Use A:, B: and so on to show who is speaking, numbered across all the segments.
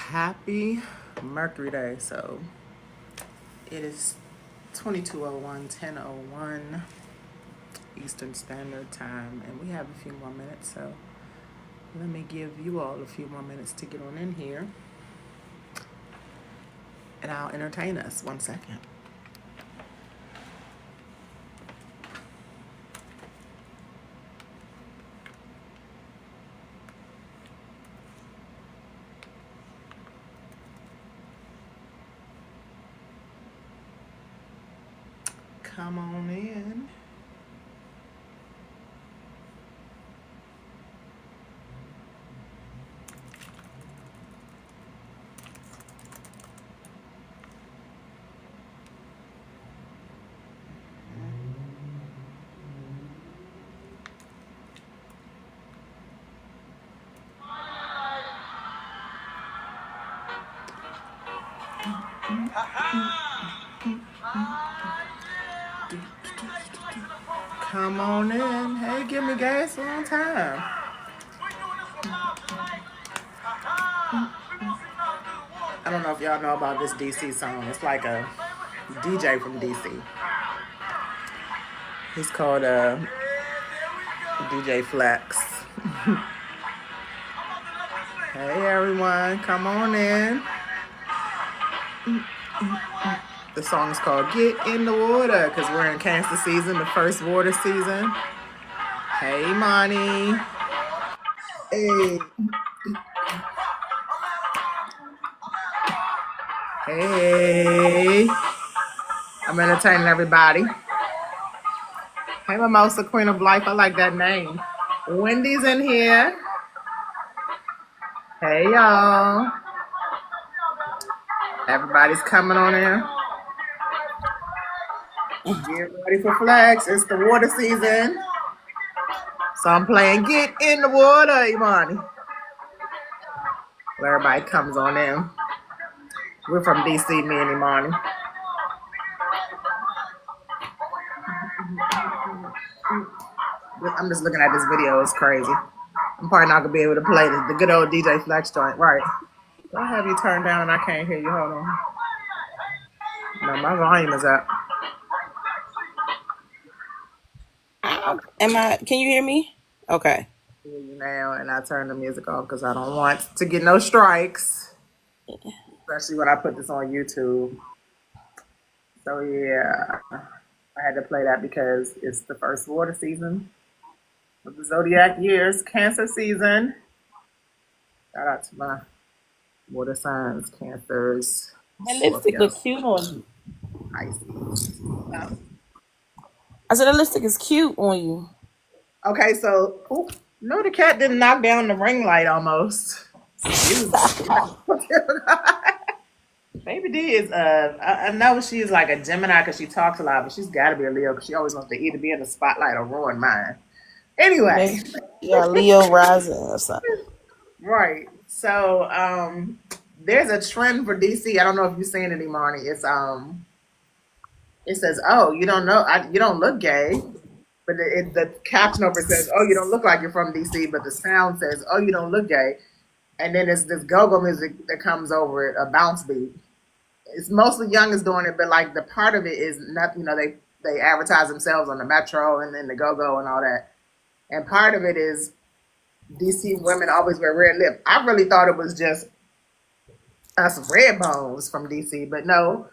A: Happy Mercury Day. So it is 22:01, 10:01 Eastern Standard Time, and we have a few more minutes. So let me give you all a few more minutes to get on in here, and I'll entertain us. 1 second. Come on in. Come on in. Hey, give me gas one time. I don't know if y'all know about this DC song. It's like a DJ from DC. He's called DJ Flex. Hey everyone, come on in. The song is called Get in the Water because we're in cancer season, the first water season. Hey Monty. Hey. Hey. I'm entertaining everybody. Hey Mimosa, Queen of Life. I like that name. Wendy's in here. Hey y'all. Everybody's coming on in. Get ready for Flex. It's the water season. So I'm playing Get in the Water, Imani. Well, everybody comes on in. We're from DC, me and Imani. I'm just looking at this video. It's crazy. I'm probably not going to be able to play the good old DJ Flex joint. Right. I have you turned down and I can't hear you. Hold on. No, my volume is up.
B: Can you hear me? Okay.
A: I hear you now, and I turn the music off because I don't want to get no strikes. Especially when I put this on YouTube. So yeah, I had to play that because it's the first water season of the zodiac years, Cancer season. Shout out to my water signs, Cancers,
B: That lipstick looks cute on you.
A: Pisces.
B: I said that lipstick is cute on you.
A: Okay, so no, the cat didn't knock down the ring light almost. Baby D is I know she's like a Gemini because she talks a lot, but she's got to be a Leo because she always wants to either be in the spotlight or ruin mine. Anyway,
B: yeah, Leo rising or something.
A: Right. So there's a trend for DC. I don't know if you've seen it, Imani. It says, "Oh, you don't know, you don't look gay," but the caption over it says, "Oh, you don't look like you're from DC," but the sound says, "Oh, you don't look gay," and then it's this go-go music that comes over it, a bounce beat. It's mostly youngers doing it, but like the part of it is not, they advertise themselves on the Metro and then the go-go and all that, and part of it is DC women always wear red lip. I really thought it was just us red bones from DC, but no,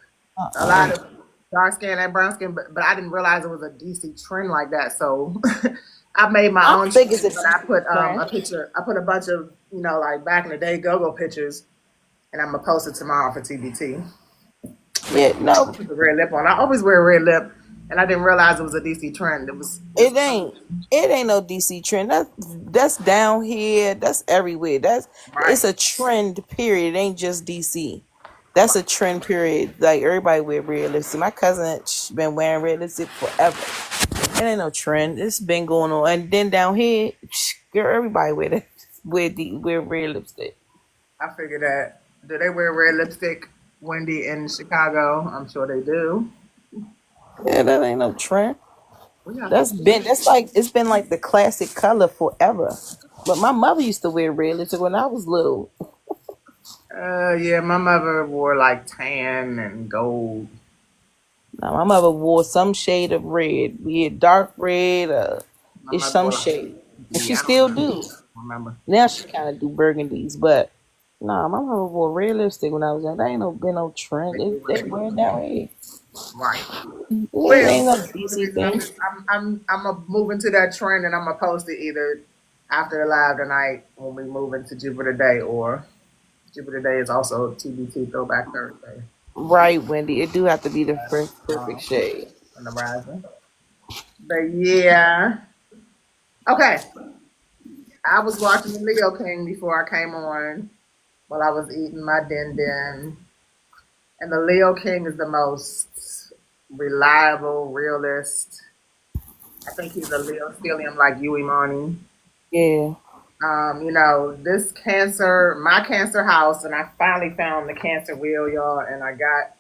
A: a lot of dark skin and brown skin, but I didn't realize it was a DC trend like that. So I made my own trend, but I put a picture. I put a bunch of like back in the day go-go pictures, and I'm gonna post it tomorrow for TBT.
B: Yeah, no.
A: Put the red lip on. I always wear red lip, and I didn't realize it was a DC trend.
B: It ain't no DC trend. That's down here. That's everywhere. It's a trend. Period. It ain't just DC. That's a trend. Period. Like everybody wear red lipstick. My cousin been wearing red lipstick forever. It ain't no trend. It's been going on. And then down here, girl, everybody wear red lipstick.
A: I figured that. Do they wear red lipstick, Wendy, in Chicago? I'm sure they do.
B: Yeah, that ain't no trend. It's been like the classic color forever. But my mother used to wear red lipstick when I was little.
A: Yeah, my mother wore like tan and gold.
B: Now, my mother wore some shade of red, be it dark red,
A: My
B: it's
A: mother
B: some
A: wore like
B: shade, and
A: PG.
B: she
A: I don't
B: still
A: remember.
B: do.
A: I don't remember.
B: Now she kind of do burgundies, but nah, my mother wore red lipstick when I was young. That ain't no been no trend.
A: Maybe when
B: They
A: she
B: wear
A: was
B: it that way.
A: right.
B: It
A: Well,
B: ain't no
A: the
B: DC
A: reason
B: thing.
A: I'm gonna move into that trend and I'm gonna post it either after the live tonight when we move into Jupiter Day, or Jupiter Day is also TBT Throwback Thursday.
B: Right, Wendy. It do have to be the perfect
A: Um,
B: shade.
A: on the rising. But yeah, okay. I was watching the Leo King before I came on while I was eating my din din, and the Leo King is the most reliable realist. I think he's a Leo stellium like you, Imani.
B: Yeah.
A: This cancer, my cancer house, and I finally found the cancer wheel, y'all, and I got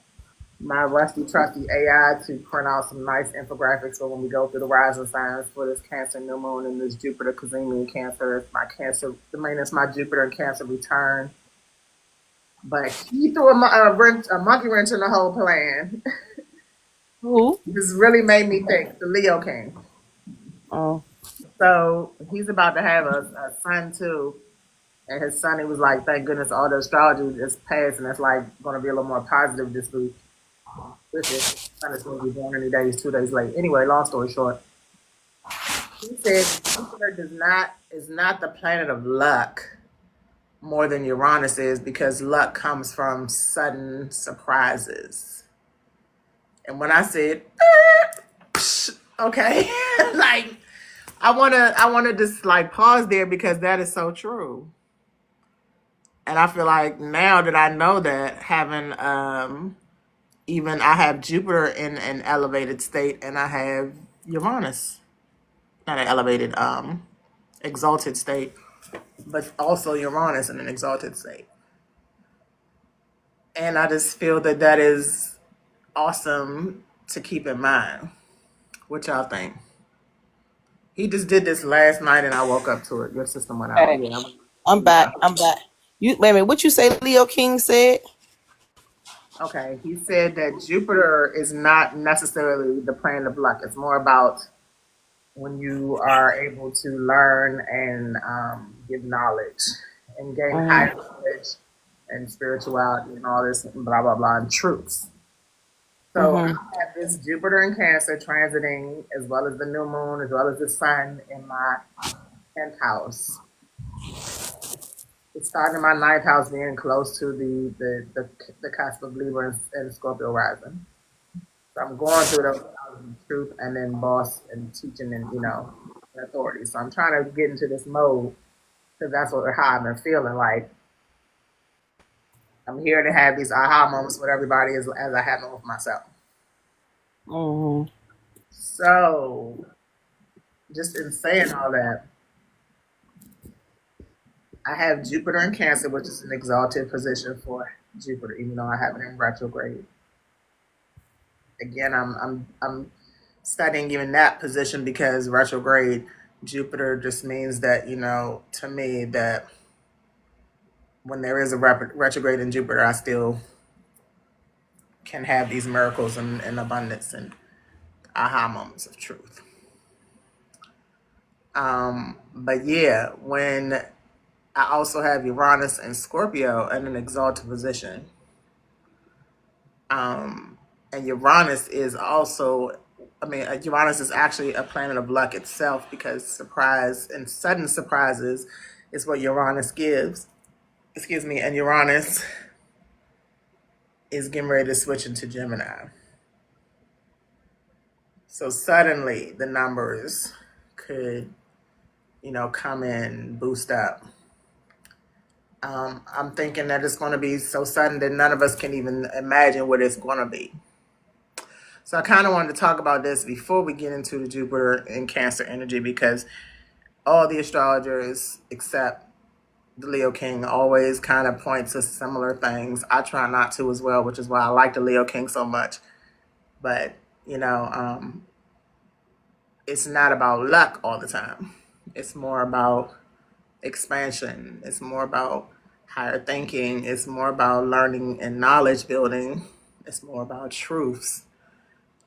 A: my rusty trusty AI to print out some nice infographics for when we go through the rising signs for this Cancer new moon and this Jupiter Kazemi in Cancer. It's my Cancer, I mean, it's my Jupiter and Cancer return. But he threw a monkey wrench in the whole plan.
B: Who?
A: This really made me think. The Leo King.
B: Oh.
A: So he's about to have a son too. And his son, he was like, thank goodness all the astrology is passed, and it's like going to be a little more positive this week. With it, his son is going to be born any days, 2 days late. Anyway, long story short, he said Jupiter is not the planet of luck more than Uranus is, because luck comes from sudden surprises. And when I said, okay, like I wanna just like pause there because that is so true. And I feel like now that I know that, having even I have Jupiter in an elevated state and I have Uranus, not an elevated, exalted state, but also Uranus in an exalted state. And I just feel that that is awesome to keep in mind. What y'all think? He just did this last night and I woke up to it. Your system went out.
B: Hey,
A: Yeah.
B: I'm back.
A: Yeah.
B: I'm back. You wait a minute. What you say? Leo King said.
A: Okay. He said that Jupiter is not necessarily the planet of luck. It's more about when you are able to learn and give knowledge and gain higher
B: Mm-hmm.
A: knowledge and spirituality and all this blah blah blah and truths. So I
B: Mm-hmm.
A: have this Jupiter in Cancer transiting, as well as the new moon, as well as the sun in my 10th house. It's starting in my ninth house, being close to the cusp of Libra and Scorpio rising. So I'm going through those houses of truth and then boss and teaching and authority. So I'm trying to get into this mode because that's how I've been feeling. Like I'm here to have these aha moments with everybody as I have them with myself.
B: Mm-hmm.
A: So just in saying all that, I have Jupiter in Cancer, which is an exalted position for Jupiter, even though I have it in retrograde. Again, I'm studying even that position because retrograde Jupiter just means that to me that when there is a retrograde in Jupiter, I still can have these miracles and abundance and aha moments of truth. But yeah, when I also have Uranus and Scorpio in an exalted position, Um, and Uranus is also, Uranus is actually a planet of luck itself because surprise and sudden surprises is what Uranus gives. Excuse me, and Uranus is getting ready to switch into Gemini. So suddenly the numbers could, come in, boost up. I'm thinking that it's going to be so sudden that none of us can even imagine what it's going to be. So I kind of wanted to talk about this before we get into the Jupiter and Cancer energy because all the astrologers except the Leo King always kind of point to similar things. I try not to as well, which is why I like the Leo King so much. But, you know, um, it's not about luck all the time. It's more about expansion. It's more about Higher thinking is more about learning and knowledge building. It's more about truths.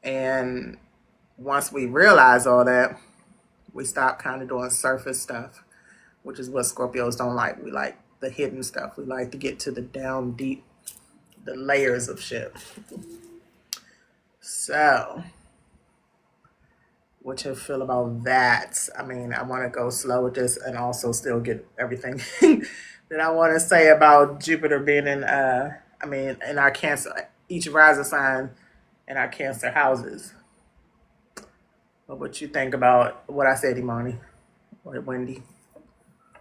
A: And once we realize all that, we stop kind of doing surface stuff, which is what Scorpios don't like. We like the hidden stuff. We like to get to the down deep, the layers of shit. So, what you feel about that? I mean, I want to go slow with this and also still get everything that I want to say about Jupiter being in, in our Cancer, each rising sign in our Cancer houses. But what you think about what I said, Imani or Wendy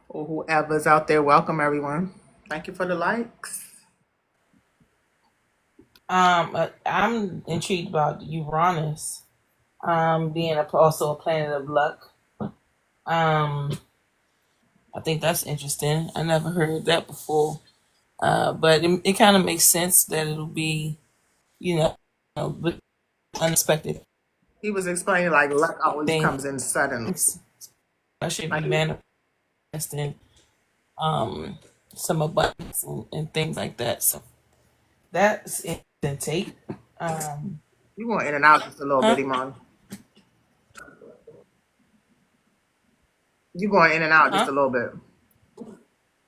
A: or whoever's out there? Welcome, everyone. Thank you for the likes.
B: I'm intrigued about Uranus, being also a planet of luck. I think that's interesting. I never heard that before. But it kind of makes sense that it'll be, you know, unexpected
A: He was explaining like luck always comes in suddenly.
B: things. I should be
A: Like,
B: manifesting some abundance and things like that. So that's interesting take.
A: you going in and out just a little
B: Huh?
A: bit, Imani. You going in and out just
B: Huh?
A: a little bit.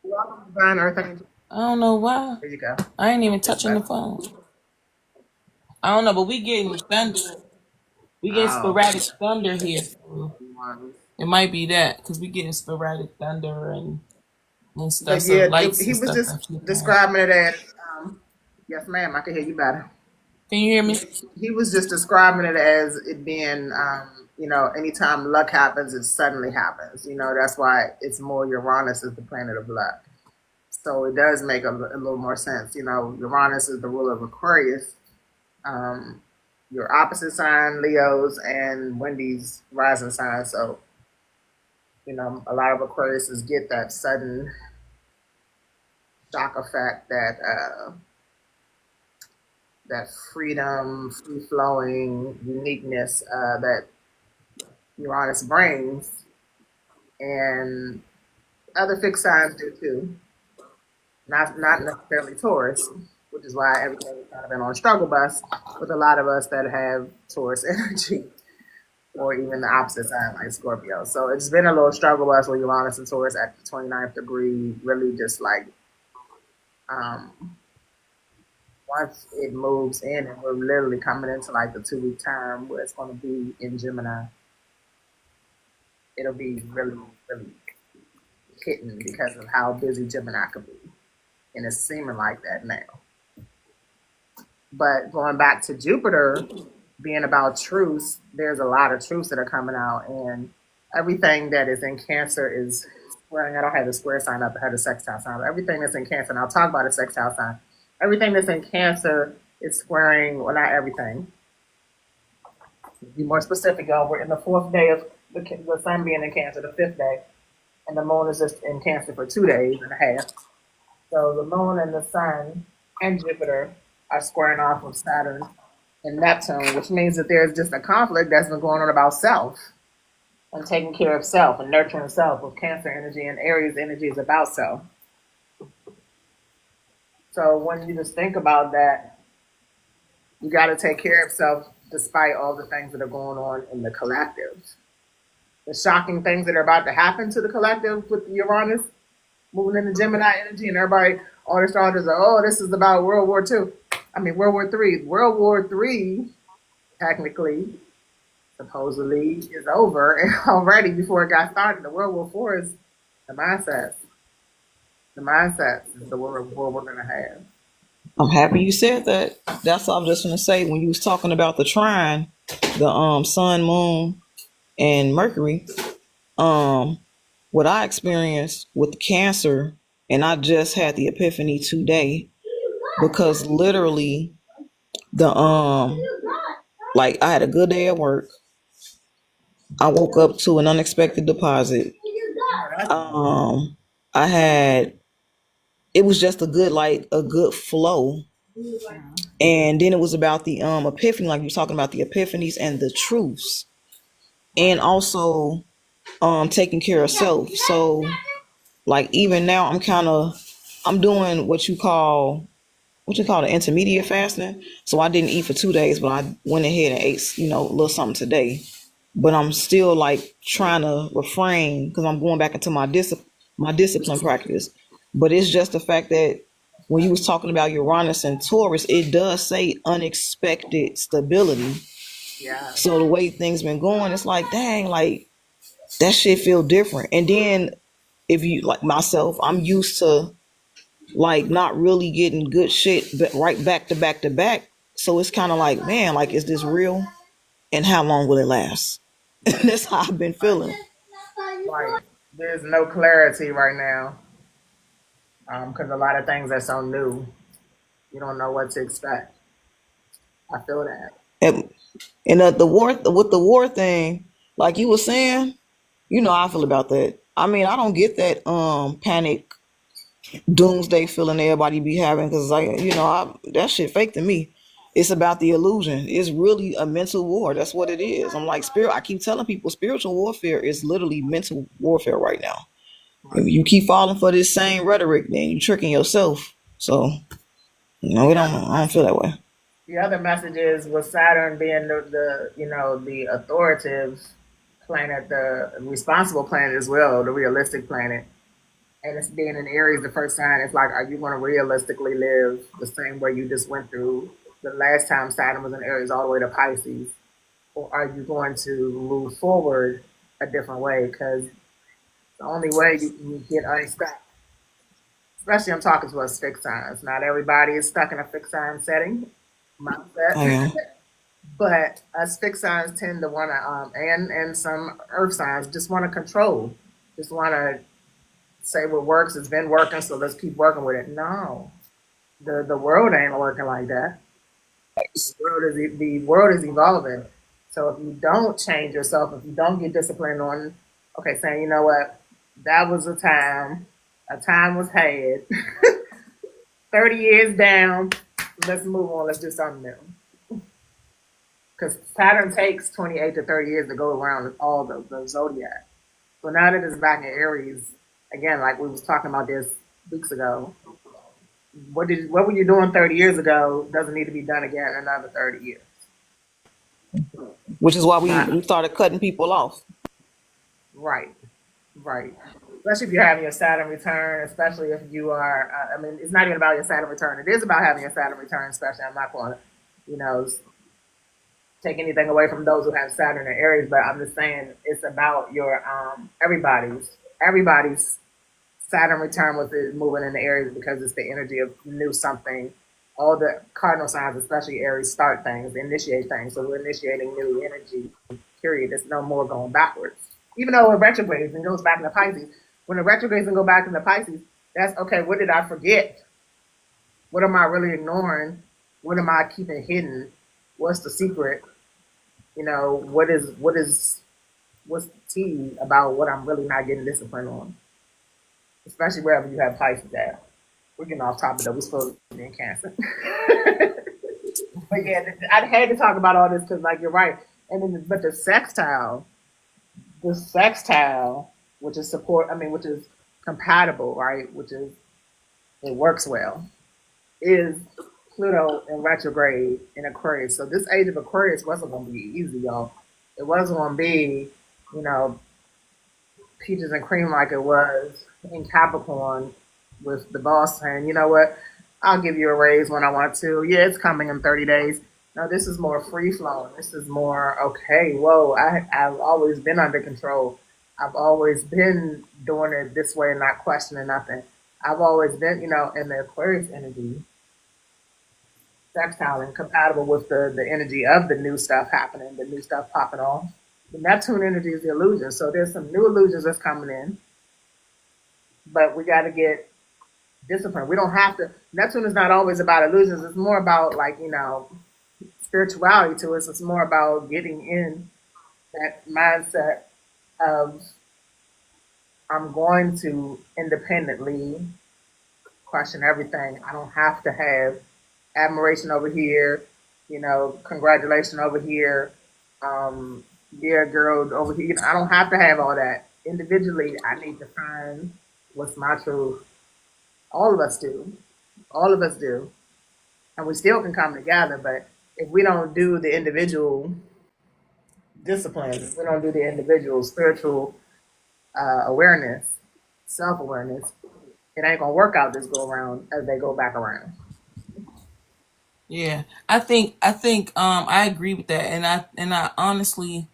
A: Welcome, Divine Earth Angel.
B: I don't know why.
A: There you go.
B: I ain't even
A: It's
B: touching the
A: better.
B: phone. I don't know, but we getting thunder. We getting
A: Oh,
B: sporadic thunder here. So
A: Imani.
B: it might be that because we getting sporadic thunder and stuff.
A: But
B: So
A: yeah,
B: lights
A: he
B: and
A: was
B: stuff
A: just
B: are flickering.
A: describing it as, yes, ma'am, I can hear you better.
B: Can you hear me?
A: He was just describing it as it being, anytime luck happens, it suddenly happens. That's why it's more Uranus is the planet of luck. So it does make a little more sense. Uranus is the ruler of Aquarius. Um, your opposite sign, Leo's, and Wendy's rising sign. So, a lot of Aquariuses get that sudden shock effect, that freedom, free flowing uniqueness that Uranus brings, and other fixed signs do too. Not necessarily Taurus, which is why everything's kind of been on struggle bus with a lot of us that have Taurus energy, or even the opposite sign like Scorpio. So it's been a little struggle bus with Uranus and Taurus at the 29th degree, really just like um, once it moves in, and we're literally coming into like the 2 week term where it's going to be in Gemini, it'll be really, really hitting because of how busy Gemini could be. And it's seeming like that now. But going back to Jupiter being about truths, there's a lot of truths that are coming out, and everything that is in Cancer is squaring. I don't have the square sign up, I have the sextile sign. But everything that's in Cancer, and I'll talk about the sextile sign. Everything that's in Cancer is squaring, well, not everything. To be more specific, y'all, we're in the 4th day of the sun being in Cancer, the 5th day, and the moon is just in Cancer for 2 days and a half. So the moon and the sun and Jupiter are squaring off with Saturn and Neptune, which means that there's just a conflict that's been going on about self and taking care of self and nurturing self, with Cancer energy, and Aries energy is about self. So when you just think about that, you got to take care of self despite all the things that are going on in the collective. The shocking things that are about to happen to the collective with Uranus moving into Gemini energy, and everybody, all the astrologers are, oh, this is about World War II. World War III. World War III, technically, supposedly, is over and already before it got started. The World War IV is the mindset. The mindset is the war we're going to have.
C: I'm happy you said that. That's all I was just gonna say when you was talking about the trine, the sun, moon, and Mercury. What I experienced with the Cancer, and I just had the epiphany today, because literally the like I had a good day at work. I woke up to an unexpected deposit. I had, it was just a good flow. And then it was about the epiphany, like you were talking about the epiphanies and the truths. And also taking care of self. So like even now I'm kind of I'm doing what you call the intermediate fasting. So I didn't eat for 2 days, but I went ahead and ate, a little something today. But I'm still like trying to refrain because I'm going back into my discipline practice. But it's just the fact that when you was talking about Uranus and Taurus, it does say unexpected stability.
A: Yeah.
C: So the way things been going, it's like, dang, like that shit feel different. And then if you like myself, I'm used to like not really getting good shit right back to back to back. So it's kind of like, man, like is this real? And how long will it last? That's how I've been feeling.
A: Like there's no clarity right now, because a lot of things are so new. You don't know what to expect. I feel that.
C: And, the war with the war thing, like you were saying, how I feel about that. I mean, I don't get that panic doomsday feeling everybody be having because like that shit fake to me. It's about the illusion. It's really a mental war. That's what it is. I'm like spirit. I keep telling people spiritual warfare is literally mental warfare right now. If you keep falling for this same rhetoric, then you're tricking yourself. So we
A: The
C: don't.
A: other,
C: I don't feel that way.
A: the other message is with Saturn being the authoritative planet, the responsible planet as well, the realistic planet, and it's being in Aries, the first sign. It's like, are you going to realistically live the same way you just went through the last time Saturn was in Aries, all the way to Pisces, or are you going to move forward a different way? Because the only way you can get unstuck, especially I'm talking to us fixed signs. Not everybody is stuck in a fixed sign setting mindset,
C: I am.
A: but us fixed signs tend to want to, and some earth signs just want to control, just want to say what works. It's been working, so let's keep working with it. No, the world ain't working like that. The world is evolving. So if you don't change yourself, if you don't get disciplined on, okay, saying, you know what, that was a time was had. 30 years down, let's move on, let's do something new. Because Saturn takes 28 to 30 years to go around all the zodiac. So now that it's back in Aries, again, like we was talking about this weeks ago, what were you doing 30 years ago doesn't need to be done again in another 30 years.
C: Which is why
A: Not
C: we started cutting people off.
A: right, right. Especially if you're having your Saturn return, especially if you are, I mean, it's not even about your Saturn return. It is about having your Saturn return, especially. I'm not going to, you know, take anything away from those who have Saturn in Aries, but I'm just saying it's about your everybody's Saturn return with it moving in the Aries because it's the energy of new something. All the cardinal signs, especially Aries, start things, initiate things. So we're initiating new energy. Period. There's no more going backwards. Even though it retrogrades and goes back into Pisces, when it retrogrades and go back into Pisces, that's okay. What did I forget? What am I really ignoring? What am I keeping hidden? What's the secret? You know, what's the tea about what I'm really not getting disciplined on? Especially wherever you have Pisces at. We're getting off topic though. We're supposed to be in Cancer. But yeah, I had to talk about all this because, like, you're right. And then, but the sextile, which is which is compatible, right? Which is it works well, is Pluto in retrograde in Aquarius. So this age of Aquarius wasn't going to be easy, y'all. It wasn't going to be, you know, peaches and cream like it was in Capricorn with the boss saying, you know what, I'll give you a raise when I want to. Yeah, it's coming in 30 days. No, this is more free flowing. This is more, okay, whoa, I've always been under control. I've always been doing it this way and not questioning nothing. I've always been, in the Aquarius energy, sextile and compatible with the energy of the new stuff happening, the new stuff popping off. The Neptune energy is the illusion. So there's some new illusions that's coming in, but we got to get disciplined. We don't have to. Neptune is not always about illusions. It's more about, like, spirituality to us. It's more about getting in that mindset of I'm going to independently question everything. I don't have to have admiration over here, congratulations over here, dear girl over here. I don't have to have all that. Individually, I need to find what's my truth All of us do. All of us do. And we still can come together, but if we don't do the individual disciplines, if we don't do the individual spiritual awareness, self awareness, it ain't gonna work out this go around as they go back around.
B: Yeah, I think I agree with that, and I honestly,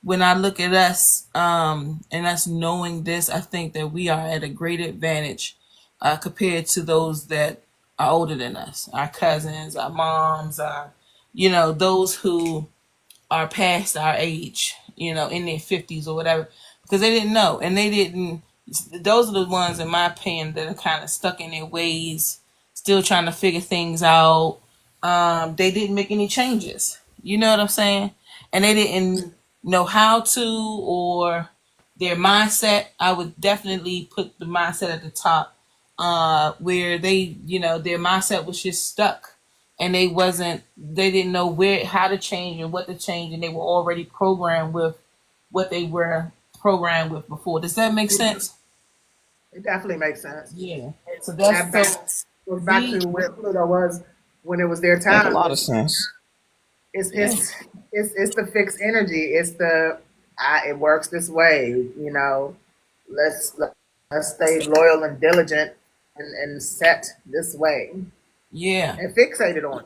B: when I look at us, and us knowing this, I think that we are at a great advantage, compared to those that are older than us, our cousins, our moms, our, those who are past our age, in their 50s or whatever, because they didn't know, and they didn't. Those are the ones, in my opinion, that are kind of stuck in their ways, still trying to figure things out. They didn't make any changes. You know what I'm saying? And they didn't know how to, or their mindset. I would definitely put the mindset at the top, where they, their mindset was just stuck, and they didn't know how to change and what to change, and they were already programmed with what they were programmed with before. Does that make sense?
A: It definitely makes sense.
B: Yeah. So
A: That
B: that's
A: back,
B: so
A: goes back
B: we
A: to where Pluto was when it was their
C: Make a
A: time.
C: lot of sense.
A: It's
B: yeah.
A: it's it's the fixed energy. It's the it works this way. Let's let's stay loyal and diligent and set this way
B: Yeah.
A: and fixated on it.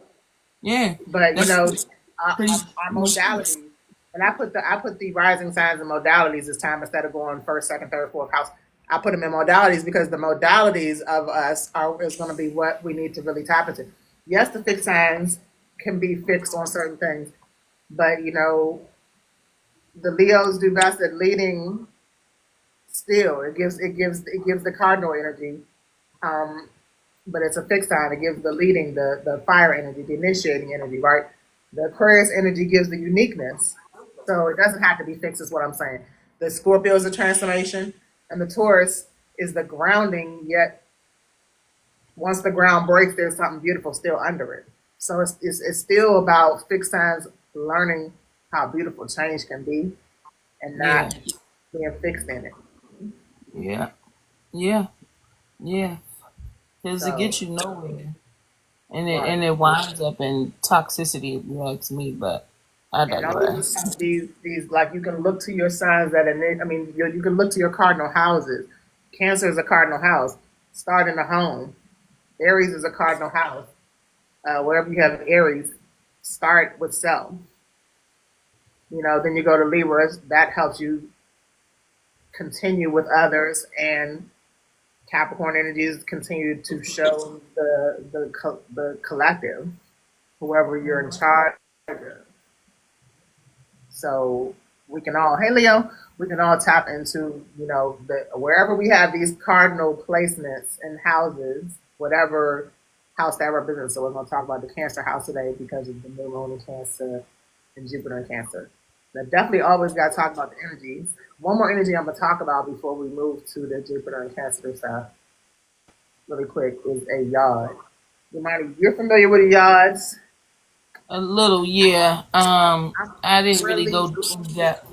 B: Yeah.
A: But
B: That's
A: our,
B: pretty
A: our modalities. And I put the rising signs and modalities this time instead of going first, second, third, fourth house. I put them in modalities because the modalities of us is going to be what we need to really tap into. Yes, the fixed signs can be fixed on certain things, but the Leos do best at leading. Still, it gives the cardinal energy, um, but it's a fixed sign. It gives the leading, the fire energy, the initiating energy, right? The Aquarius energy gives the uniqueness. So it doesn't have to be fixed, is what I'm saying. The Scorpio is the transformation, and the Taurus is the grounding, yet once the ground breaks, there's something beautiful still under it. So it's still about fixed signs learning how beautiful change can be and
B: yeah.
A: not being fixed in it.
B: Yeah. Yeah. Yeah. Because it
A: So,
B: gets you nowhere. And it
A: right.
B: and it winds up in toxicity, if you ask me, but I
A: And all of
B: digress.
A: these like you can look to your signs that I mean you can look to your cardinal houses. Cancer is a cardinal house. Start in the home. Aries is a cardinal house. Wherever you have Aries, start with self. Then you go to Libra. That helps you continue with others, and Capricorn energies continue to show the collective, whoever you're in charge of. So we can all, hey Leo, we can all tap into, wherever we have these cardinal placements in houses, whatever house that represents. So we're going to talk about the Cancer house today because of the new moon in Cancer and Jupiter in Cancer. But definitely always got to talk about the energies. One more energy I'm going to talk about before we move to the Jupiter and Cancer stuff, really quick, is a yard. You're familiar with the yards?
B: A little, yeah.
A: I'm
B: I didn't really
A: really
B: go in depth.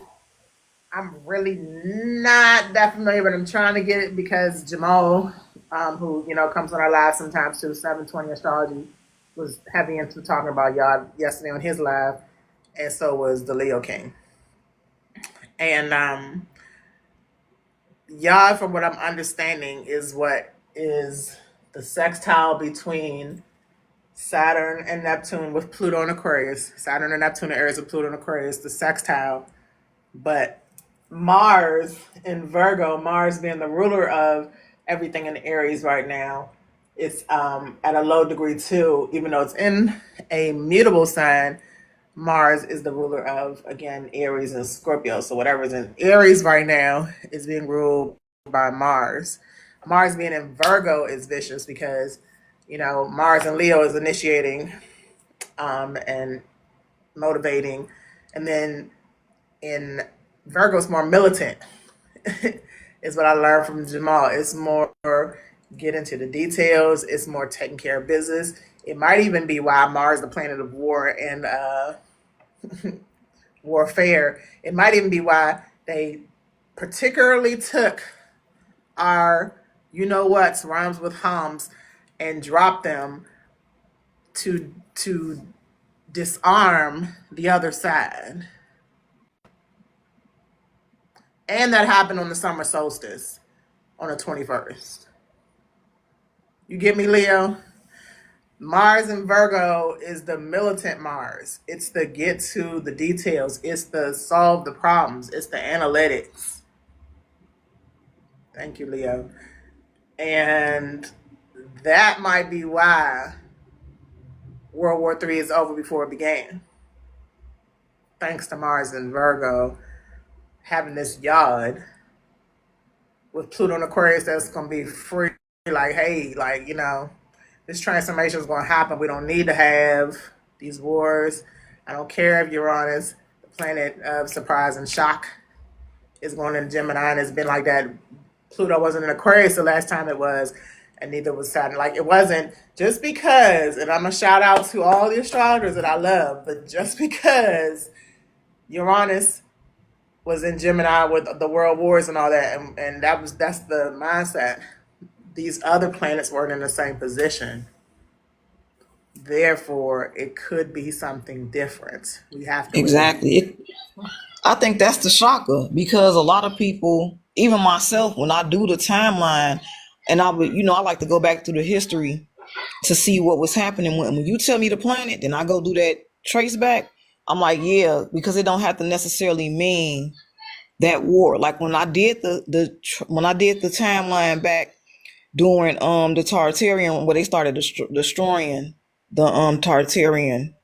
A: I'm really not that familiar, but I'm trying to get it because Jamal, who comes on our live sometimes too, 720 astrology, was heavy into talking about y'all yesterday on his live, and so was the Leo King. And y'all, from what I'm understanding, is what is the sextile between Saturn and Neptune with Pluto and Aquarius. Saturn and Neptune and Aries with Pluto and Aquarius, the sextile. But Mars in Virgo, Mars being the ruler of everything in Aries right now, it's at a low degree too, even though it's in a mutable sign. Mars is the ruler of, again, Aries and Scorpio. So whatever's in Aries right now is being ruled by Mars. Mars being in Virgo is vicious because, Mars and Leo is initiating, and motivating. And then in Virgo, it's more militant, is what I learned from Jamal. It's more get into the details. It's more taking care of business. It might even be why Mars, the planet of war and warfare, it might even be why they particularly took our you know what rhymes with hums, and drop them to disarm the other side. And that happened on the summer solstice on the 21st. You get me, Leo? Mars in Virgo is the militant Mars. It's the get to the details. It's the solve the problems. It's the analytics. Thank you, Leo. And that might be why World War III is over before it began. Thanks to Mars in Virgo having this yard with Pluto in Aquarius that's going to be free. Like, hey, like, this transformation is going to happen. We don't need to have these wars. I don't care if Uranus, the planet of surprise and shock, is going in Gemini, and it's been like that. Pluto wasn't in Aquarius the last time it was, and neither was Saturn. Like, it wasn't just because, and I'm going to shout out to all the astrologers that I love, but just because Uranus was in Gemini with the world wars and all that, and that's the mindset. These other planets weren't in the same position. Therefore, it could be something different. We have to
C: Exactly. I think that's the shocker because a lot of people, even myself, when I do the timeline, and I like to go back through the history to see what was happening. When you tell me the planet, then I go do that trace back. I'm like, yeah, because it don't have to necessarily mean that war. Like when I did when I did the timeline back during the Tartarian, where they started destroying the Tartarian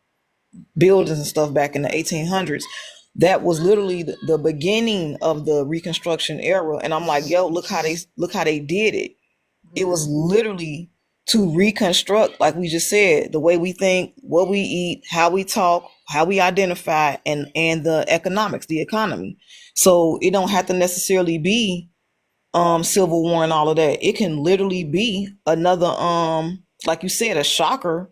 C: buildings and stuff back in the 1800s, that was literally the beginning of the Reconstruction era. And I'm like, yo, look how they did it. It was literally to reconstruct, like we just said, the way we think, what we eat, how we talk, how we identify, and the economics, the economy. So it don't have to necessarily be civil war and all of that. It can literally be another like you said, a shocker,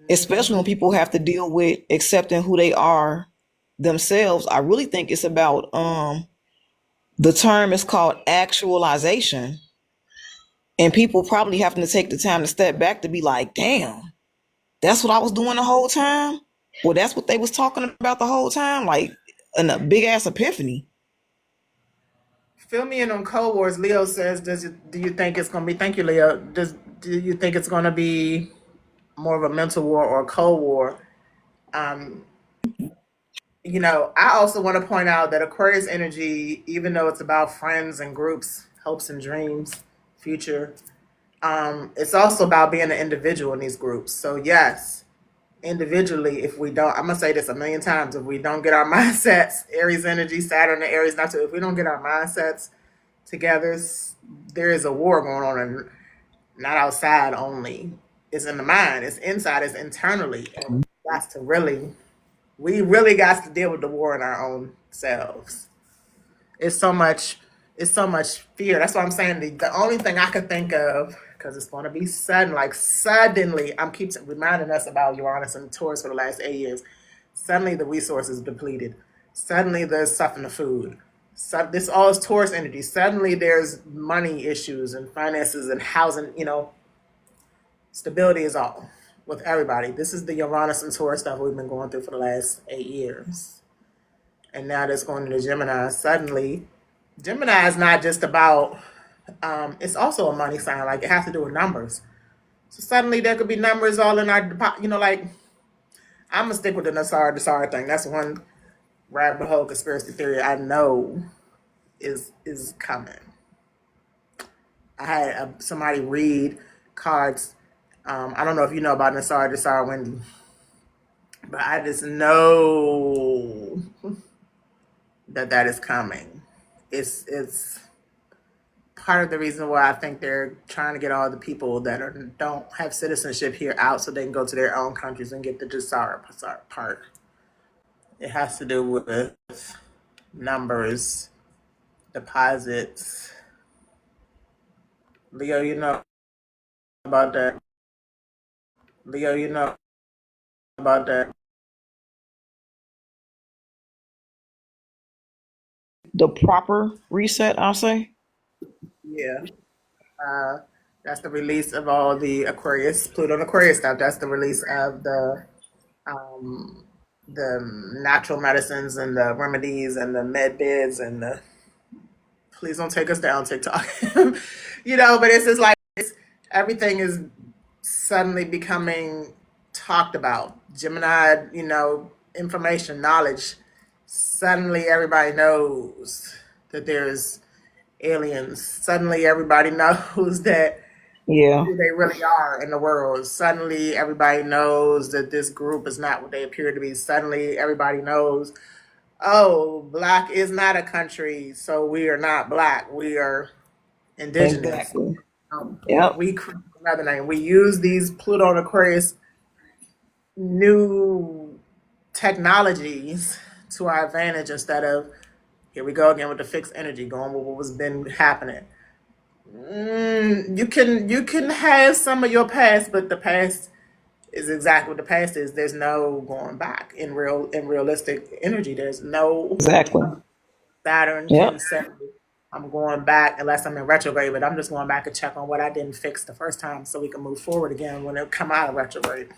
C: especially when people have to deal with accepting who they are themselves. I really think it's about the term is called actualization. And people probably having to take the time to step back to be like, damn, that's what I was doing the whole time. Well, that's what they was talking about the whole time, like a big ass epiphany.
A: fill me in on Cold Wars. Leo says, do you think it's going to be, thank you, Leo, do you think it's going to be more of a mental war or a Cold War? Um, I also want to point out that Aquarius energy, even though it's about friends and groups, hopes and dreams, future, it's also about being an individual in these groups. So yes, individually, if we don't, I'm gonna say this a million times, if we don't get our mindsets, Aries energy, Saturn and Aries, not to, if we don't get our mindsets together, there is a war going on, and not outside only. It's in the mind, it's inside, it's internally. And we really got to deal with the war in our own selves. It's so much, it's so much fear. That's why I'm saying the only thing I could think of, because it's going to be sudden, like suddenly, I'm keep reminding us about Uranus and Taurus for the last 8 years. Suddenly the resources depleted. Suddenly there's stuff in the food. So this all is Taurus energy. Suddenly there's money issues and finances and housing. Stability is all with everybody. This is the Uranus and Taurus stuff we've been going through for the last 8 years. And now that's going into Gemini. Suddenly, Gemini is not just about, it's also a money sign. Like it has to do with numbers. So suddenly there could be numbers all in our, like, I'm going to stick with the Nassar thing. That's one rabbit hole conspiracy theory I know is coming. I had somebody read cards. I don't know if you know about Nassar Wendy, but I just know that is coming. It's part of the reason why I think they're trying to get all the people that don't have citizenship here out so they can go to their own countries and get the Nassar part. It has to do with numbers, deposits. Leo, you know about that. Leo, you know about that.
C: The proper reset, I'll say.
A: Yeah. Uh, that's the release of all the Aquarius, Pluto and Aquarius stuff. That's the release of um, the natural medicines and the remedies and the med beds and the. Please don't take us down, TikTok. But it's just like everything is suddenly becoming talked about. Gemini, information, knowledge. Suddenly everybody knows that there's aliens. Suddenly everybody knows that
C: Yeah,
A: who they really are in the world. Suddenly everybody knows that this group is not what they appear to be. Suddenly everybody knows, oh, black is not a country, so we are not black. We are indigenous.
C: exactly. Yep.
A: We create another name. We use these Pluto and Aquarius new technologies to our advantage instead of here we go again with the fixed energy, going with what was been happening. You can have some of your past, but the past is exactly what the past is. There's no going back in realistic energy. There's no
C: Exactly.
A: Saturn
C: Yep.
A: can say I'm going back unless I'm in retrograde, but I'm just going back and check on what I didn't fix the first time so we can move forward again when it come out of retrograde.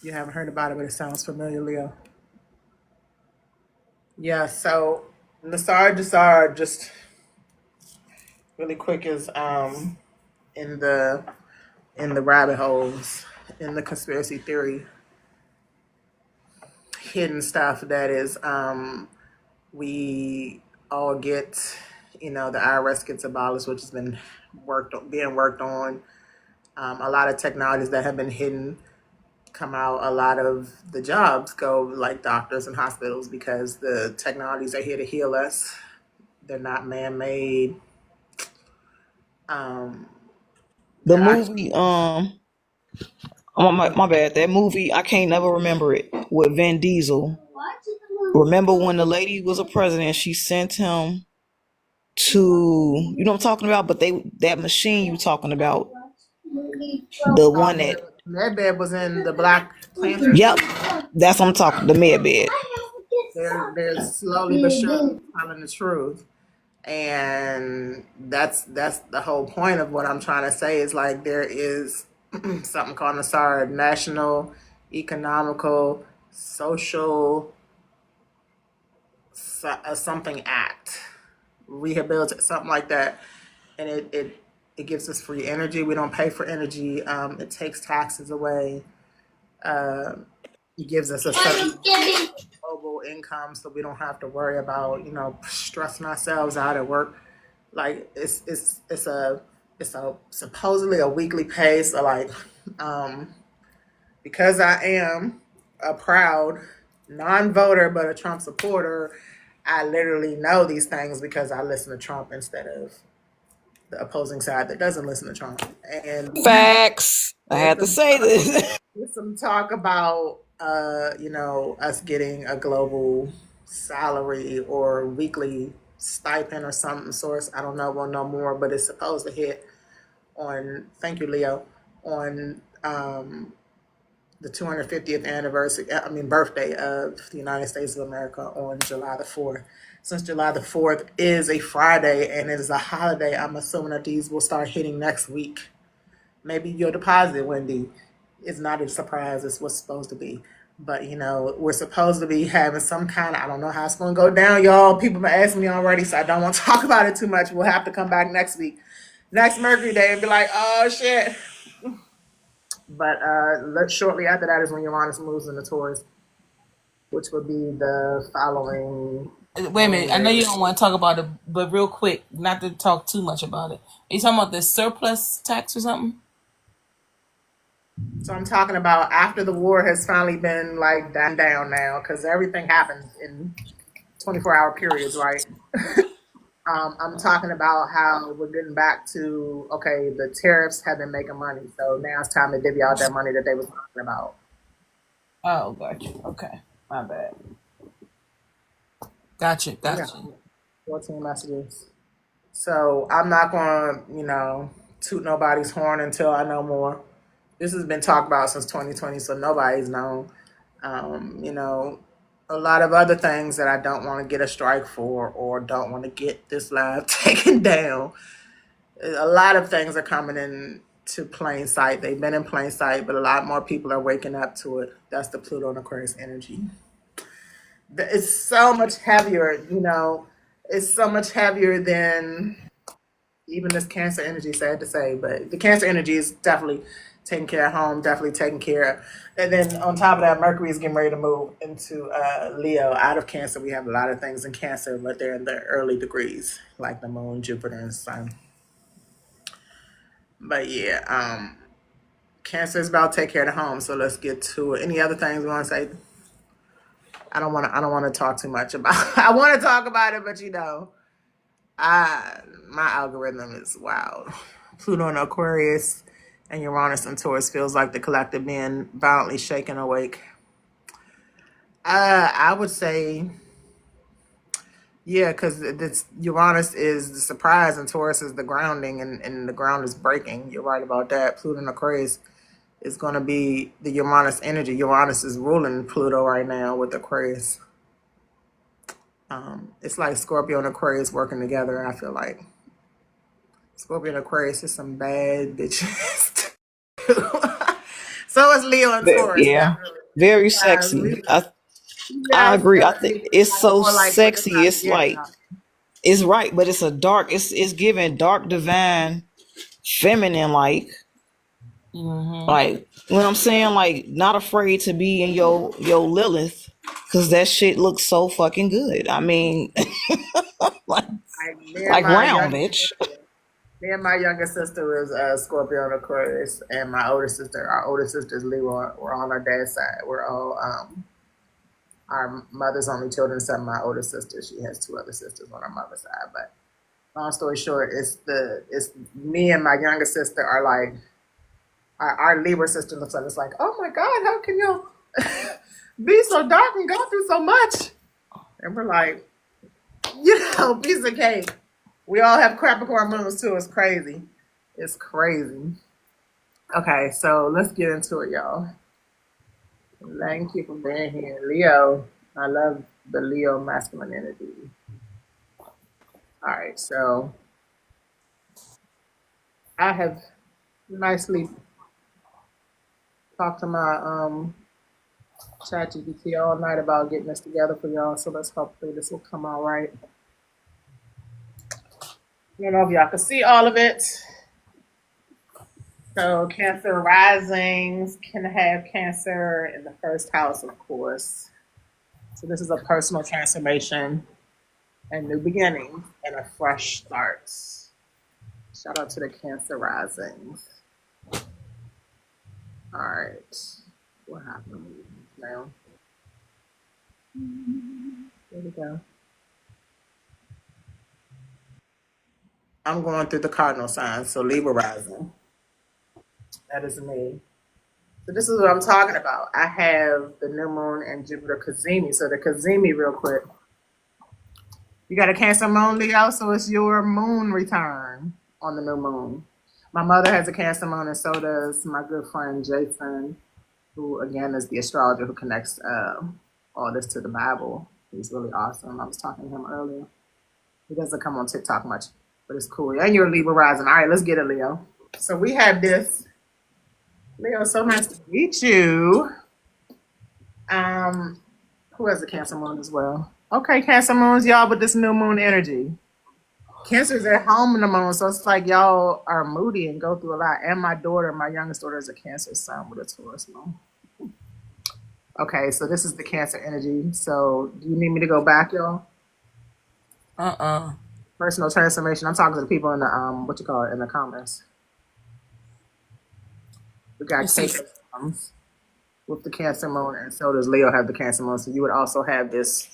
A: You haven't heard about it, but it sounds familiar, Leo. Yeah, so Nassar Jassar just really quick is in the rabbit holes in the conspiracy theory hidden stuff that is we all get the IRS gets abolished, which has been being worked on. A lot of technologies that have been hidden come out. A lot of the jobs go like doctors and hospitals because the technologies are here to heal us. They're not man-made. Um,
C: The
A: they're actually
C: movie, oh, my bad. That movie, I can't never remember it with Vin Diesel. Remember when the lady was a president? She sent him to, you know what I'm talking about? But that machine you talking about, the one that,
A: Medbed was in the Black Panther.
C: yep, that's what I'm talking. The med bed.
A: They're slowly but surely telling the truth. And that's the whole point of what I'm trying to say is like there is something called NASAR, National Economical Social something Act, rehabilitate something like that, and it gives us free energy. We don't pay for energy. It takes taxes away. Uh, it gives us a certain global income, so we don't have to worry about stressing ourselves out at work. Like it's a supposedly a weekly pay. So like, um, because I am a proud non-voter but a Trump supporter, I literally know these things because I listen to Trump instead of the opposing side that doesn't listen to Trump. And
C: Facts. I
A: there's
C: had to
A: some
C: say this.
A: there's some talk about us getting a global salary or weekly stipend or something source. I don't know, we'll know more, but it's supposed to hit on thank you, Leo, on the 250th anniversary, I mean birthday of the United States of America on July the 4th. Since July the 4th is a Friday and it is a holiday, I'm assuming that these will start hitting next week. Maybe your deposit, Wendy, is not a surprise. It's what's supposed to be. But we're supposed to be having some kind of, I don't know how it's going to go down, y'all. People have been asking me already, so I don't want to talk about it too much. We'll have to come back next week, next Mercury Day, and be like, oh shit. But shortly after that is when Uranus moves into Taurus, which would be the following
D: Wait a minute. I know you don't want to talk about it, but real quick, not to talk too much about it. Are you talking about the surplus tax or something?
A: So I'm talking about after the war has finally been like down now, because everything happens in 24-hour periods, right? I'm talking about how we're getting back to okay, the tariffs have been making money, so now it's time to divvy out that money that they was talking about.
D: Oh, gotcha. Okay. My bad. Gotcha.
A: Yeah, 14 messages. So I'm not going to, toot nobody's horn until I know more. This has been talked about since 2020, so nobody's known. Um, you know, a lot of other things that I don't want to get a strike for or don't want to get this live taken down. A lot of things are coming in to plain sight. They've been in plain sight, but a lot more people are waking up to it. That's the Pluto and Aquarius energy. It's so much heavier, it's so much heavier than even this Cancer energy, sad to say, but the Cancer energy is definitely taking care of home, definitely taking care of. And then on top of that, Mercury is getting ready to move into Leo. Out of Cancer, we have a lot of things in Cancer, but they're in the early degrees, like the Moon, Jupiter, and Sun. But yeah, Cancer is about to take care of the home. So let's get to it. Any other things we want to say? I don't want to talk too much about. I want to talk about it, but my algorithm is wild. Pluto and Aquarius and Uranus and Taurus feels like the collective being violently shaken awake. I would say, yeah, because Uranus is the surprise and Taurus is the grounding, and the ground is breaking. You're right about that. Pluto and Aquarius is going to be the Uranus energy. Uranus is ruling Pluto right now with Aquarius. It's like Scorpio and Aquarius working together. I feel like Scorpio and Aquarius is some bad bitches. So is Leo and Taurus.
C: Yeah,
A: Definitely.
C: very
A: Leo,
C: sexy. I
A: yes,
C: agree. I think it's so
A: more like, but it's
C: sexy.
A: not.
C: It's
A: Yeah,
C: like it's right, but it's a dark. It's giving dark, divine, feminine. Like when I'm saying like not afraid to be in your Lilith, because that shit looks so fucking good. I mean, like
A: me and
C: like
A: my
C: round,
A: youngest
C: bitch.
A: sister. Me and my youngest sister is Scorpio and Aquarius, and our older sister is Leo. We're on our dad's side. We're all our mother's only children, except my older sister. She has two other sisters on her mother's side. But long story short, it's me and my younger sister are like our Libra sister looks at us like, oh my God, how can you be so dark and go through so much? And we're like, piece of cake. We all have Capricorn moons too. It's crazy. It's crazy. Okay, so let's get into it, y'all. Thank you for being here. Leo, I love the Leo masculine energy. All right, so I have nicely talked to my ChatGPT all night about getting this together for y'all, so let's hopefully this will come out right. I don't know if y'all can see all of it. So Cancer risings can have Cancer in the first house, of course. So this is a personal transformation and new beginning and a fresh start. Shout out to the Cancer risings. All right. What happened now? There we go. I'm going through the cardinal signs, so Libra rising. That is me. So this is what I'm talking about. I have the new moon and Jupiter Cazimi. So the Cazimi, real quick. You got a Cancer moon, Leo, so it's your moon return on the new moon. My mother has a Cancer moon, and so does my good friend Jason, who again is the astrologer who connects all this to the Bible. He's really awesome. I was talking to him earlier. He doesn't come on TikTok much, but it's cool. And you're a Libra rising. All right, let's get it, Leo. So we have this. Leo, so nice to meet you. Who has a Cancer moon as well? Okay, Cancer moons, y'all, with this new moon energy. Cancer's at home in the moon, so it's like y'all are moody and go through a lot. And my youngest daughter, is a Cancer sun with a Taurus moon. Okay, so this is the Cancer energy. So do you need me to go back, y'all? Personal transformation. I'm talking to the people in the in the comments. We got Cancer with the Cancer moon, and so does Leo have the Cancer moon. So you would also have this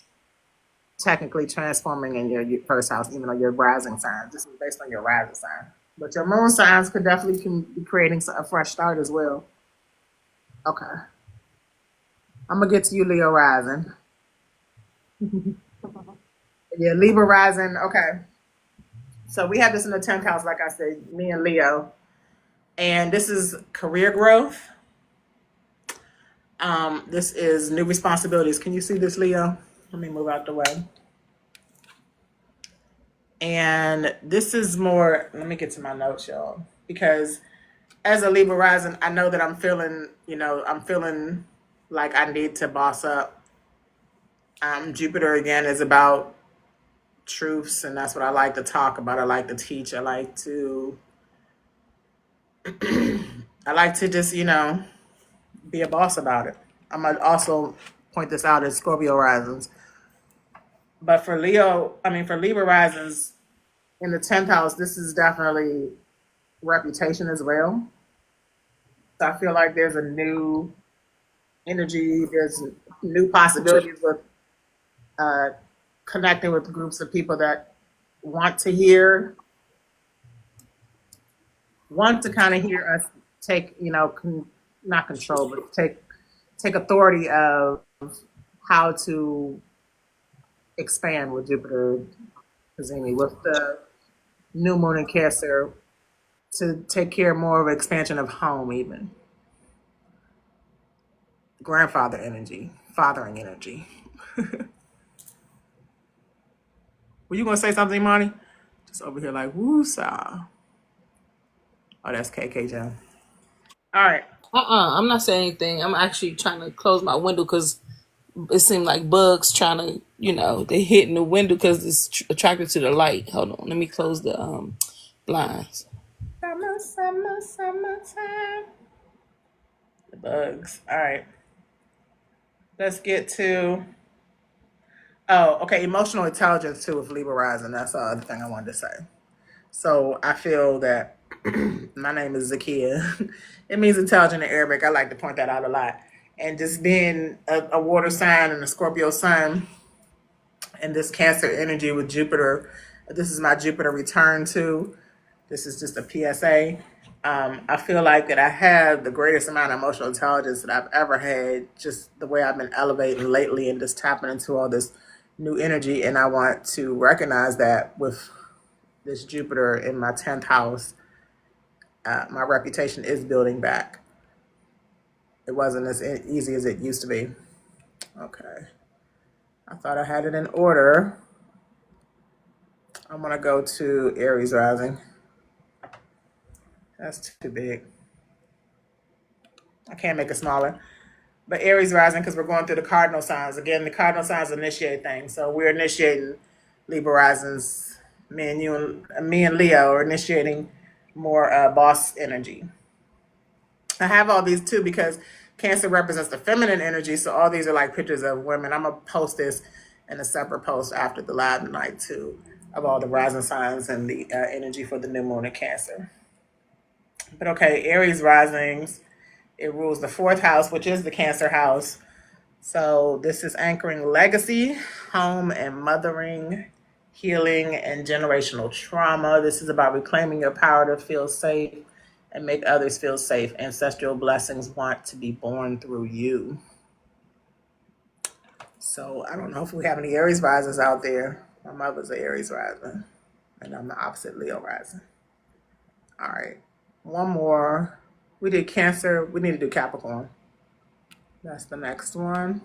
A: technically transforming in your first house, even though your rising sign. This is based on your rising sign. But your moon signs can be creating a fresh start as well. Okay. I'm going to get to you, Leo rising. Yeah, Libra rising. Okay. So we have this in the 10th house, like I said, me and Leo. And this is career growth. This is new responsibilities. Can you see this, Leo? Let me move out the way. And this is more, let me get to my notes, y'all, because as a Libra rising, I know that I'm feeling like I need to boss up. Jupiter again is about truths, and that's what I like to talk about. I like to teach. I like to just, be a boss about it. I'm gonna also point this out as Scorpio risings. But for Libra risings in the 10th house, this is definitely reputation as well. So I feel like there's a new energy, there's new possibilities with connecting with groups of people that want to kind of hear us take, not control, but take authority of how to expand with Jupiter Cazimi, with the new moon in Cancer, to take care more of expansion of home, even grandfather energy, fathering energy. Were you gonna say something, Monty? Just over here like woo-saw. Oh, that's KK John. All right.
D: I'm not saying anything. I'm actually trying to close my window because it seemed like bugs trying to, they hitting the window because it's attracted to the light. Hold on, let me close the blinds.
A: Summertime. The bugs. All right. Let's get to. Oh, okay. Emotional intelligence too with Libra rising. That's the other thing I wanted to say. So I feel that my name is Zakia. It means intelligent in Arabic. I like to point that out a lot. And just being a water sign and a Scorpio sun and this Cancer energy with Jupiter. This is my Jupiter return too. This is just a PSA. I feel like that I have the greatest amount of emotional intelligence that I've ever had, just the way I've been elevating lately and just tapping into all this new energy. And I want to recognize that with this Jupiter in my 10th house, my reputation is building back. It wasn't as easy as it used to be. Okay. I thought I had it in order. I'm going to go to Aries rising. That's too big. I can't make it smaller. But Aries rising, because we're going through the cardinal signs. Again, the cardinal signs initiate things. So we're initiating Libra risings. Me and Leo are initiating more boss energy. I have all these too because Cancer represents the feminine energy. So all these are like pictures of women. I'm going to post this in a separate post after the live tonight too, of all the rising signs and the energy for the new moon in Cancer. But okay, Aries risings, it rules the 4th house, which is the Cancer house. So this is anchoring legacy, home and mothering, healing, and generational trauma. This is about reclaiming your power to feel safe and make others feel safe. Ancestral blessings want to be born through you. So I don't know if we have any Aries risings out there. My mother's an Aries rising, and I'm the opposite Leo rising. All right. One more. We did Cancer. We need to do Capricorn. That's the next one.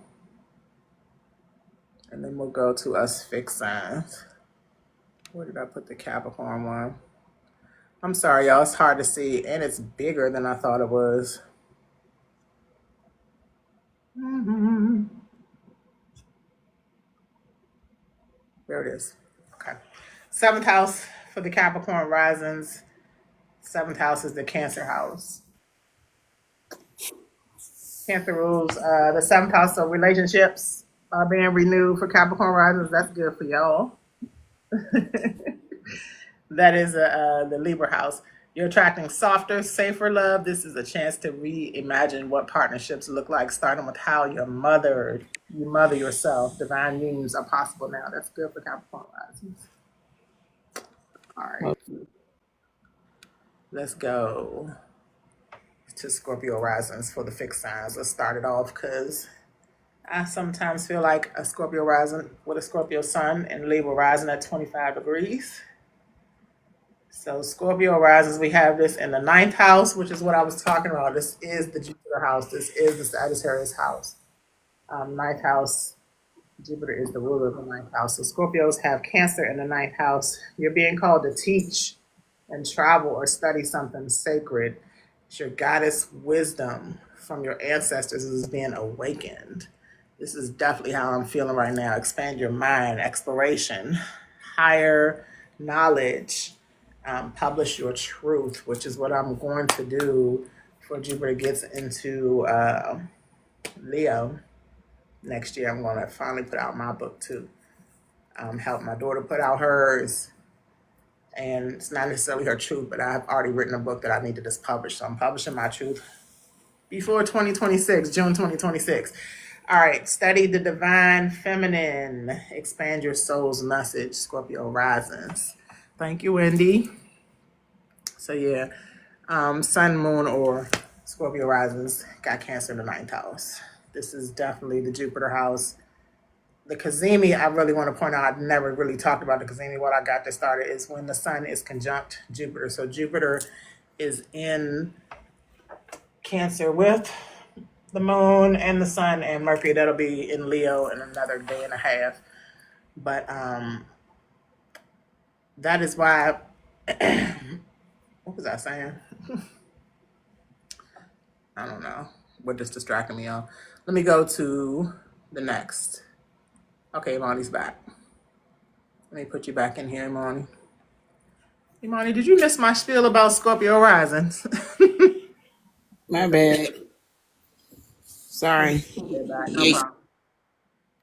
A: And then we'll go to us fixed signs. Where did I put the Capricorn one? I'm sorry, y'all. It's hard to see, and it's bigger than I thought it was. There it is. Okay. 7th house for the Capricorn risings. 7th house is the Cancer house. Cancer rules the 7th house, so relationships are being renewed for Capricorn risings. That's good for y'all. That is the Libra house. You're attracting softer, safer love. This is a chance to reimagine what partnerships look like, starting with how you mother yourself. Divine unions are possible now. That's good for Capricorn risings. All right. Let's go to Scorpio risings for the fixed signs. Let's start it off because I sometimes feel like a Scorpio rising with a Scorpio sun and Libra rising at 25 degrees. So Scorpio rises, we have this in the ninth house, which is what I was talking about. This is the Jupiter house. This is the Sagittarius house. Ninth house, Jupiter is the ruler of the ninth house. So Scorpios have Cancer in the ninth house. You're being called to teach and travel or study something sacred. It's your goddess wisdom from your ancestors is being awakened. This is definitely how I'm feeling right now. Expand your mind, exploration, higher knowledge, publish your truth, which is what I'm going to do before Jupiter gets into Leo next year. I'm going to finally put out my book too. Help my daughter put out hers. And it's not necessarily her truth, but I've already written a book that I need to just publish. So I'm publishing my truth before 2026, June 2026. All right, study the divine feminine. Expand your soul's message, Scorpio risings. Thank you, Wendy. So yeah, Sun, Moon, or Scorpio risings got Cancer in the ninth house. This is definitely the Jupiter house. The Cazimi, I really want to point out, I've never really talked about the Cazimi. What I got this started is when the sun is conjunct Jupiter. So Jupiter is in Cancer with the moon and the sun and Mercury. That'll be in Leo in another day and a half. But that is why, what was I saying? I don't know what just distracted me, y'all. Let me go to the next. Okay, Imani's back. Let me put you back in here, Imani. Imani, did you miss my spiel about Scorpio risings?
D: My bad. Sorry.
A: Okay, back. No
D: Yeah.
A: problem.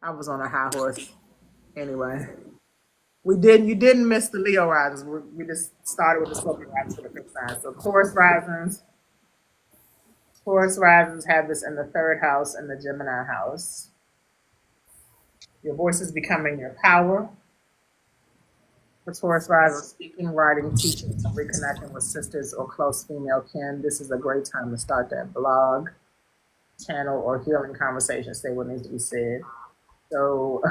A: I was on a high horse. Anyway, you didn't miss the Leo risings. We just started with the Scorpio risings for the fifth sign. So Taurus risings have this in the third house and the Gemini house. Your voice is becoming your power. For Taurus rising, speaking, writing, teaching, and reconnecting with sisters or close female kin. This is a great time to start that blog, channel, or healing conversation. Say what needs to be said. So,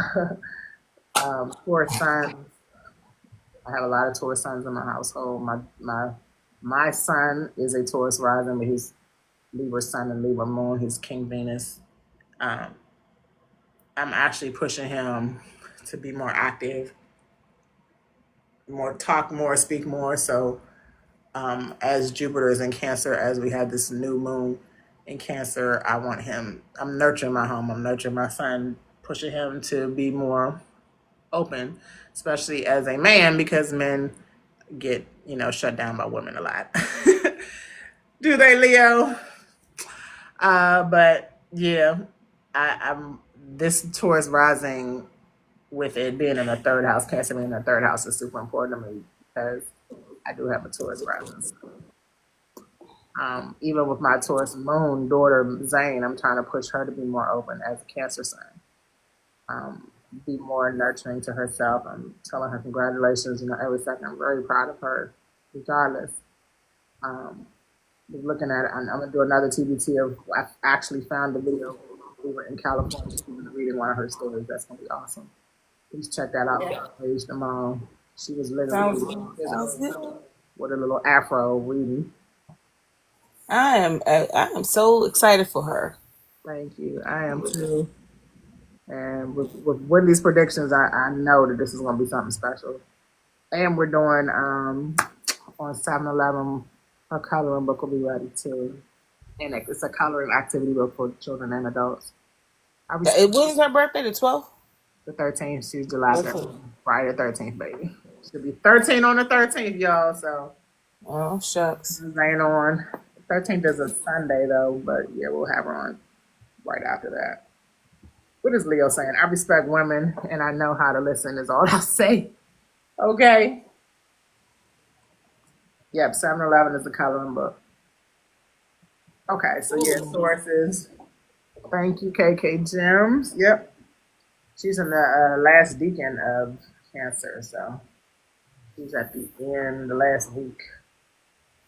A: Taurus signs. I have a lot of Taurus signs in my household. My son is a Taurus rising, but he's Libra sun and Libra moon. He's King Venus. I'm actually pushing him to be more active, more talk more, speak more. So as Jupiter is in Cancer, as we have this new moon in Cancer, I'm nurturing my home. I'm nurturing my son, pushing him to be more open, especially as a man, because men get, shut down by women a lot. Do they, Leo? But yeah, I'm this Taurus rising with it being in the third house, Cancer being in the third house is super important to me because I do have a Taurus rising. Even with my Taurus moon daughter, Zane, I'm trying to push her to be more open as a Cancer sign. Be more nurturing to herself. I'm telling her congratulations, every second. I'm very proud of her, regardless. Looking at it, I'm going to do another TBT of, I actually found the video. We were in California. She was reading one of her stories. That's going to be awesome. Please check that out. Page tomorrow. She was literally with a little afro reading.
D: I am so excited for her.
A: Thank you. I am too. And with Wendy's predictions, I know that this is going to be something special. And we're doing on 7-Eleven, her coloring book will be ready too. And it's a coloring activity book for children and adults.
D: When is her birthday? The 12th?
A: The 13th. She's July 13th. Friday the 13th, baby. She'll be 13 on the 13th, y'all. So.
D: Oh, shucks.
A: Ain't on. 13th is a Sunday, though. But yeah, we'll have her on right after that. What is Leo saying? I respect women and I know how to listen is all I say. Okay. Yep, 7-Eleven is the coloring book. Okay, so yeah, sources. Thank you, KK Gems. Yep. She's in the last decan of Cancer, so she's at the end, the last week.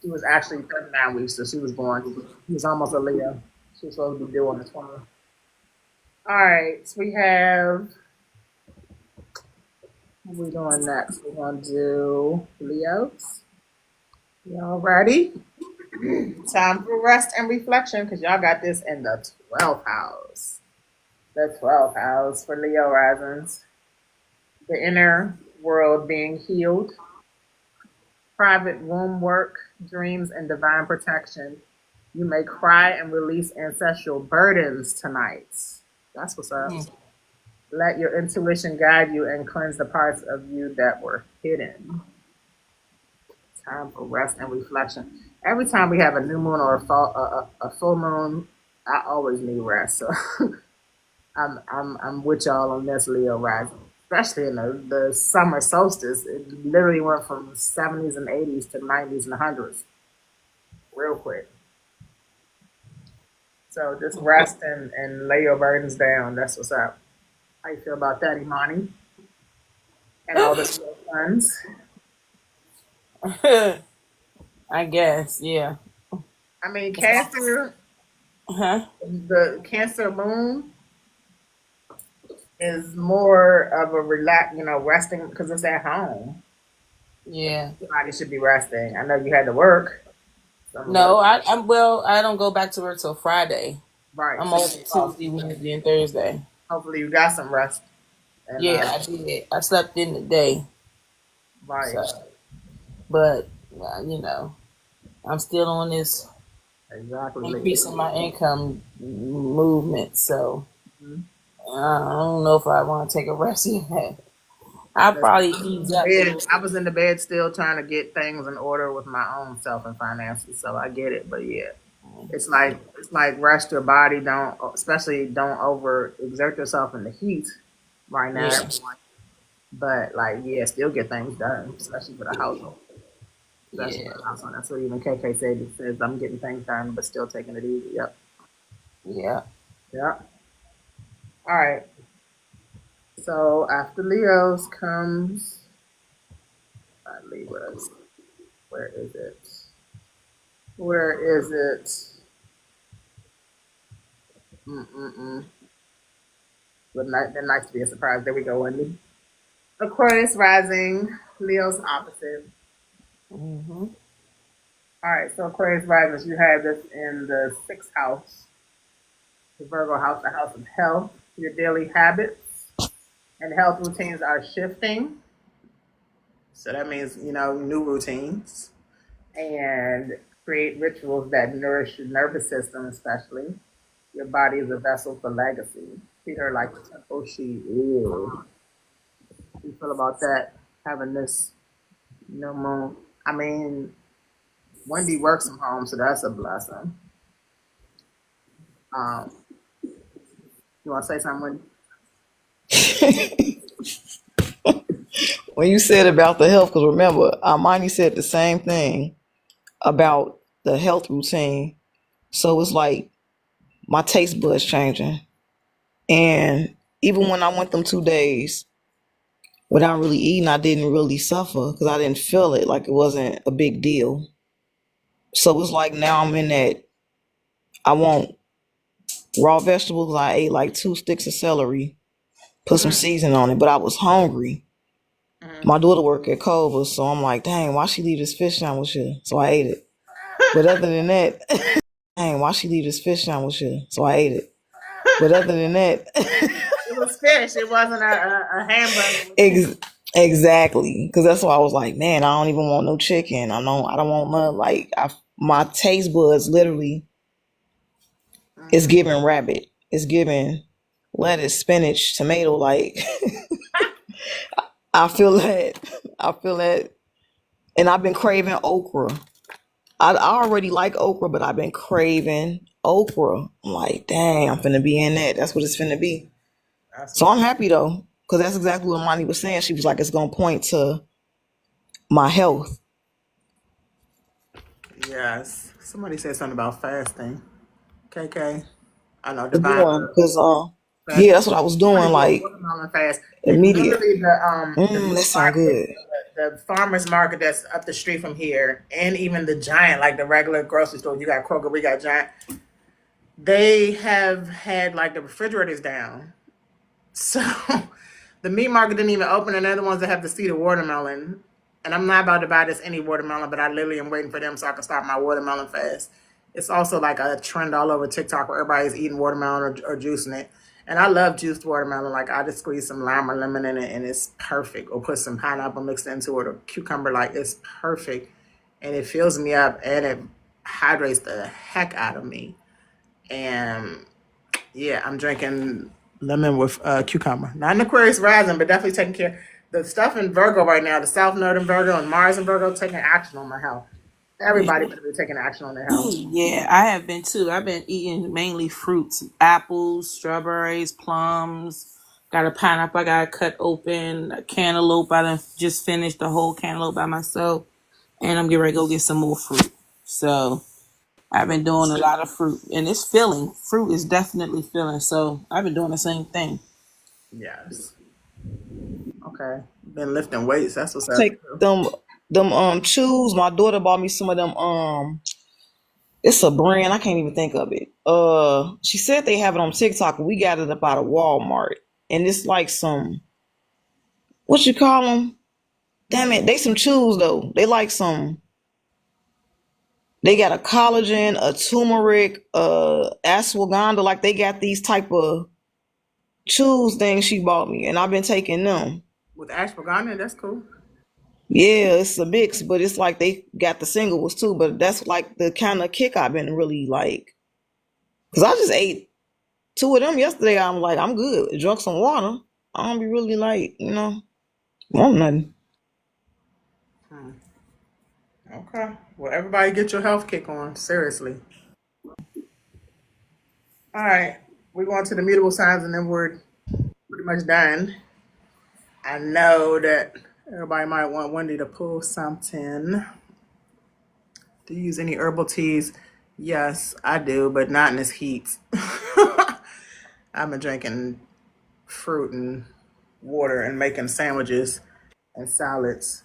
A: She was actually 39 weeks, so she was born. She was almost a Leo. She was supposed to be due on the 20th. All right, so we have, what are we doing next? We're going to do Leos. Y'all ready? Time for rest and reflection because y'all got this in the 12th house. The 12th house for Leo risings. The inner world being healed, private womb work, dreams, and divine protection. You may cry and release ancestral burdens tonight. That's what's up.
D: Mm.
A: Let your intuition guide you and cleanse the parts of you that were hidden. Time for rest and reflection. Every time we have a new moon or a full moon, I always need rest. So I'm with y'all on this Leo rising, especially in the summer solstice. It literally went from 70s and 80s to 90s and 100s real quick. So just rest and lay your burdens down. That's what's up. How you feel about that, Imani? And all the Leo sons?
D: I guess, yeah.
A: I mean, Cancer,
D: Huh?
A: the Cancer moon is more of a resting because it's at home.
D: Yeah.
A: Everybody should be resting. I know you had to work.
D: No, I'm well. I don't go back to work till Friday.
A: Right.
D: I'm off Tuesday, Wednesday, and Thursday.
A: Hopefully you got some rest. And,
D: Yeah, I did. I slept in the day,
A: right.
D: so, but I'm still on this
A: Exactly.
D: increasing my income movement. So
A: Mhm.
D: I don't know if I want to take a rest yet. I'll probably ease up.
A: I was in the bed still trying to get things in order with my own self and finances, so I get it. But yeah, it's like rest your body. Don't over exert yourself in the heat right now.
D: Yeah.
A: But still get things done, especially for the household. Especially
D: Yeah.
A: for the household. That's what even KK said. It says I'm getting things done, but still taking it easy. Yep.
D: Yeah.
A: Yep. All right. So after Leo's comes Libras. Where is it? Where is it? Mm-mm-mm. Would been nice to be a surprise. There we go, Wendy. Aquarius rising, Leo's opposite.
D: Hmm.
A: All right, so Aquarius rising, you have this in the 6th house, the Virgo house, the house of health. Your daily habits and health routines are shifting. So that means, new routines and create rituals that nourish your nervous system, especially. Your body is a vessel for legacy. Treat her like the temple she is. How do you feel about that? Having this new moon. I mean, Wendy works from home, so that's a blessing. Um, you want to say something, Wendy?
C: When you said about the health, because remember, Armani said the same thing about the health routine. So it's like my taste buds changing. And even when I went them 2 days without really eating, I didn't really suffer because I didn't feel it like it wasn't a big deal. So it's like now I'm in that I want raw vegetables. I ate like 2 sticks of celery, put some seasoning on it, but I was hungry.
A: Mm-hmm.
C: My daughter worked at Culver's, so I'm like, dang, why she leave this fish sandwich here? So I ate it. But other than that, dang, why she leave this fish sandwich here? So I ate it. But other than that,
A: It was fish. It wasn't a hamburger.
C: exactly, because that's why I was like, man, I don't even want no chicken. I don't want none. Like my taste buds literally is giving rabbit. It's giving lettuce, spinach, tomato. Like I feel that. I feel that, and I've been craving okra. I already like okra, but I've been craving okra. I'm like, dang, I'm finna be in that. That's what it's finna be. So I'm happy though, because that's exactly what Monty was saying. She was like, it's gonna point to my health.
A: Yes. Somebody said something about fasting. KK. I know divine.
C: Doing because
A: Fast.
C: yeah, that's what I was doing.
A: Somebody did a
C: Like
A: watermelon fast.
C: immediate.
A: Literally the
C: That
A: meat
C: sound
A: market,
C: good.
A: the farmers market that's up the street from here, and even the Giant, like the regular grocery store. You got Kroger, we got Giant. They have had like the refrigerators down, so the meat market didn't even open, and they're the ones that have to see the watermelon. and I'm not about to buy this any watermelon, but I literally am waiting for them so I can start my watermelon fast. It's also like a trend all over TikTok where everybody's eating watermelon or juicing it. And I love juiced watermelon. Like I just squeeze some lime or lemon in it and it's perfect. Or put some pineapple mixed into it or cucumber. Like it's perfect. And it fills me up and it hydrates the heck out of me. And yeah, I'm drinking lemon with cucumber. Not an Aquarius rising, but definitely taking care. The stuff in Virgo right now, the South Node in Virgo and Mars in Virgo, taking action on my health. Everybody better be taking action on their health.
D: Yeah, I have been too. I've been eating mainly fruits, apples, strawberries, plums. Got a pineapple I got cut open, a cantaloupe. I done just finished the whole cantaloupe by myself, and I'm getting ready to go get some more fruit. So I've been doing a lot of fruit, and it's filling. Fruit is definitely filling. So I've been doing the same thing.
A: Yes. Okay. Been lifting weights. That's what's up.
C: Take them chews. My daughter bought me some of them it's a brand, I can't even think of it. She said they have it on TikTok. We got it up out of Walmart. And it's like some, what you call them? Damn it, they some chews though. They like some, they got a collagen, a turmeric, ashwagandha. Like they got these type of chews things she bought me. And I've been taking them.
A: With ashwagandha, that's cool.
C: Yeah, it's a mix, but it's like they got the singles too. But that's like the kind of kick I've been really like. Cause I just ate 2 of them yesterday. I'm like, I'm good. Drunk some water. I don't be really like, want nothing.
A: Okay. Well, everybody get your health kick on. Seriously. All right. We're going to the mutable signs and then we're pretty much done. I know that everybody might want Wendy to pull something. Do you use any herbal teas? Yes, I do, but not in this heat. I've been drinking fruit and water and making sandwiches and salads.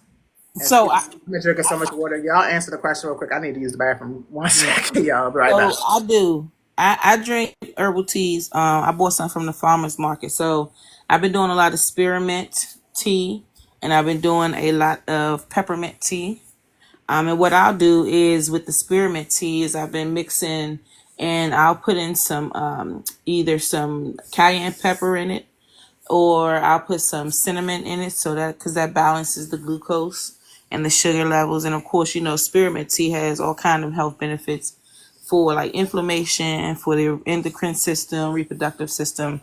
A: And
D: So
A: I've been drinking so much water. Y'all answer the question real quick. I need to use the bathroom. One second, y'all. I'll be right back.
D: I do. I drink herbal teas. I bought some from the farmers market. So I've been doing a lot of spearmint tea, and I've been doing a lot of peppermint tea. And what I'll do is with the spearmint tea is I've been mixing, and I'll put in some either some cayenne pepper in it, or I'll put some cinnamon in it, so that because that balances the glucose and the sugar levels. And of course, spearmint tea has all kind of health benefits for like inflammation, for the endocrine system, reproductive system,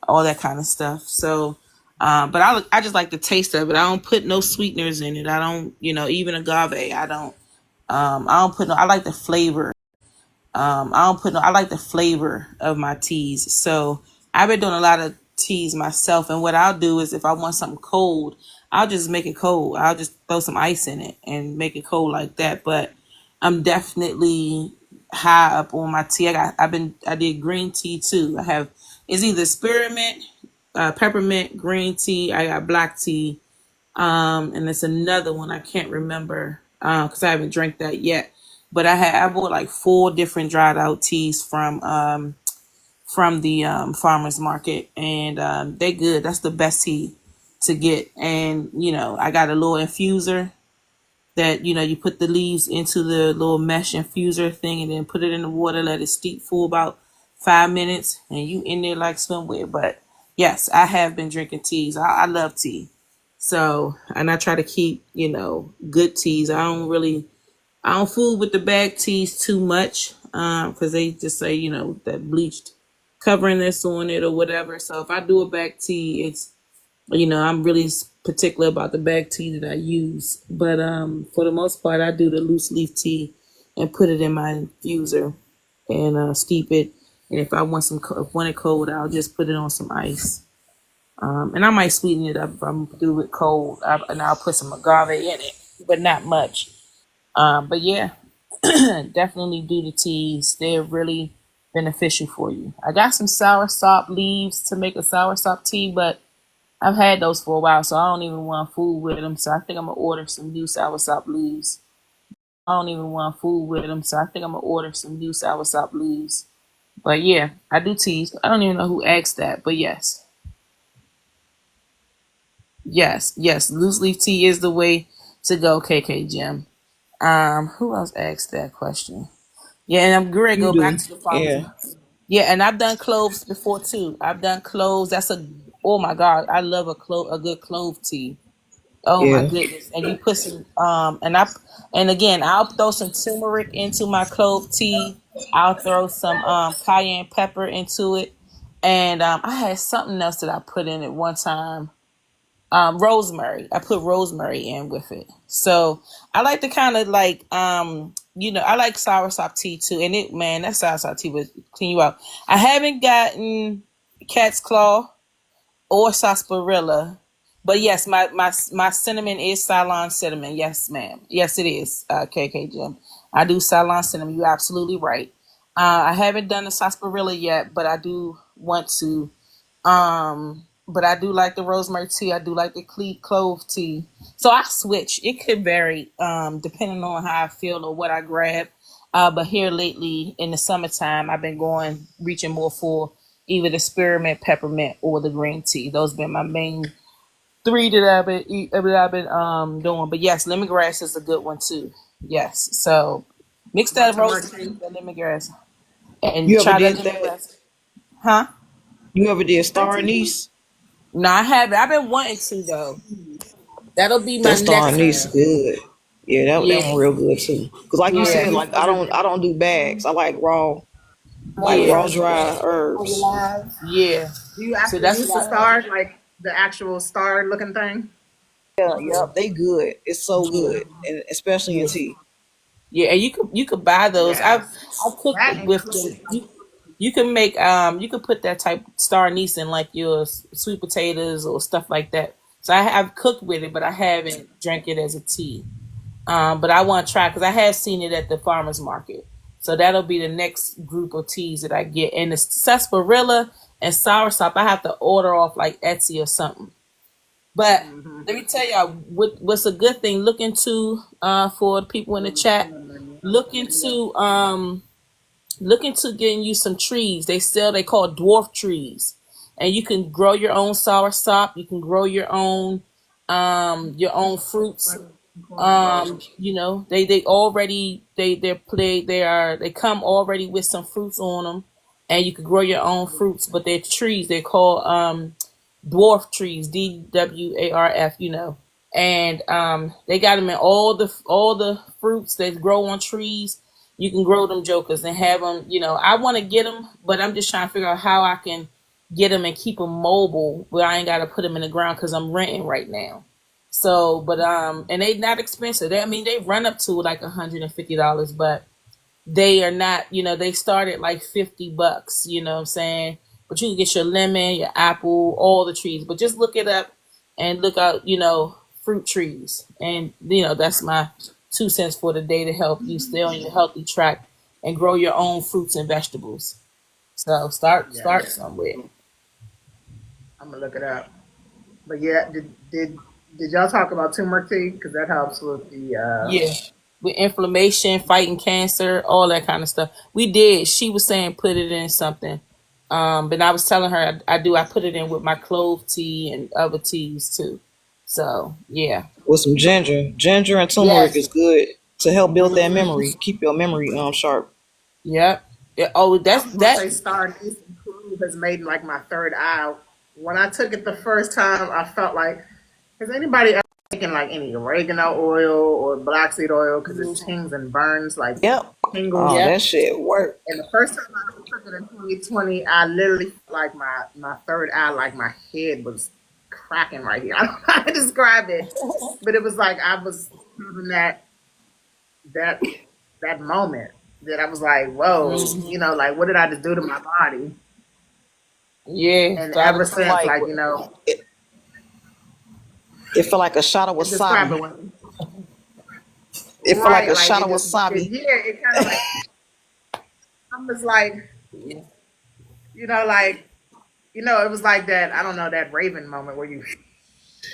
D: all that kind of stuff. So, but I just like the taste of it. I don't put no sweeteners in it. I don't, even agave. I don't put no. I like the flavor. I don't put no. I like the flavor of my teas. So I've been doing a lot of teas myself. And what I'll do is if I want something cold, I'll just make it cold. I'll just throw some ice in it and make it cold like that. But I'm definitely high up on my tea. I did green tea too. It's either spearmint, peppermint, green tea. I got black tea. And it's another one I can't remember because I haven't drank that yet. But I bought like 4 different dried out teas from the farmers market, and they good. That's the best tea to get. And I got a little infuser that you put the leaves into the little mesh infuser thing, and then put it in the water, let it steep for about 5 minutes, and you in there like swimwear. But yes, I have been drinking teas. I love tea. So, and I try to keep good teas. I don't fool with the bag teas too much because they just say that bleached covering this on it or whatever. So if I do a bag tea, it's I'm really particular about the bag tea that I use. But for the most part, I do the loose leaf tea and put it in my infuser and steep it. And if I want it cold, I'll just put it on some ice. And I might sweeten it up if I'm do it cold, and I'll put some agave in it, but not much. But yeah, definitely do the teas. They're really beneficial for you. I got some soursop leaves to make a soursop tea, but I've had those for a while, so I don't even want food with them. So I think I'm gonna order some new soursop leaves. But yeah, I do teas. I don't even know who asked that, but yes. Loose leaf tea is the way to go, KK Jim. Who else asked that question? Yeah, and I'm going to
C: You
D: go back
C: do.
D: to the farmers.
C: Yeah.
D: Yeah, and I've done cloves before too. I've done cloves. Oh my God, I love a good clove tea. Oh my
C: Yeah.
D: goodness. And you put some and again I'll throw some turmeric into my clove tea. I'll throw some cayenne pepper into it. And I had something else that I put in it one time. Rosemary. I put rosemary in with it. So I like to kind of like I like soursop tea too. And that soursop tea would clean you out. I haven't gotten cat's claw or sarsaparilla. But yes, my cinnamon is Ceylon cinnamon. Yes, ma'am. Yes, it is, KK Jim. I do Ceylon cinnamon. You're absolutely right. I haven't done the sarsaparilla yet, but I do want to. But I do like the rosemary tea. I do like the clove tea. So I switch. It could vary depending on how I feel or what I grab. But here lately in the summertime, I've been reaching more for either the spearmint, peppermint, or the green tea. Those have been my main three that I've been doing. But yes, lemongrass is a good one too. Yes. So mix
A: My
D: that
A: turmeric
D: rosemary
A: tea.
D: with the lemongrass and
C: You ever
D: try that
C: did that?
D: lemongrass. Huh?
C: You ever did
A: That
C: star
A: tea.
C: anise?
D: No, I haven't. I've been wanting to though. That'll be my
C: That star
D: next.
C: anise good. Yeah, that
D: Yeah.
C: one real good too. Cause like you
D: Yeah.
C: said, like I don't do bags. I like
D: Yeah.
C: raw dry herbs.
D: Yeah.
A: Do you
D: So
A: actually
D: that's
A: use the
D: what
A: star, like the actual star looking thing?
C: Yeah, yep, they good. It's so
D: yeah.
C: good, and especially in
D: Yeah.
C: tea.
D: Yeah, and you could buy those.
A: Yes.
D: I cooked
A: That
D: it
A: and
D: with
A: cookies.
D: you can make you could put that type star anise in like your sweet potatoes or stuff like that. So I've cooked with it, but I haven't drank it as a tea. But I want to try because I have seen it at the farmers market. So that'll be the next group of teas that I get. And the sarsaparilla and soursop, I have to order off like Etsy or something. But
A: Hmm.
D: let me tell y'all what's a good thing. Look into for the people in the chat. Look into look into getting you some trees. They call dwarf trees. And you can grow your own soursop. You can grow your own fruits. They already they come already with some fruits on them, and you can grow your own fruits. But they're trees. They call dwarf trees, DWARF. And they got them in all the fruits that grow on trees. You can grow them jokers and have them. I want to get them, but I'm just trying to figure out how I can get them and keep them mobile, where I ain't got to put them in the ground because I'm renting right now. So, but and they not expensive. They run up to like $150, but they are not. They start at like $50. You know what I'm saying? But you can get your lemon, your apple, all the trees. But just look it up and look out. Fruit trees, and that's my 2 cents for the day to help you stay on your healthy track and grow your own fruits and vegetables. So start
A: Yes.
D: somewhere.
A: I'm gonna look it up. But yeah, did y'all talk about turmeric tea? Because that helps with the
D: Yeah. With inflammation, fighting cancer, all that kind of stuff. We did. She was saying put it in something. But I was telling her I put it in with my clove tea and other teas too. So yeah.
C: With some ginger. Ginger and turmeric
D: Yes.
C: is good to help build that memory, keep your memory sharp.
D: Yep. Yeah. Oh,
A: I
D: that's
A: was gonna
D: that.
A: say star anise and clove has made like my third eye. When I took it the first time, I felt like, has anybody ever taken like any oregano oil or black seed oil because it tings and burns like
C: Yep.
A: tingles?
C: Oh,
D: Yep.
C: that shit work.
A: And the first time I took it in 2020, I literally felt like my third eye, like my head was cracking right here. I don't know how to describe it, but it was like I was having that that moment that I was like, whoa, like what did I just do to my body?
D: Yeah.
A: And
D: Started
A: ever
D: to
A: since,
D: like
A: like
C: It felt like a shot of
A: describe
C: wasabi.
A: it when
C: It felt like
A: right,
C: a
A: like
C: shot
A: it
C: of
A: just
C: wasabi.
A: it kind of like I was like, like it was like that. I don't know, that Raven moment where you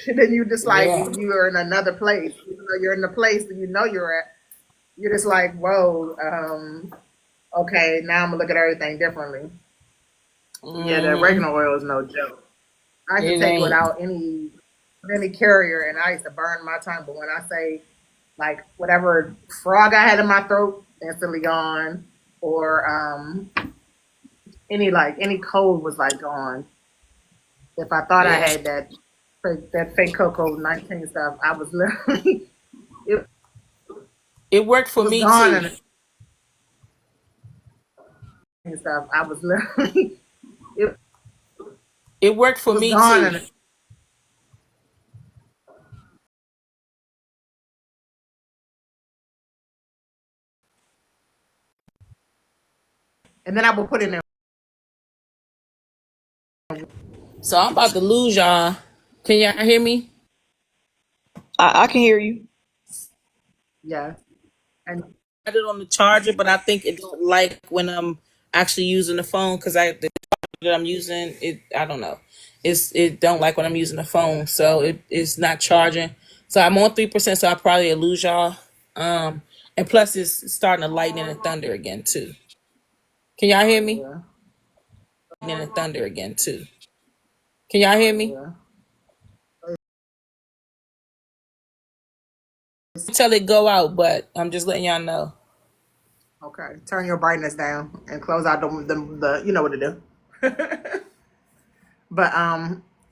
A: and then you just like
D: yeah.
A: you are in another place. Even though you're in the place that you're at, you're just like, whoa, okay, now I'm gonna look at everything differently. Yeah, the
D: Hmm.
A: oregano oil is no joke. I used to
D: It
A: take it
D: ain't.
A: without any. any carrier, and I used to burn my tongue. But when I say like whatever frog I had in my throat, instantly gone, or any cold was like gone. If I thought I
D: Yeah.
A: had that fake COVID-19 stuff, I was literally it
D: It worked for
A: was
D: me
A: gone
D: too.
A: and stuff. I was literally it
D: It worked for
A: was
D: me
A: gone
D: too.
A: and then I would put in there.
D: So I'm about to lose y'all. Can y'all hear me?
C: I can hear you.
A: Yeah, and
D: I had it on the charger, but I think it don't like when I'm actually using the phone because the charger that I'm using it. I don't know. It don't like when I'm using the phone, so it's not charging. So I'm on 3%, so I probably lose y'all. And plus it's starting to lightning and thunder again too. Can y'all hear me?
A: yeah,
D: Lightning and thunder again too. Can y'all hear me?
A: yeah.
D: Until it go out, but I'm just letting y'all know.
A: Okay, turn your brightness down and close out the you know what to do. But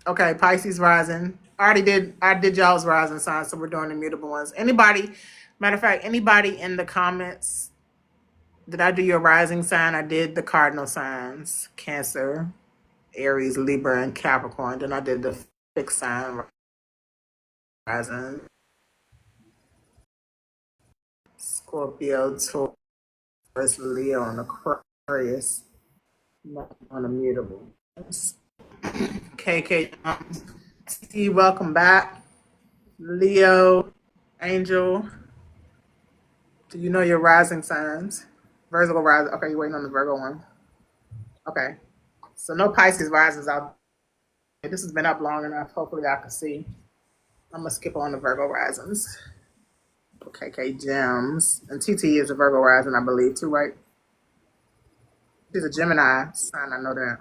A: okay, Pisces rising. I did y'all's rising signs, so we're doing the mutable ones. Anybody, matter of fact, anybody in the comments, did I do your rising sign? I did the cardinal signs, Cancer, Aries, Libra, and Capricorn. Then I did the fixed sign rising, Scorpio, Taurus, Leo, and Aquarius. Not on the mutable. KK, Steve, welcome back. Leo, Angel, do you know your rising signs? Virgo rising. Okay, you're waiting on the Virgo one. Okay. So no Pisces risings out. This has been up long enough. Hopefully I can see. I'm gonna skip on the Virgo risings. Okay, Gems. And TT is a Virgo rising, I believe, too, right? She's a Gemini sign, I know that.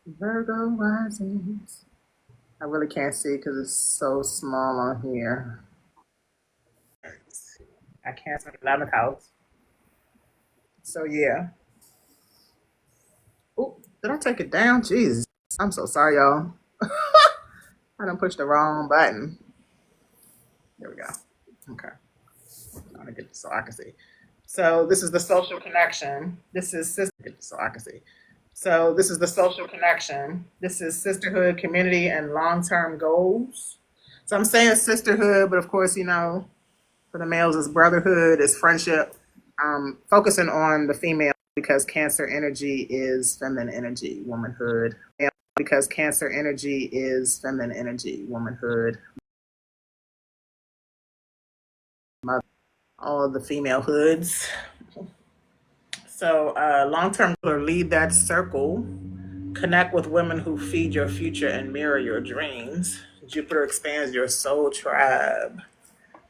A: Virgo risings. I really can't see because it's so small on here. I can't see the 11th house. So yeah. Oh, did I take it down? Jesus. I'm so sorry, y'all. I done pushed the wrong button. There we go. Okay. I'm trying to get this so I can see. So this is the social connection. This is so I can see. So this is the social connection. This is sisterhood, community, and long-term goals. So I'm saying sisterhood, but of course, for the males is brotherhood, is friendship. Focusing on the female because Cancer energy is feminine energy, womanhood. Because Cancer energy is feminine energy, womanhood, all of the female hoods. So long term, lead that circle. Connect with women who feed your future and mirror your dreams. Jupiter expands your soul tribe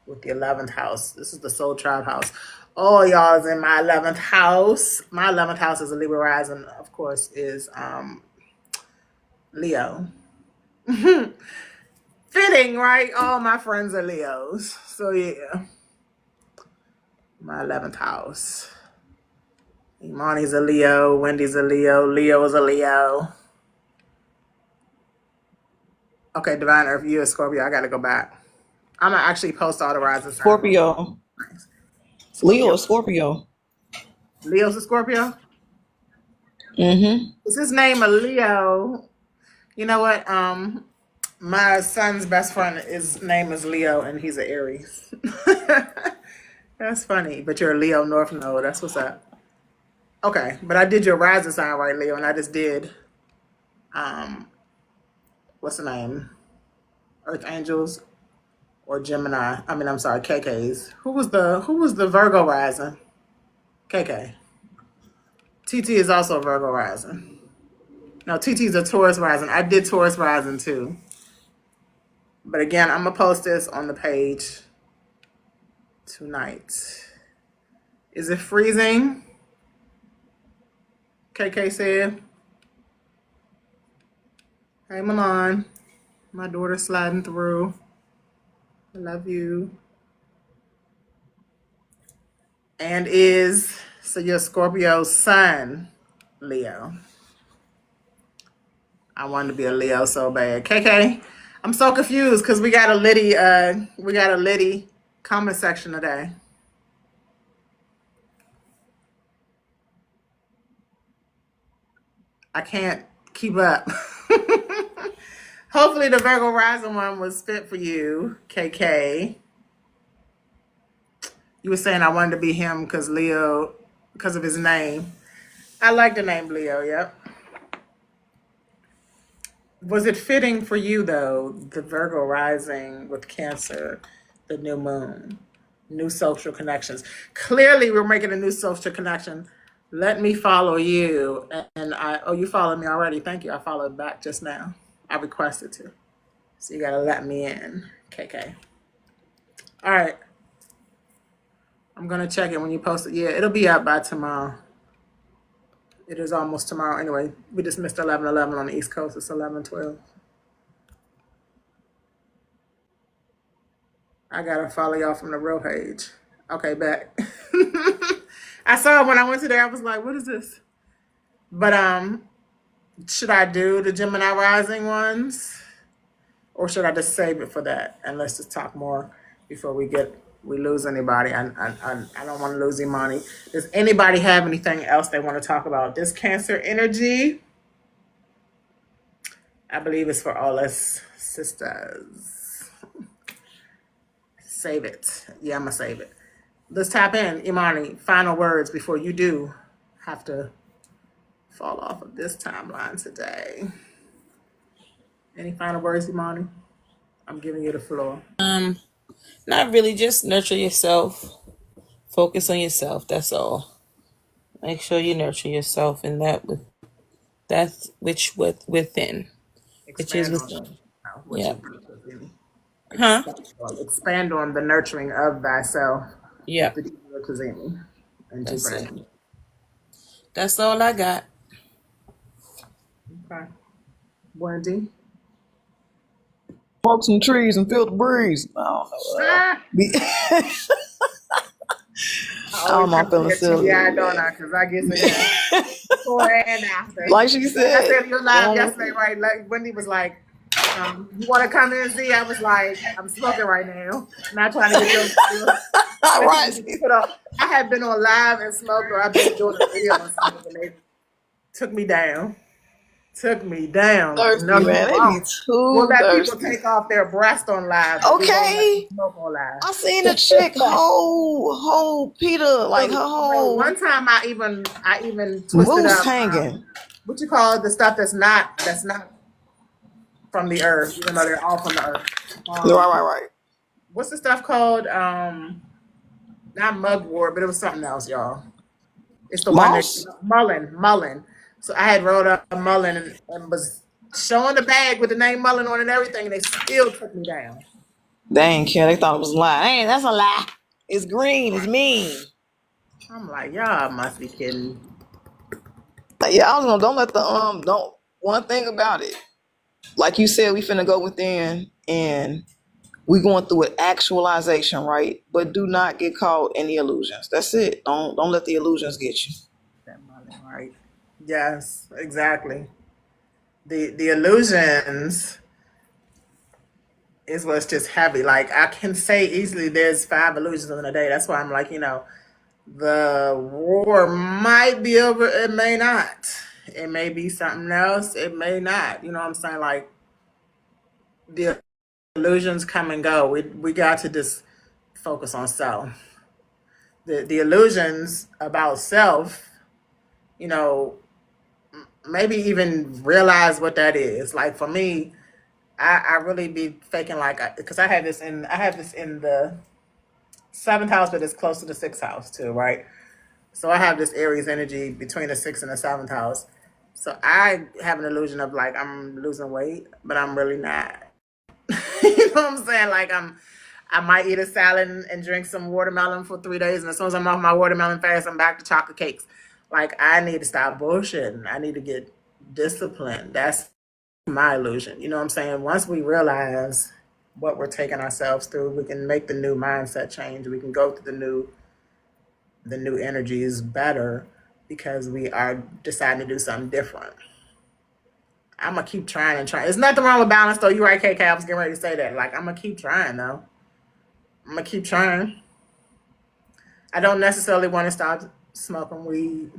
A: with the 11th house. This is the soul tribe house. All y'all is in my 11th house. My 11th house is a Libra rising, of course, is Leo. Fitting, right? All my friends are Leos. So yeah, my 11th house. Imani's a Leo. Wendy's a Leo. Leo is a Leo. Okay, Divine Earth, you a Scorpio. I gotta go back. I'm gonna actually post all the rising signs.
C: Scorpio. Leo
A: Scorpio.
C: is Scorpio.
A: Leo's a Scorpio.
C: Mm-hmm.
A: Is his name a Leo? You know what? My son's best friend, his name is Leo, and he's an Aries. That's funny. But you're a Leo North Node. That's what's up. Okay, but I did your rising sign right, Leo, and I just did um what's the name? Earth Angels or Gemini. I mean, I'm sorry, KK's. Who was the Virgo rising? KK. TT is also a Virgo rising. No, TT's a Taurus rising. I did Taurus rising too. But again, I'm gonna post this on the page tonight. Is it freezing? KK said. Hey, Milan. My daughter sliding through. I love you. And so your Scorpio sun, Leo. I wanted to be a Leo so bad. KK, I'm so confused because we got a Liddy comment section today. I can't keep up. Hopefully the Virgo rising one was fit for you, KK. You were saying I wanted to be him because of his name. I like the name Leo, yep. Was it fitting for you though, the Virgo rising with Cancer, the new moon, new social connections? Clearly we're making a new social connection. Let me follow you. You followed me already. Thank you. I followed back just now. I requested to. So you gotta let me in, KK. All right. I'm gonna check it when you post it. Yeah, it'll be up by tomorrow. It is almost tomorrow anyway. We just missed 11:11 on the East Coast. It's 11:12. I gotta follow y'all from the real page. Okay, back. I saw it when I went to there. I was like, "What is this?" But should I do the Gemini rising ones, or should I just save it for that and let's just talk more before we lose anybody? I don't want to lose Imani. Does anybody have anything else they want to talk about? This Cancer energy, I believe, is for all us sisters. Save it. Yeah, I'm gonna save it. Let's tap in, Imani. Final words before you do have to fall off of this timeline today. Any final words, Imani? I'm giving you the floor.
D: Not really. Just nurture yourself. Focus on yourself. That's all. Make sure you nurture yourself in within, which is
A: Expand
D: within.
A: on what
D: Yep.
A: you
D: Huh?
A: expand on the nurturing of thyself.
D: Yep.
A: And
D: That's it. That's all I got.
A: Okay. Wendy.
C: Smoke some trees and feel the breeze. I don't know. I don't know. I'm feeling silly.
A: Yeah, I don't know, because I guess it before and after.
C: Like she said.
A: I said you live yesterday, right? Like Wendy was like, you want to come in and see? I was like, I'm smoking right now. Not trying to get you.
C: Right.
A: I had been on live and smoked, or I've been doing a video and smoking, and they took me down.
C: Thirsty,
A: No,
C: man. They be too
A: Well, that
C: thirsty.
A: people take off their breast on live.
C: Okay.
A: Smoke on live.
C: I seen a chick whole Peter, like her whole
A: One time I even twisted
C: moose
A: up
C: hanging.
A: what you call it, the stuff that's not from the earth, even though they're all from the earth.
C: Right.
A: What's the stuff called? Not mugwort, but it was something else, y'all. It's the
C: Moss?
A: one that mullein. So I had rolled up a mullein and was showing the bag with the name Mullen on it and everything, and they still took me down.
C: They ain't care. They thought it was a lie. Hey, that's a lie. It's green. It's mean.
A: I'm like, y'all must be kidding.
C: Yeah, I was gonna don't let the don't one thing about it. Like you said, we finna go within and we going through an actualization, right? But do not get caught in the illusions. That's it. Don't let the illusions get you.
A: That mullein, right? Yes, exactly. The illusions is what's just heavy. Like I can say easily there's 5 illusions in a day. That's why I'm like, the war might be over, it may not. It may be something else, it may not. You know what I'm saying? Like the illusions come and go. We got to just focus on self. The illusions about self, maybe even realize what that is. Like for me, I really be faking like, because I have this in the 7th house, but it's close to the 6th house too, right? So I have this Aries energy between the 6th and the 7th house. So I have an illusion of like I'm losing weight, but I'm really not. You know what I'm saying? Like I might eat a salad and drink some watermelon for 3 days, and as soon as I'm off my watermelon fast, I'm back to chocolate cakes. Like I need to stop bullshitting. I need to get disciplined. That's my illusion. You know what I'm saying? Once we realize what we're taking ourselves through, we can make the new mindset change. We can go through the new energies better because we are deciding to do something different. I'm gonna keep trying and trying. There's nothing wrong with balance, though. You're right, KK. I was getting ready to say that. Like, I'm gonna keep trying, though. I'm gonna keep trying. I don't necessarily want to stop smoking weed,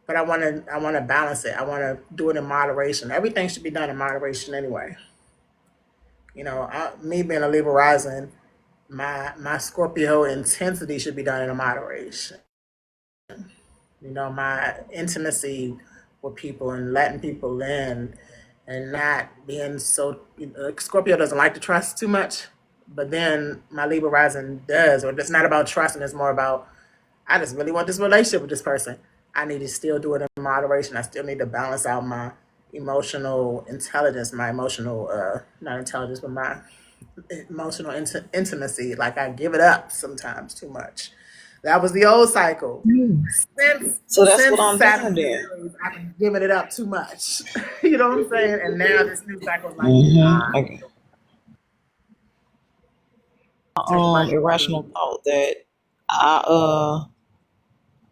A: but I want to balance it. I want to do it in moderation. Everything should be done in moderation anyway. You know, me being a Libra rising, my Scorpio intensity should be done in a moderation. You know, my intimacy with people and letting people in and not being so, Scorpio doesn't like to trust too much, but then my Libra rising does. Or it's not about trusting, it's more about, I just really want this relationship with this person. I need to still do it in moderation. I still need to balance out my emotional intelligence, my emotional, not intelligence, but my emotional intimacy. Like, I give it up sometimes too much. That was the old cycle.
C: So that's what
A: Since
C: I'm
A: Saturn,
C: doing then.
A: I've been giving it up too much. You know what I'm saying? And now this new cycle is like,
C: Mm-hmm. Okay.
A: take a break from
C: Irrational thought that I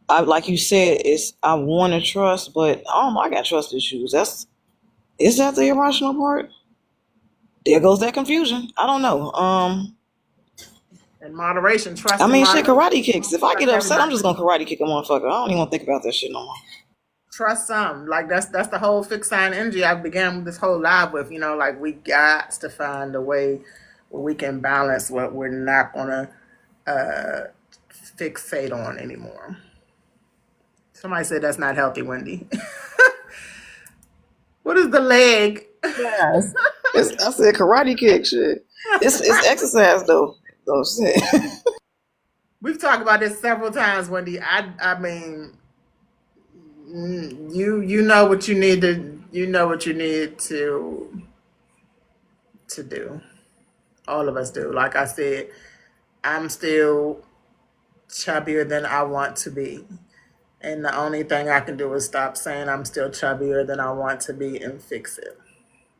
C: I like you said, it's I want to trust, but I got trust issues. Is that the irrational part? There goes that confusion. I don't know.
A: in moderation, trust
C: I
A: in
C: mean, shit,
A: moderation.
C: karate kicks. If I get upset, I'm
A: Everybody.
C: just gonna karate kick a motherfucker. I don't even want to think about that shit no more.
A: Trust some. Like, that's the whole fixed sign energy I began this whole live with. You know, like, we got to find a way where we can balance what we're not gonna fixate on anymore. Somebody said that's not healthy, Wendy. What is the leg?
C: Yes. I said karate kick shit. It's exercise though. Oh shit.
A: We've talked about this several times, Wendy. I mean, you know what you need to do. All of us do. Like I said, I'm still chubbier than I want to be. And the only thing I can do is stop saying I'm still chubbier than I want to be and fix it.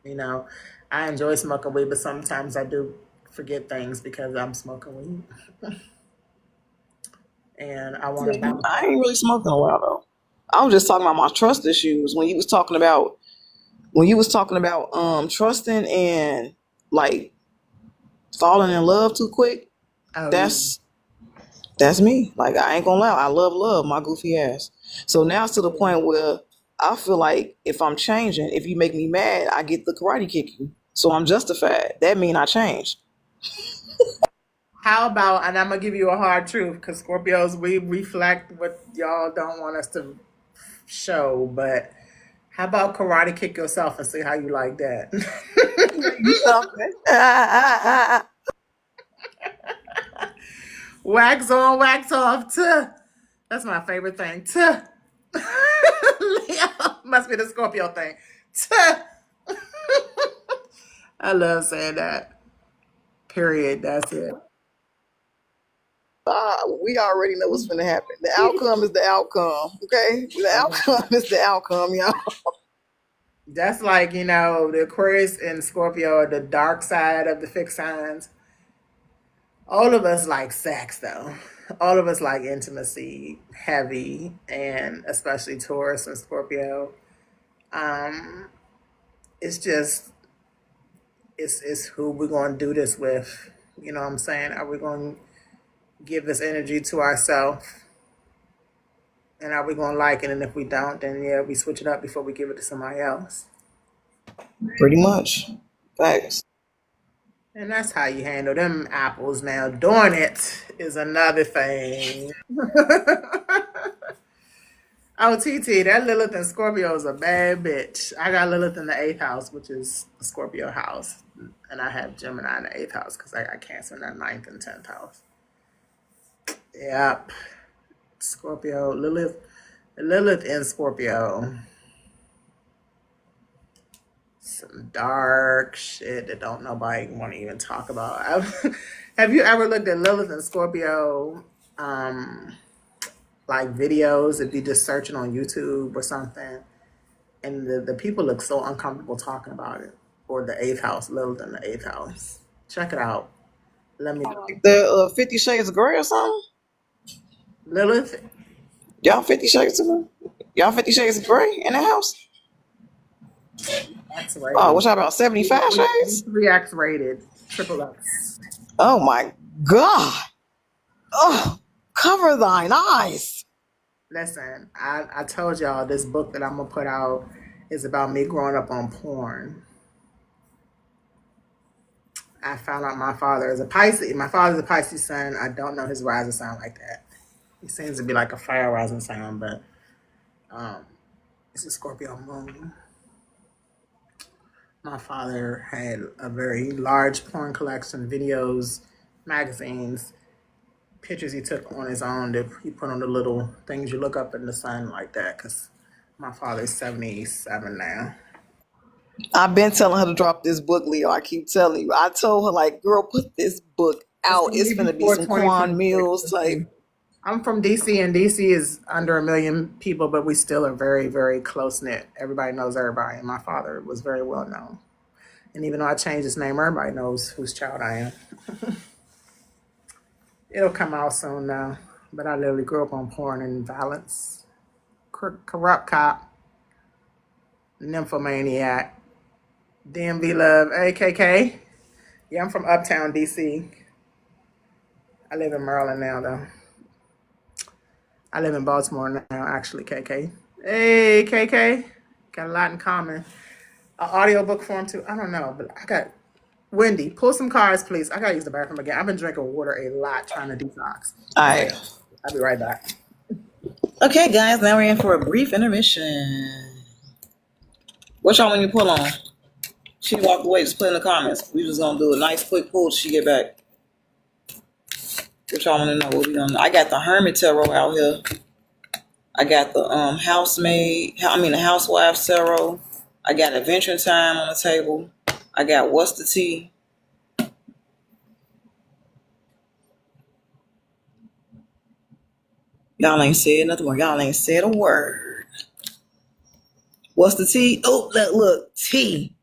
A: You know, I enjoy smoking weed, but sometimes I do forget things because I'm smoking weed. And I want to balance.
C: I ain't really smoked in a while though. I was just talking about my trust issues when you was talking about trusting and like falling in love too quick.
A: Oh,
C: That's me. Like, I ain't gonna lie, I love my goofy ass. So now it's to the point where I feel like if I'm changing, if you make me mad, I get the karate kick you. So I'm justified. That mean I changed.
A: how about, and I'm going to give you a hard truth because Scorpios, we reflect what y'all don't want us to show, but how about karate kick yourself and see how you like that? Wax on, wax off. Tuh. That's my favorite thing. Tuh. Leo must be the Scorpio thing. Tuh. I love saying that. Period. That's it.
C: We already know what's gonna happen. The outcome is the outcome. Okay? The outcome is the outcome, y'all.
A: That's like, the Aquarius and Scorpio are the dark side of the fixed signs. All of us like sex, though. All of us like intimacy, heavy, and especially Taurus and Scorpio. Um, it's just, it's who we're going to do this with. You know what I'm saying? Are we going to give this energy to ourselves? And are we going to like it? And if we don't, then yeah, we switch it up before we give it to somebody else.
C: Pretty much. Facts.
A: And that's how you handle them apples. Now, doing it is another thing. Oh, TT, that Lilith and Scorpio is a bad bitch. I got Lilith in the 8th house, which is the Scorpio house. And I have Gemini in the 8th house because I got Cancer in the 9th and 10th house. Yep. Scorpio, Lilith in Scorpio. Some dark shit that don't nobody want to even talk about. Have you ever looked at Lilith and Scorpio like videos if you just searching on YouTube or something? and the people look so uncomfortable talking about it. Or the eighth house, little than the eighth house. Check it out. Let me know.
C: The 50 Shades of Grey or something?
A: Lilith,
C: Y'all 50 Shades of Grey? Y'all 50 Shades of Grey in the house?
A: X
C: Oh,
A: rated.
C: what y'all about 75 shades?
A: 3X rated. Triple X.
C: Oh my God. Oh, cover thine eyes.
A: Listen, I told y'all this book that I'm gonna put out is about me growing up on porn. I found out my father is a Pisces. My father's a Pisces sun. I don't know his rising sign like that. He seems to be like a fire rising sign, but um, it's a Scorpio moon. My father had a very large porn collection, videos, magazines, pictures he took on his own that he put on the little things you look up in the sun like that. Because my father's 77 now.
C: I've been telling her to drop this book, Leo. I keep telling you. I told her, like, girl, put this book
A: It's
C: out.
A: gonna
C: It's
A: be
C: gonna be
A: before
C: some Quan
A: 2026.
C: Mills type.
A: I'm from DC, and DC is under 1 million people, but we still are very, very close knit. Everybody knows everybody, and my father was very well known. And even though I changed his name, everybody knows whose child I am. It'll come out soon now, but I literally grew up on porn and violence. Corrupt cop, nymphomaniac, DMV love, AKK. Yeah, I'm from Uptown DC. I live in Maryland now, though. I live in Baltimore now, actually, KK. Hey, KK. Got a lot in common. An audiobook form, too. I don't know, but I got... Wendy, pull some cards, please. I gotta use the bathroom again. I've been drinking water a lot trying to detox.
C: All right.
A: I'll be right back.
C: Okay, guys, now we're in for a brief intermission. What y'all want me to pull on? She walked away, just put in the comments. We just gonna do a nice quick pull till she get back. What y'all want to know? What we gonna know? I got the Hermit Tarot out here. I got the the Housewives Tarot. I got Adventure Time on the table. I got What's the Tea? Y'all ain't said nothing more. Y'all ain't said a word. What's the tea? Oh, look, tea.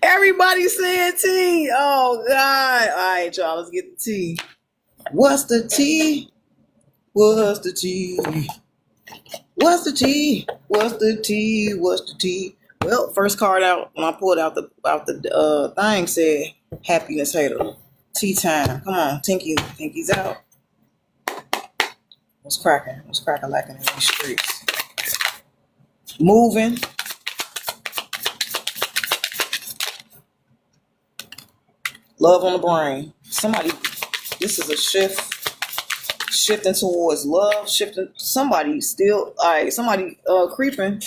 C: Everybody saying tea. Oh God. All right, y'all, let's get the tea. What's the tea? What's the tea? What's the tea? What's the tea? What's the tea? Well, first card out when I pulled out the thing said happiness hater. Tea time. Come on, Tinky's out. What's cracking? What's cracking lacking in these streets? Moving. Love on the brain. This is a shifting towards love, somebody creeping.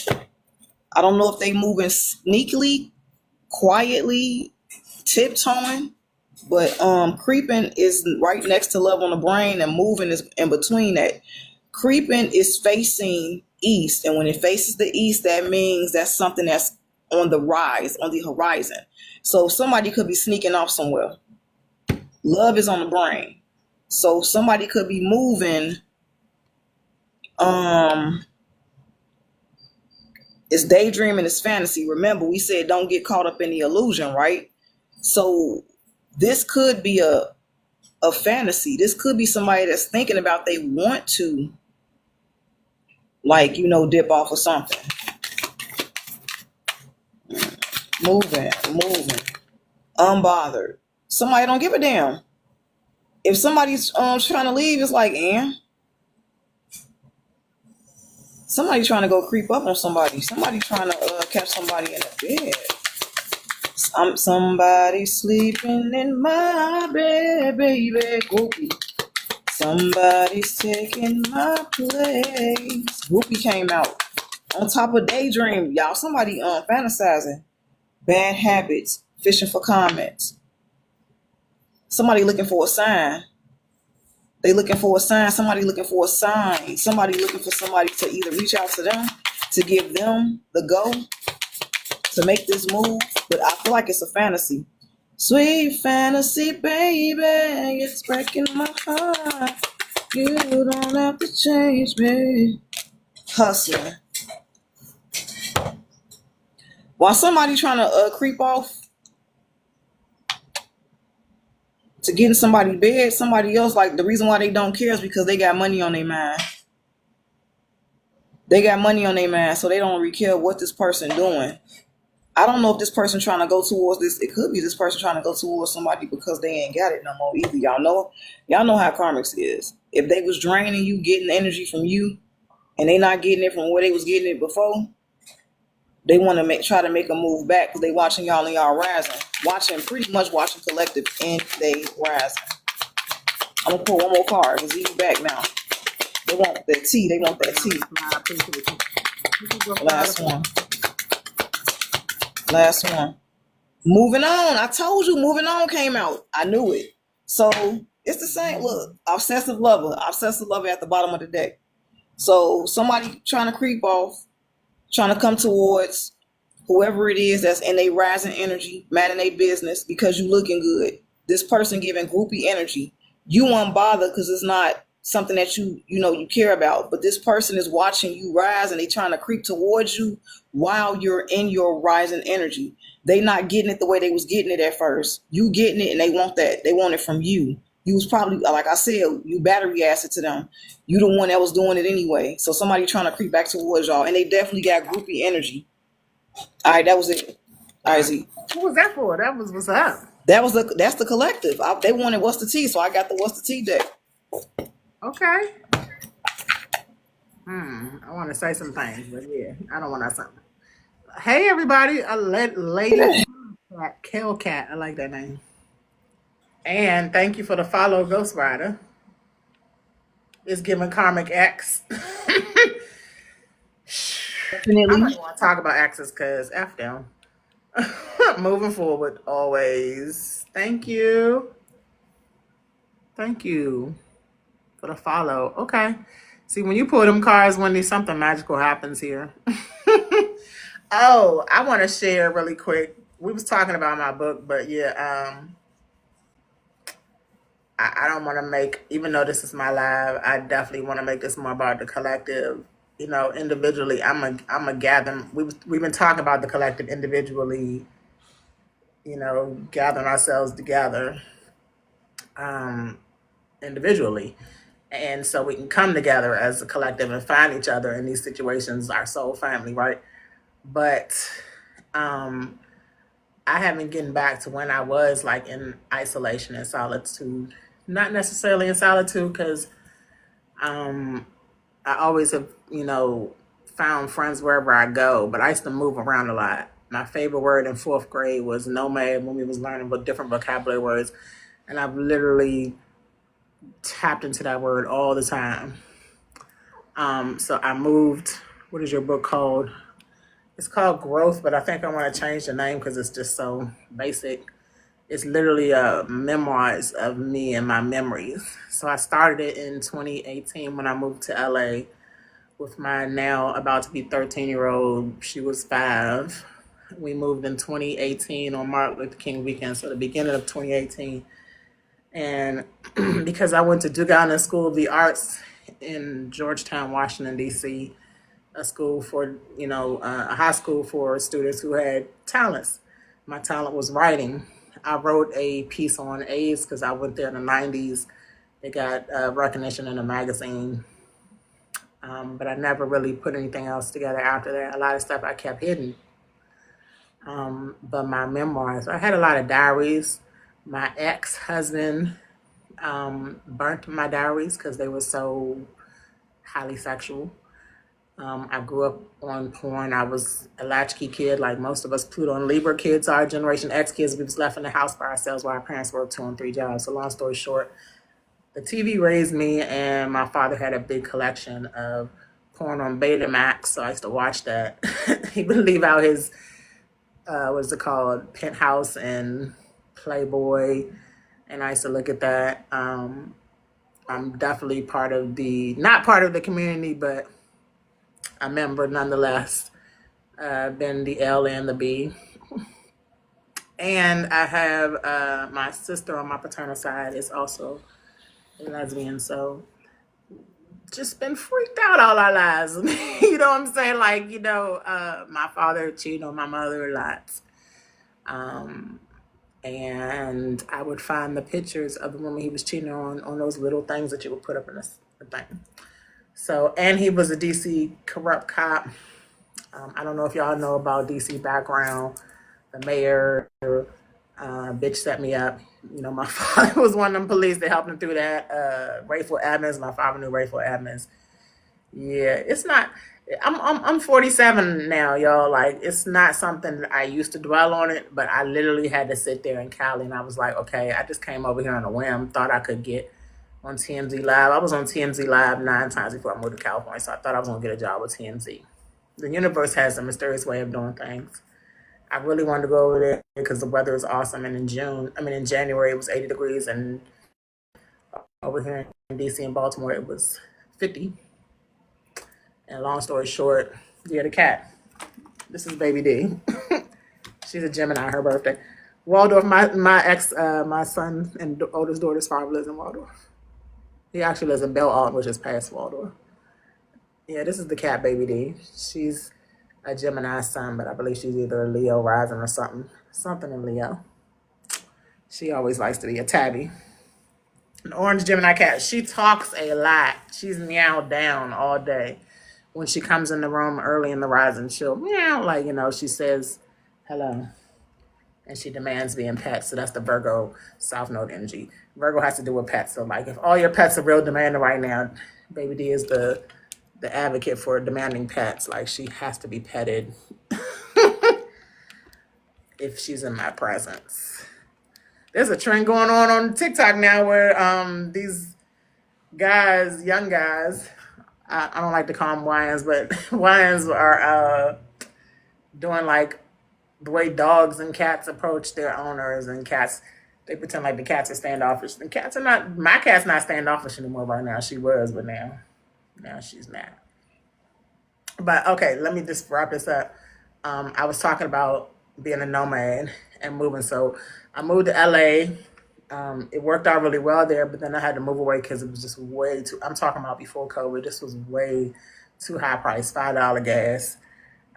C: I don't know if they moving sneakily, quietly, tiptoeing, but creeping is right next to love on the brain, and moving is in between that. Creeping is facing east, and when it faces the east, that means that's something that's on the rise, on the horizon. So somebody could be sneaking off somewhere. Love is on the brain. So somebody could be moving. It's daydreaming, it's fantasy. Remember, we said don't get caught up in the illusion, right? So this could be a fantasy. This could be somebody that's thinking about they want to, dip off or something. Moving. Unbothered. Somebody don't give a damn. If somebody's trying to leave, it's like, somebody trying to go creep up on somebody. Somebody trying to catch somebody in the bed. Somebody sleeping in my bed, baby. Goopy. Somebody's taking my place. Goopy came out. On top of daydream, y'all. Somebody fantasizing. Bad habits. Fishing for comments. Somebody looking for a sign. They looking for a sign. Somebody looking for a sign. Somebody looking for somebody to either reach out to them, to give them the go, to make this move. But I feel like it's a fantasy. Sweet fantasy, baby. It's breaking my heart. You don't have to change me. Hustling. While somebody trying to creep off to get in somebody's bed, somebody else, like, the reason why they don't care is because they got money on their mind. They got money on their mind, so they don't really care what this person doing. I don't know if this person trying to go towards this. It could be this person trying to go towards somebody because they ain't got it no more either. Y'all know how karmics is. If they was draining you, getting energy from you, and they not getting it from where they was getting it before, they want to try to make a move back because they watching y'all and y'all rising, pretty much watching collective and they rising. I'm gonna pull one more card because he's back now. They want that tea. They want that tea. Last one. Moving on. I told you, moving on came out. I knew it. So it's the same. Look, obsessive lover at the bottom of the deck. So somebody trying to creep off, trying to come towards whoever it is that's in a rising energy, mad in their business because you looking good. This person giving groupie energy. You unbothered because it's not something that you care about. But this person is watching you rise and they trying to creep towards you while you're in your rising energy. They not getting it the way they was getting it at first. You getting it and they want that. They want it from you. You was probably, like I said, you battery acid to them. You the one that was doing it anyway. So somebody trying to creep back towards y'all. And they definitely got groupie energy. All right, that was it. All right, Z.
A: Who was that for? That was what's up.
C: That's the collective. They wanted What's the Tea, so I got the What's the Tea deck.
A: Okay. I want to say some things, but yeah, I don't want to say something. Hey, everybody. Lady Cat, Cat. I like that name. And thank you for the follow, Ghost Rider. It's giving Karmic X. I don't
C: Definitely.
A: even want to talk about exes because F them. Moving forward, always. Thank you. Thank you for the follow. Okay. See, when you pull them cards, Wendy, something magical happens here. Oh, I want to share really quick. We was talking about my book, but yeah, I don't want to make, even though this is my live, I definitely want to make this more about the collective. Individually, I'm a gather. We've been talking about the collective individually. Gathering ourselves together, individually, and so we can come together as a collective and find each other in these situations, our soul family, right? But I haven't getting back to when I was like in isolation and solitude. Not necessarily in solitude because I always have, found friends wherever I go, but I used to move around a lot. My favorite word in fourth grade was nomad when we was learning different vocabulary words. And I've literally tapped into that word all the time. So I moved. What is your book called? It's called Growth, but I think I want to change the name because it's just so basic. It's literally a memoirs of me and my memories. So I started it in 2018 when I moved to LA with my now about to be 13-year-old. She was 5. We moved in 2018 on Martin Luther King weekend, so the beginning of 2018. And because I went to Duke Island School of the Arts in Georgetown, Washington, D.C., a school for, a high school for students who had talents. My talent was writing. I wrote a piece on AIDS because I went there in the 90s. It got recognition in a magazine. But I never really put anything else together after that. A lot of stuff I kept hidden. But my memoirs, I had a lot of diaries. My ex-husband burnt my diaries because they were so highly sexual. I grew up on porn. I was a latchkey kid, like most of us Pluto and Libra kids are, Generation X kids. We was left in the house by ourselves while our parents worked 2 and 3 jobs. So long story short, the TV raised me, and my father had a big collection of porn on Betamax, so I used to watch that. He would leave out his, what's it called, Penthouse and Playboy, and I used to look at that. I'm definitely not part of the community, but a member nonetheless. Been the L and the B. And I have my sister on my paternal side is also a lesbian, so just been freaked out all our lives. You know what I'm saying? Like, my father cheated on my mother a lot. Um, and I would find the pictures of the woman he was cheating on those little things that you would put up in a thing. So, and he was a DC corrupt cop. I don't know if y'all know about DC background. The mayor, bitch set me up. My father was one of them police that helped him through that. Rayful Adams, my father knew Rayful Adams. Yeah, it's not. I'm 47 now, y'all. Like, it's not something that I used to dwell on it, but I literally had to sit there in Cali, and I was like, okay, I just came over here on a whim, thought I could get on TMZ Live. I was on TMZ Live 9 times before I moved to California, so I thought I was gonna get a job with TMZ. The universe has a mysterious way of doing things. I really wanted to go over there because the weather is awesome, and in January it was 80 degrees, and over here in DC and Baltimore it was 50. And long story short, yeah, the cat. This is Baby D. She's a Gemini. Her birthday. Waldorf. My son and oldest daughter's father lives in Waldorf. He actually lives in Belle Alton, which is past Waldorf. Yeah, this is the cat, Baby D. She's a Gemini sun, but I believe she's either a Leo rising or something in Leo. She always likes to be a tabby. An orange Gemini cat. She talks a lot. She's meowed down all day. When she comes in the room early in the rising, she'll meow, like, she says hello. And she demands being pet. So that's the Virgo South Node energy. Virgo has to do with pets. So, like, if all your pets are real demanding right now, Baby D is the advocate for demanding pets. Like, she has to be petted if she's in my presence. There's a trend going on TikTok now where these guys, young guys, I don't like to call them YNs, but YNs are doing like the way dogs and cats approach their owners, and cats, they pretend like the cats are standoffish. And cats are not, my cat's not standoffish anymore right now. She was, but now she's not. But okay, let me just wrap this up. I was talking about being a nomad and moving. So I moved to LA. It worked out really well there, but then I had to move away because it was just way too, I'm talking about before COVID, this was way too high price, $5 gas.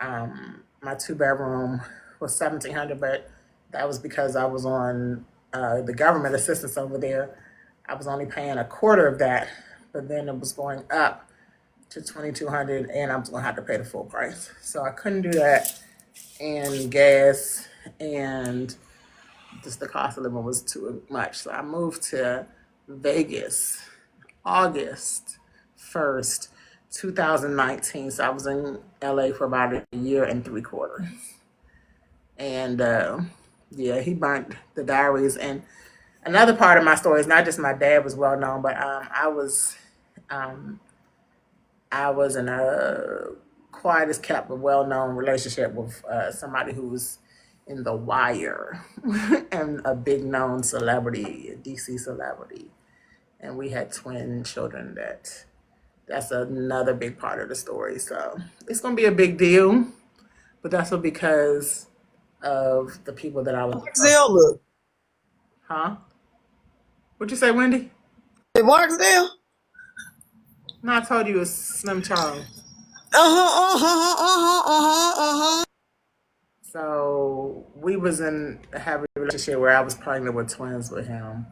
A: My 2-bedroom was $1,700, but that was because I was on the government assistance over there. I was only paying a quarter of that, but then it was going up to $2,200, and I was gonna have to pay the full price. So I couldn't do that, and gas and just the cost of living was too much. So I moved to Vegas August 1st, 2019. So I was in LA for about a year and 3/4. And yeah, he burnt the diaries. And another part of my story is not just my dad was well known, but I was in a quietest kept but well known relationship with somebody who was in The Wire and a big known celebrity, a DC celebrity. And we had twin children. That's another big part of the story. So it's gonna be a big deal, but that's because of the people that I was.
C: Marksdale, look.
A: Huh? What'd you say, Wendy?
C: Hey, Marksdale.
A: No, I told you it's Slim Charles. So we was in a happy relationship where I was pregnant with twins with him.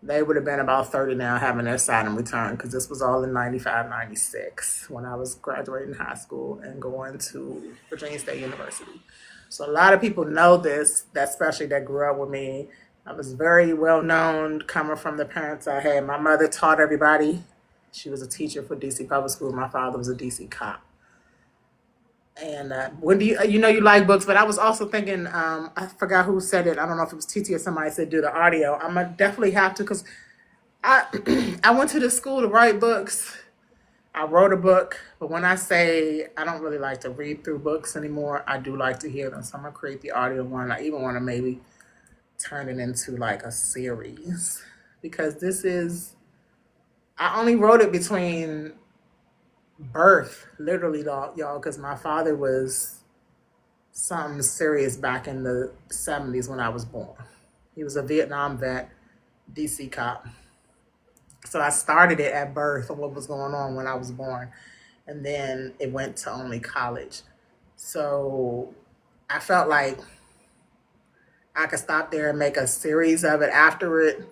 A: They would have been about 30 now having their Saturn return, because this was all in 95, 96 when I was graduating high school and going to Virginia State University. So a lot of people know this, that especially that grew up with me. I was very well known coming from the parents I had. My mother taught everybody. She was a teacher for DC Public School. My father was a DC cop. And when do you like books, but I was also thinking, I forgot who said it. I don't know if it was TT or somebody said do the audio. I'm gonna definitely have to, because I I went to the school to write books. I wrote a book, but when I say I don't really like to read through books anymore, I do like to hear them. So I'm gonna create the audio one. I even want to maybe turn it into like a series, because I only wrote it between birth, literally, y'all, because my father was something serious back in the 70s when I was born. He was a Vietnam vet, DC cop. So I started it at birth and what was going on when I was born. And then it went to only college. So I felt like I could stop there and make a series of it after it,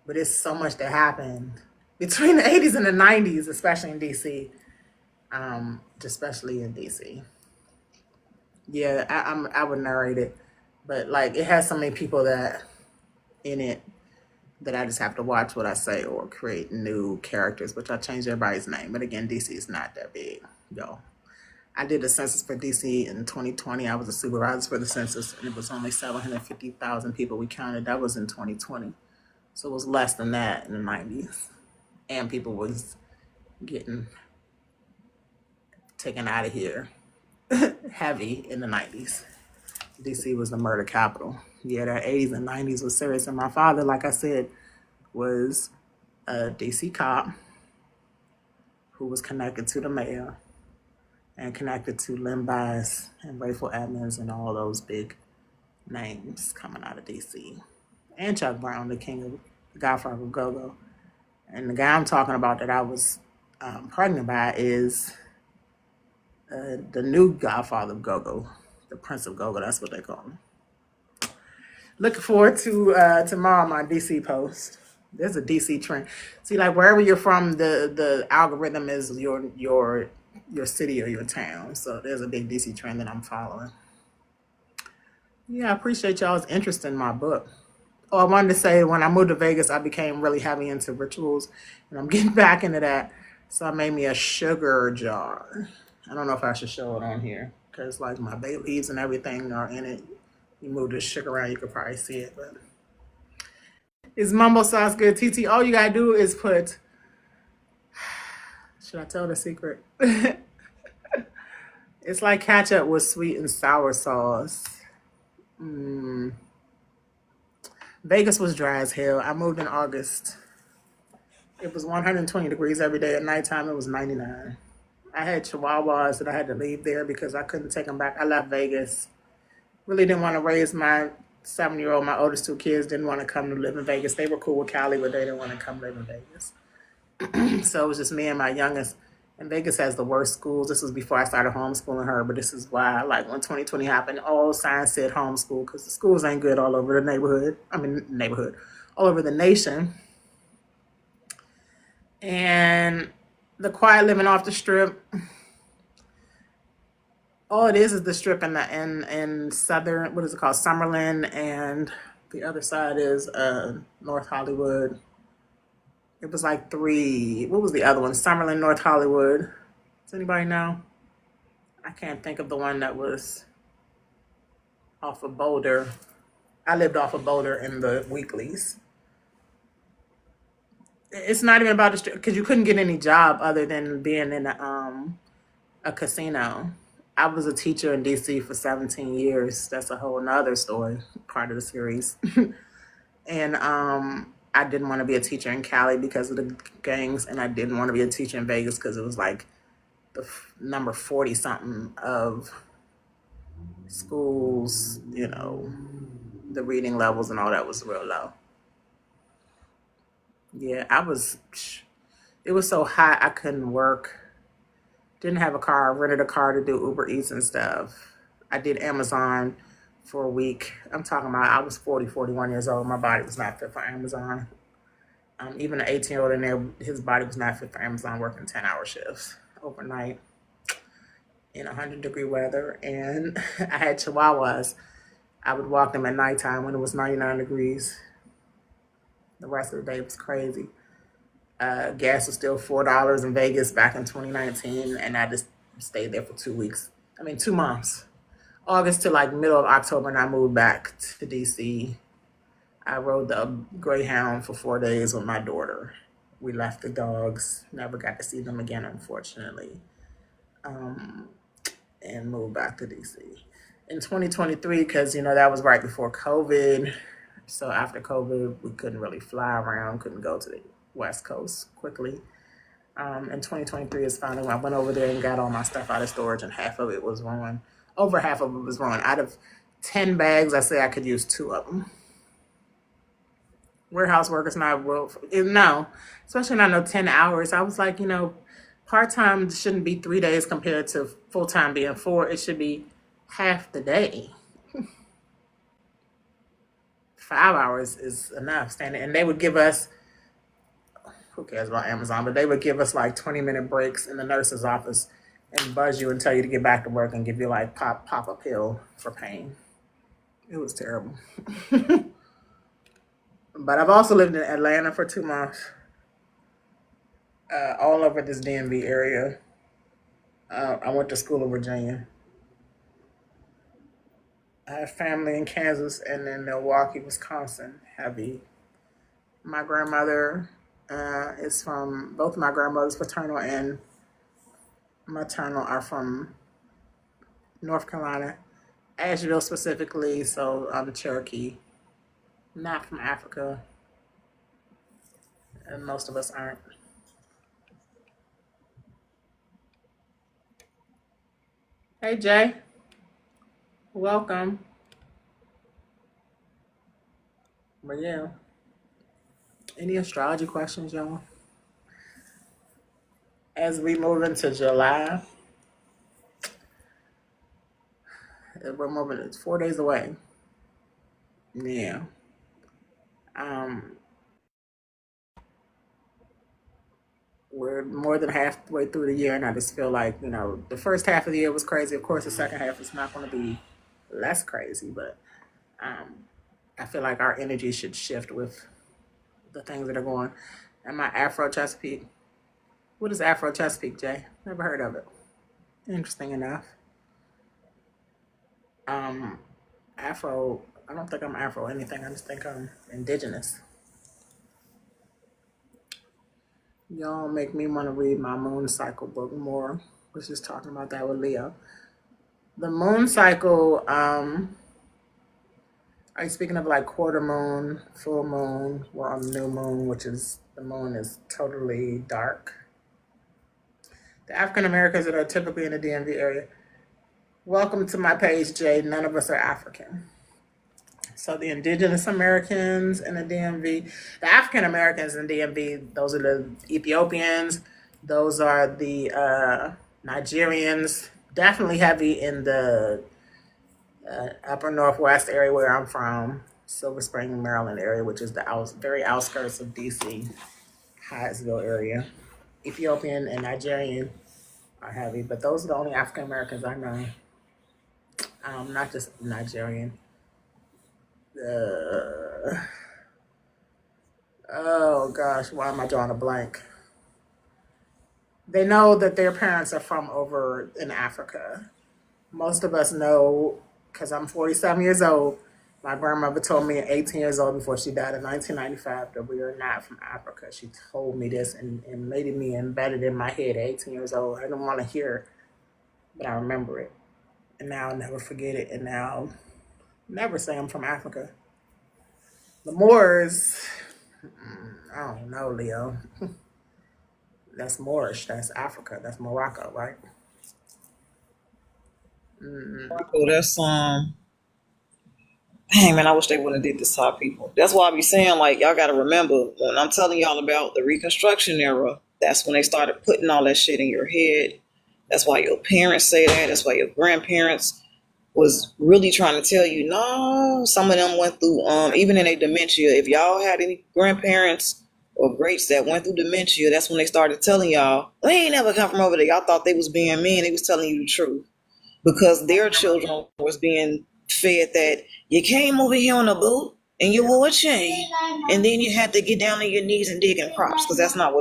A: but it's so much that happened between the 80s and the 90s, especially in DC. Especially in DC. Yeah, I would narrate it, but like it has so many people that in it that I just have to watch what I say or create new characters, which I changed everybody's name. But again, DC is not that big, yo. I did the census for DC in 2020. I was a supervisor for the census, and it was only 750,000 people we counted. That was in 2020, so it was less than that in the 90s, and people was getting taken out of here heavy in the 90s. DC was the murder capital. Yeah, the 80s and 90s was serious. And my father, like I said, was a DC cop who was connected to the mayor and connected to Len Bias and Rayful Edmonds and all those big names coming out of DC. And Chuck Brown, the king of the Godfather of Go-Go. And the guy I'm talking about that I was pregnant by is the new Godfather of Go-Go, the Prince of Go-Go. That's what they call him. Looking forward to tomorrow my DC post. There's a DC trend. See, like wherever you're from, the algorithm is your city or your town. So there's a big DC trend that I'm following. Yeah, I appreciate y'all's interest in my book. Oh, I wanted to say when I moved to Vegas, I became really heavy into rituals, and I'm getting back into that. So I made me a sugar jar. I don't know if I should show it on here because like my bay leaves and everything are in it. You move the sugar around, you could probably see it. But is mumbo sauce good, TT? All you gotta do is put. Should I tell the secret? It's like ketchup with sweet and sour sauce. Vegas was dry as hell. I moved in August. It was 120 degrees every day. At nighttime, it was 99. I had chihuahuas that I had to leave there because I couldn't take them back. I left Vegas. Really didn't want to raise my 7-year-old. My oldest two kids didn't want to come to live in Vegas. They were cool with Cali, but they didn't want to come live in Vegas. So it was just me and my youngest. And Vegas has the worst schools. This was before I started homeschooling her, but this is why, like, when 2020 happened, all signs said homeschool because the schools ain't good all over the neighborhood. All over the nation. And the quiet living off the strip. All it is the strip in southern, what is it called, Summerlin, and the other side is North Hollywood. It was like three. What was the other one? Summerlin, North Hollywood. Does anybody know? I can't think of the one that was off of Boulder. I lived off of Boulder in the weeklies. It's not even about the strip because you couldn't get any job other than being in a casino. I was a teacher in DC for 17 years. That's a whole nother story, part of the series. And I didn't want to be a teacher in Cali because of the gangs, and I didn't want to be a teacher in Vegas because it was like the number 40 something of schools, you know, the reading levels and all that was real low. Yeah, it was so hot I couldn't work. Didn't have a car, rented a car to do Uber Eats and stuff. I did Amazon for a week. I'm talking about I was 40, 41 years old. My body was not fit for Amazon. Even an 18-year-old in there, his body was not fit for Amazon working 10-hour shifts overnight in 100-degree weather. And I had chihuahuas. I would walk them at nighttime when it was 99 degrees. The rest of the day was crazy. Gas was still $4 in Vegas back in 2019, and I just stayed there for 2 months. August to like middle of October, and I moved back to DC. I rode the Greyhound for 4 days with my daughter. We left the dogs, never got to see them again, unfortunately, and moved back to DC. In 2023, because, that was right before COVID. So after COVID, we couldn't really fly around, couldn't go to the West Coast quickly. In 2023 is finally when I went over there and got all my stuff out of storage, and half of it was ruined. Over half of it was ruined. Out of 10 bags, I say I could use 2 of them. Warehouse workers not well. No, especially not no 10 hours. I was like, part time shouldn't be 3 days compared to full time being four. It should be half the day. 5 hours is enough standing, and they would give us. Who cares about Amazon? But they would give us like 20-minute breaks in the nurse's office and buzz you and tell you to get back to work and give you like pop a pill for pain. It was terrible. But I've also lived in Atlanta for 2 months, all over this DMV area. I went to school in Virginia. I have family in Kansas and in Milwaukee, Wisconsin. Heavy. My grandmother is from, both my grandmothers, paternal and maternal, are from North Carolina, Asheville specifically. So I'm Cherokee, not from Africa, and most of us aren't. Hey Jay, welcome. But yeah, any astrology questions, y'all? As we move into July, we're moving. It's 4 days away. Yeah. We're more than halfway through the year, and I just feel like, the first half of the year was crazy. Of course, the second half is not going to be less crazy, but I feel like our energy should shift with the things that are going. And my Afro Chesapeake. What is Afro Chesapeake, Jay? Never heard of it. Interesting enough. Afro, I don't think I'm Afro anything. I just think I'm indigenous. Y'all make me want to read my moon cycle book more. Was just talking about that with Leo. The moon cycle, are you speaking of like quarter moon, full moon? We're on the new moon, which is, the moon is totally dark. The African Americans that are typically in the DMV area. Welcome to my page, Jay. None of us are African. So the indigenous Americans in the DMV, the African Americans in the DMV, those are the Ethiopians, those are the Nigerians, definitely heavy in the upper northwest area where I'm from, Silver Spring, Maryland area, which is the very outskirts of DC, Hyattsville area. Ethiopian and Nigerian are heavy, but those are the only African Americans I know. Not just Nigerian. Oh gosh, why am I drawing a blank? They know that their parents are from over in Africa. Most of us know, because I'm 47 years old. My grandmother told me at 18 years old before she died in 1995 that we are not from Africa. She told me this and made me embedded in my head at 18 years old. I didn't want to hear it, but I remember it. And now I'll never forget it. And now I'll never say I'm from Africa. The Moors, I don't know, Leo. That's Moorish. That's Africa. That's Morocco, right?
C: So that's dang man, I wish they wouldn't have did this to our people. That's why I be saying, like, y'all gotta remember when I'm telling y'all about the Reconstruction era, that's when they started putting all that shit in your head. That's why your parents say that. That's why your grandparents was really trying to tell you, no, some of them went through, even in their dementia. If y'all had any grandparents or greats that went through dementia, that's when they started telling y'all, they ain't never come from over there. Y'all thought they was being mean. They was telling you the truth because their children was being fed that you came over here on a boat and you wore a chain and then you had to get down on your knees and dig in crops, because that's not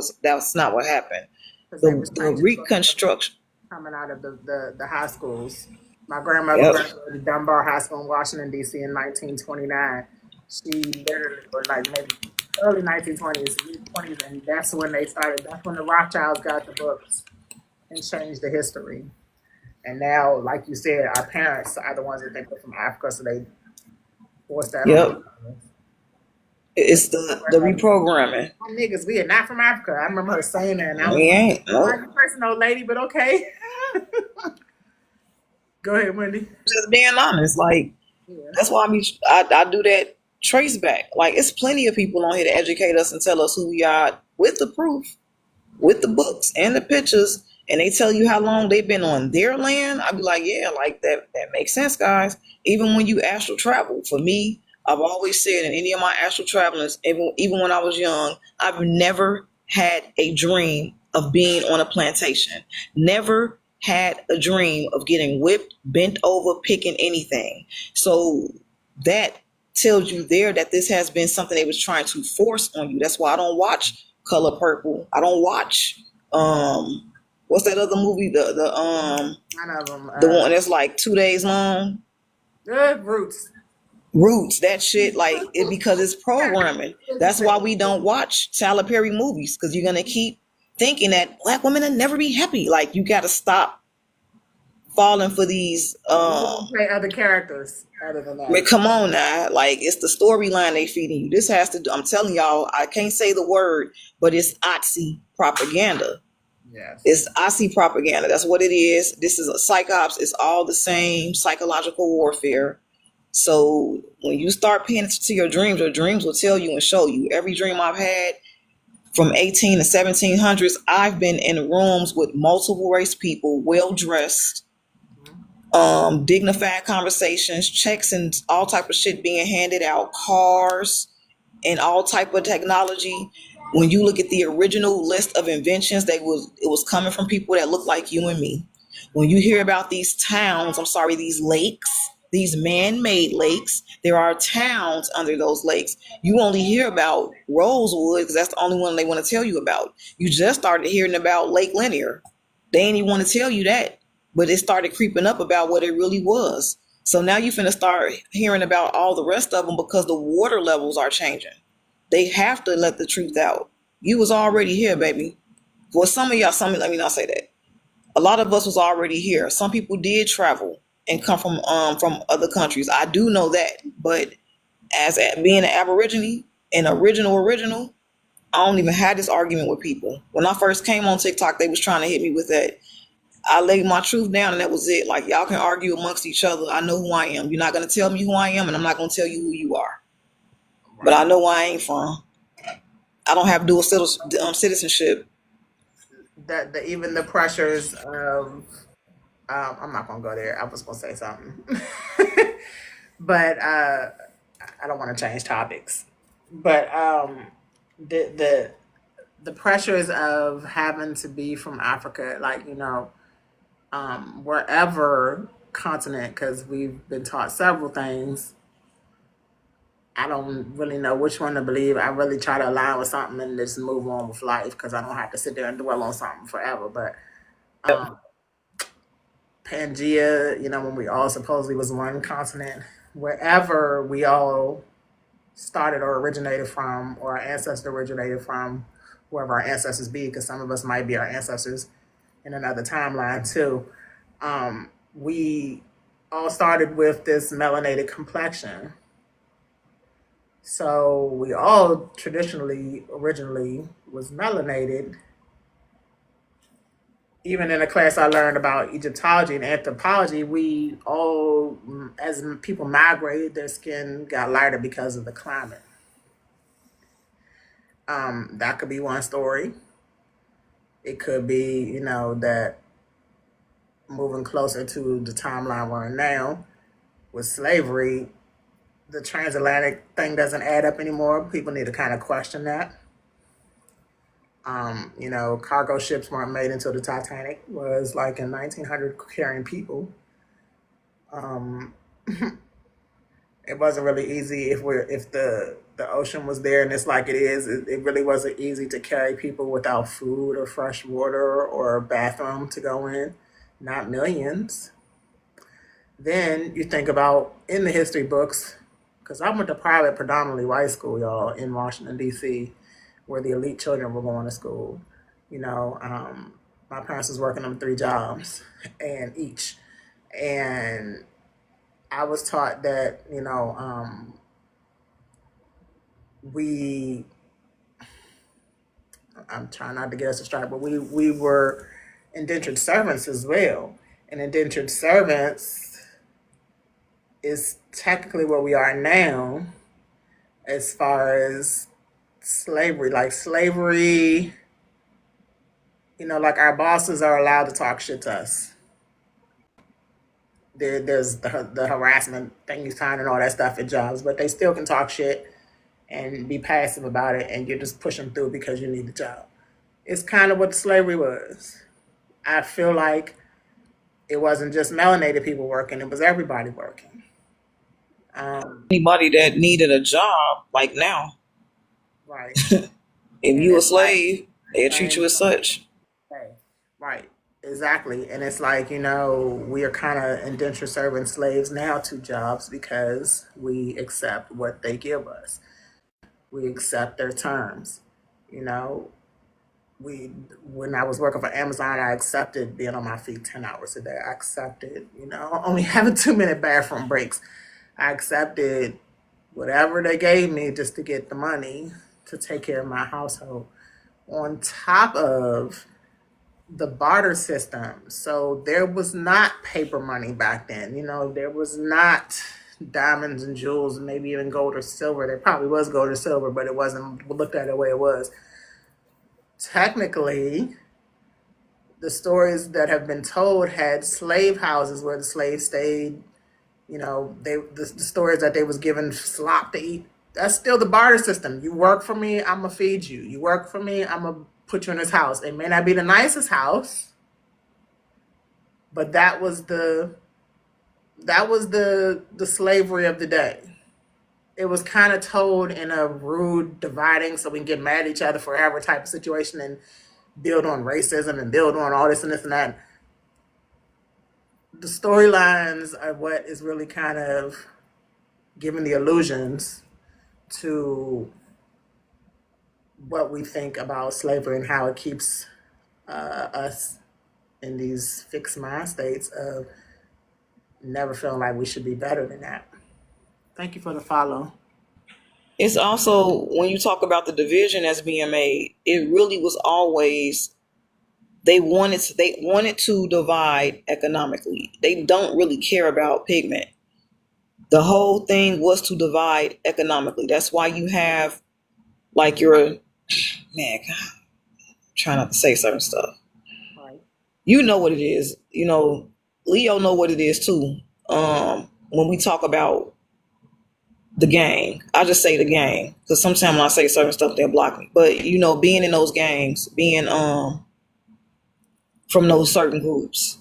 C: what happened. The Reconstruction
A: coming out of the high schools. My grandmother graduated Dunbar High School in Washington, D.C. in 1929. She literally, or like maybe early 1920s, mid-20s, and that's when they started. That's when the Rothschilds got the books and changed the history. And now, like you said, our parents are the ones that think they're from Africa, so they forced that on us.
C: It's the reprogramming.
A: Niggas, we are not from Africa. I remember her saying that, and I was
C: We ain't.
A: like, I'm a person, old lady, but okay. Go ahead, Wendy.
C: Just being honest, like
A: Yeah.
C: that's why I do that trace back. Like, it's plenty of people on here to educate us and tell us who we are with the proof, with the books and the pictures, and they tell you how long they've been on their land. I'd be like, yeah, like that makes sense, guys. Even when you astral travel, for me, I've always said in any of my astral travelings, even when I was young, I've never had a dream of being on a plantation. Never had a dream of getting whipped, bent over, picking anything. So that tells you there that this has been something they was trying to force on you. That's why I don't watch Color Purple. I don't watch what's that other movie?
A: None of them.
C: The one that's like 2 days long.
A: Roots.
C: Roots, that shit, like it, because it's programming. That's why we don't watch Tyler Perry movies, because you're gonna keep thinking that black women will never be happy. Like, you got to stop falling for these.
A: Play other characters other than
C: I mean,
A: that.
C: come on now, like, it's the storyline they feeding you. This has to do. I'm telling y'all, I can't say the word, but it's Otzi propaganda.
A: Yes.
C: It's Aussie propaganda. That's what it is. This is a psyops. It's all the same psychological warfare. So when you start paying attention to your dreams will tell you and show you. Every dream I've had from 18 to 1700s, I've been in rooms with multiple race people, well dressed, dignified conversations, checks and all type of shit being handed out, cars and all type of technology. When you look at the original list of inventions, it was coming from people that look like you and me. When you hear about these towns, these lakes, these man-made lakes, there are towns under those lakes. You only hear about Rosewood because that's the only one they want to tell you about. You just started hearing about Lake Lanier. They ain't even want to tell you that, but it started creeping up about what it really was. So now you finna start hearing about all the rest of them because the water levels are changing. They have to let the truth out. You was already here, baby. For some of y'all, let me not say that. A lot of us was already here. Some people did travel and come from other countries. I do know that. But as being an Aborigine, an original, I don't even have this argument with people. When I first came on TikTok, they was trying to hit me with that. I laid my truth down and that was it. Like, y'all can argue amongst each other. I know who I am. You're not going to tell me who I am, and I'm not going to tell you who you are. But I know where I ain't from. I don't have dual citizenship.
A: Even the pressures of I'm not gonna go there. I was gonna say something, but I don't want to change topics. But the pressures of having to be from Africa, like, wherever continent, because we've been taught several things. I don't really know which one to believe. I really try to align with something and just move on with life because I don't have to sit there and dwell on something forever. But Pangea, when we all supposedly was one continent, wherever we all started or originated from, or our ancestor originated from, whoever our ancestors be, because some of us might be our ancestors in another timeline too. We all started with this melanated complexion. So we all originally was melanated. Even in a class I learned about Egyptology and anthropology, we all, as people migrated, their skin got lighter because of the climate. That could be one story. It could be, that moving closer to the timeline we're in now with slavery, the transatlantic thing doesn't add up anymore. People need to kind of question that. Cargo ships weren't made until the Titanic was like in 1900 carrying people. It wasn't really easy if the ocean was there and it's like it is. It really wasn't easy to carry people without food or fresh water or a bathroom to go in. Not millions. Then you think about in the history books, because I went to private, predominantly white school, y'all, in Washington, D.C., where the elite children were going to school. My parents was working on 3 jobs and each. And I was taught that, I'm trying not to get us distracted, but we were indentured servants as well. And indentured servants is technically what we are now, as far as slavery. Like slavery, like our bosses are allowed to talk shit to us. There's the harassment thing you sign and all that stuff at jobs, but they still can talk shit and be passive about it, and you just push them through because you need the job. It's kind of what slavery was. I feel like it wasn't just melanated people working; it was everybody working. Um,
C: Anybody that needed a job, like now,
A: right,
C: if
A: and
C: you a
A: it's like
C: slave, they'll treat
A: same
C: you as such.
A: thing. Right, exactly. And it's like we are kind of indentured servant slaves now to jobs because we accept what they give us. We accept their terms. You know, we when I was working for Amazon, I accepted being on my feet 10 hours a day. I accepted, only having 2 minute bathroom breaks. I accepted whatever they gave me just to get the money to take care of my household. On top of the barter system. So there was not paper money back then. There was not diamonds and jewels, and maybe even gold or silver. There probably was gold or silver, but it wasn't looked at the way it was. Technically, the stories that have been told had slave houses where the slaves stayed. The stories that they was given slop to eat. That's still the barter system. You work for me, I'm gonna feed you. You work for me, I'm gonna put you in this house. It may not be the nicest house, but that was the slavery of the day. It was kind of told in a rude, dividing, so we can get mad at each other forever type of situation and build on racism and build on all this and this and that. The storylines are what is really kind of giving the illusions to what we think about slavery and how it keeps us in these fixed mind states of never feeling like we should be better than that. Thank you for the follow.
C: It's also when you talk about the division that's being made, it really was always they wanted to divide economically. They don't really care about pigment. The whole thing was to divide economically. That's why you have like your man. God, try not to say certain stuff.
A: Right.
C: You know what it is. Leo know what it is too. When we talk about the gang, I just say the gang because sometimes when I say certain stuff, they'll block me. But being in those gangs, being from those certain groups,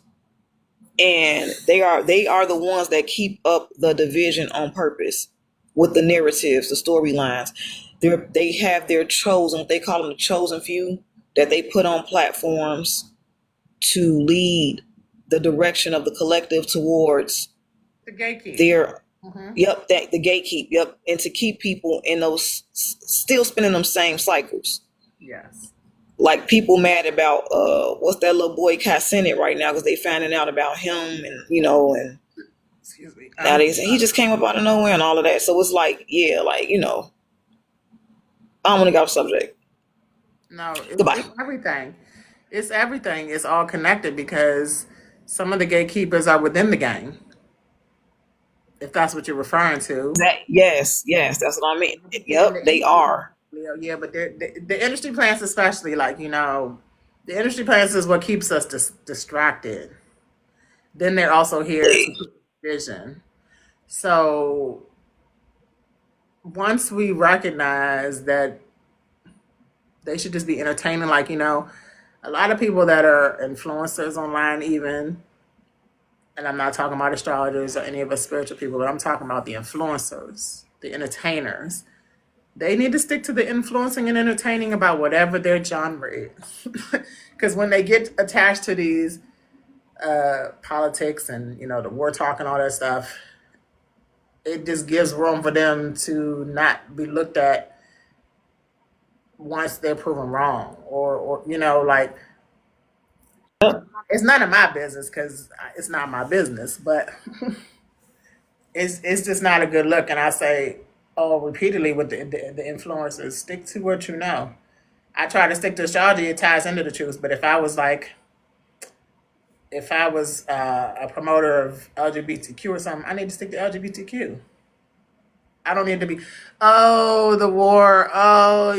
C: and they are the ones that keep up the division on purpose with the narratives, the storylines. They have their chosen, they call them the chosen few, that they put on platforms to lead the direction of the collective towards
A: The gatekeep.
C: their
A: Hmm.
C: yep, that the gatekeep, yep, and to keep people in those still spinning them same cycles.
A: Yes.
C: Like people mad about what's that little boy Kai Senate right now because they finding out about him, and and
A: Excuse me.
C: now they say he just came up out of nowhere and all of that. So it's like, yeah, like I don't want to get off subject.
A: No,
C: Goodbye.
A: it's everything. It's everything. It's all connected because some of the gatekeepers are within the gang, if that's what you're referring to.
C: Yes, that's what I mean.
A: In
C: Yep,
A: the
C: they
A: industry,
C: are.
A: yeah, but the industry plants, especially, like, the industry plants is what keeps us distracted. Then they're also here to
C: They,
A: keep vision. So once we recognize that they should just be entertaining, like, a lot of people that are influencers online, even, and I'm not talking about astrologers or any of us spiritual people, but I'm talking about the influencers, the entertainers. They need to stick to the influencing and entertaining about whatever their genre is. Because when they get attached to these politics and, the war talk and all that stuff, it just gives room for them to not be looked at once they're proven wrong. Or like, it's none of my business because it's not my business, but it's just not a good look. And I say, repeatedly with the influencers, stick to what you know. I try to stick to astrology; it ties into the truth. But if I was a promoter of LGBTQ or something, I need to stick to LGBTQ. I don't need to be, oh, the war, oh,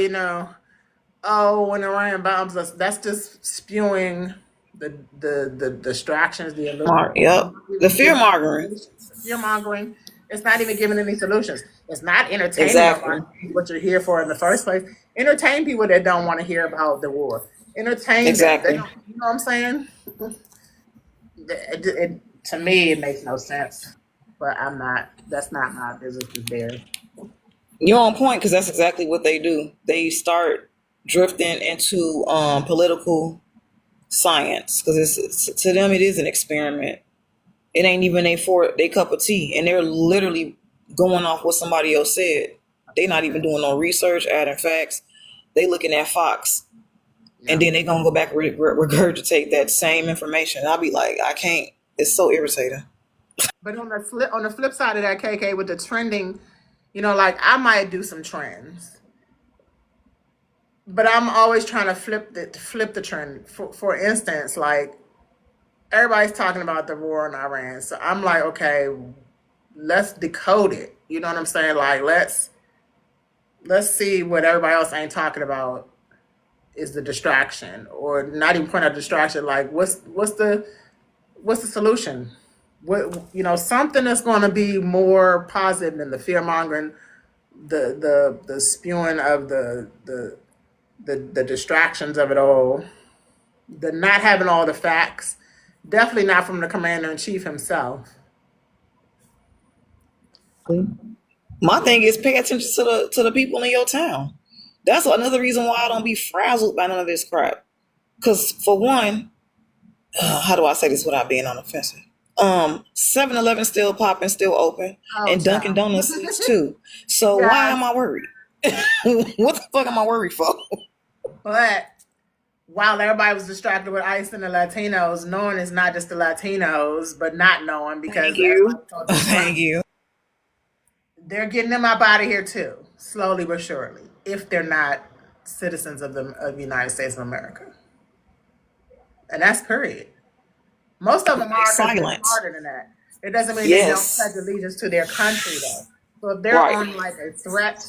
A: oh, when Iran bombs us. That's just spewing the distractions, the illusion.
C: Yep.
A: Not
C: The
A: even
C: fear
A: giving
C: mongering.
A: solutions. The fear mongering. It's not even giving any solutions. It's not entertaining nobody.
C: Exactly.
A: What you're here for in the first place. Entertain people that don't want to hear about the war. Entertain them. They
C: Exactly.
A: don't. You know what I'm saying? To me, it makes no sense. But I'm not. That's not my business. Is theirs.
C: You're on point because that's exactly what they do. They start drifting into political science because to them it is an experiment. It ain't even they cup of tea, and they're literally going off what somebody else said. They not even doing no research, adding facts. They looking at Fox, and
A: Yeah.
C: then they gonna go back and regurgitate that same information. And I'll be like, I can't. It's so irritating.
A: But on the flip side of that, KK, with the trending, like I might do some trends, but I'm always trying to flip the trend. For instance, like everybody's talking about the war in Iran, so I'm like, okay, let's decode it. You know what I'm saying? Like let's see what everybody else ain't talking about is the distraction, or not even point out distraction. Like what's the solution? What something that's going to be more positive than the fear mongering, the spewing of the distractions of it all, the not having all the facts, definitely not from the commander in chief himself.
C: My thing is pay attention to the people in your town. That's another reason why I don't be frazzled by none of this crap. Because for one, how do I say this without being unoffensive? 7-Eleven still popping, still open,
A: Oh,
C: and Dunkin'
A: child.
C: Donuts is too. So why am
A: Yes,
C: I worried? What the fuck am I worried for?
A: but while everybody was distracted with ICE and the Latinos, knowing it's not just the Latinos, but not knowing because
C: Thank you.
A: everybody's so
C: Thank
A: distracted,
C: you.
A: they're getting them up out of here too, slowly but surely, if they're not citizens of the United States of America. And that's period. Most of them are because they're
C: Silence.
A: smarter than that. It doesn't mean they don't
C: Yes.
A: pledge allegiance to their country though. So if they're
C: Right.
A: on like a threat,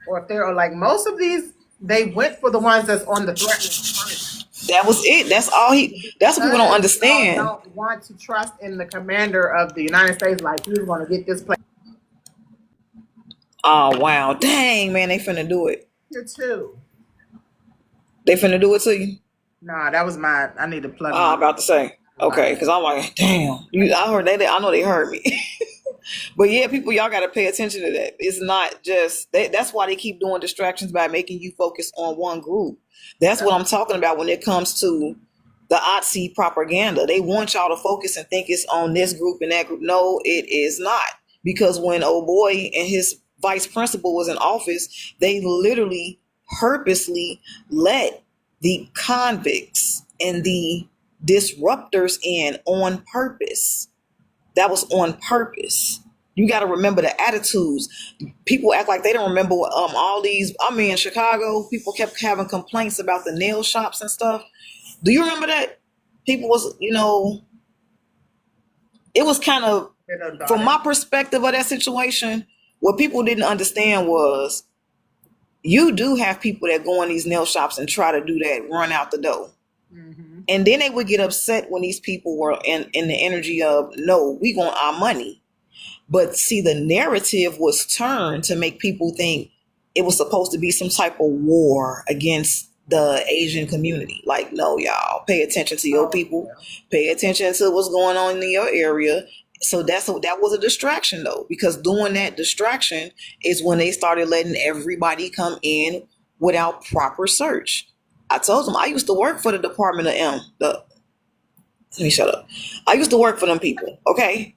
A: or if they're like most of these, they went for the ones that's on the threat list first
C: That was it. That's all he. That's what people don't
A: because y'all
C: understand.
A: don't want to trust in the commander of the United States, like he's going to get this place
C: Oh wow. Dang man, they finna do it.
A: here too.
C: They finna do it to you.
A: Nah, that was my. I need to plug
C: Oh,
A: my.
C: I'm about to say. Okay, because I'm like, damn. I heard I know they heard me. But yeah, people, y'all got to pay attention to that. It's not just that's why they keep doing distractions by making you focus on one group. That's what I'm talking about when it comes to the Otzi propaganda. They want y'all to focus and think it's on this group and that group. No, it is not. Because when old boy and his vice principal was in office, they literally purposely let the convicts and the disruptors in on purpose. That was on purpose. You got to remember the attitudes. People act like they don't remember all these. I mean, in Chicago, people kept having complaints about the nail shops and stuff. Do you remember that? People was, it was kind of, from my perspective of that situation, what people didn't understand was you do have people that go in these nail shops and try to do that, run out the door.
A: Mm-hmm.
C: And then they would get upset when these people were in the energy of, no, we want our money. But see, the narrative was turned to make people think it was supposed to be some type of war against the Asian community. Like, no, y'all, pay attention to your people, pay attention to what's going on in your area. So that was a distraction though, because doing that distraction is when they started letting everybody come in without proper search. I told them I used to work for the Department of let me shut up. I used to work for them people. Okay.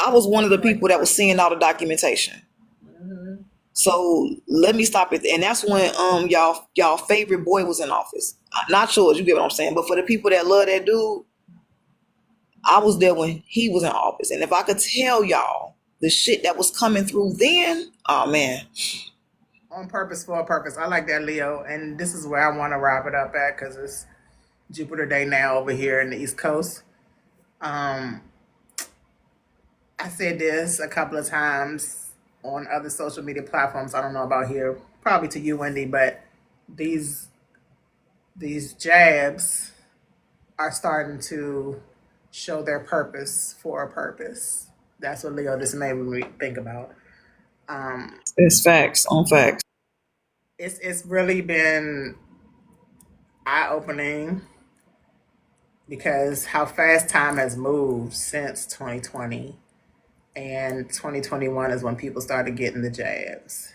C: I was one of the people that was seeing all the documentation.
A: Mm-hmm.
C: So let me stop it. And that's when y'all favorite boy was in office. Not yours, you get what I'm saying. But for the people that love that dude, I was there when he was in office. And if I could tell y'all the shit that was coming through then, oh man.
A: On purpose for a purpose. I like that, Leo. And this is where I want to wrap it up at because it's Jupiter Day now over here in the East Coast. I said this a couple of times. on other social media platforms. I don't know about here, probably to you, Wendy, but these these jabs are starting to show their purpose for a purpose. That's what Leo just made me think about. Um,
C: It's facts on facts.
A: it's really been eye opening because how fast time has moved since 2020, and 2021 is when people started getting the jabs,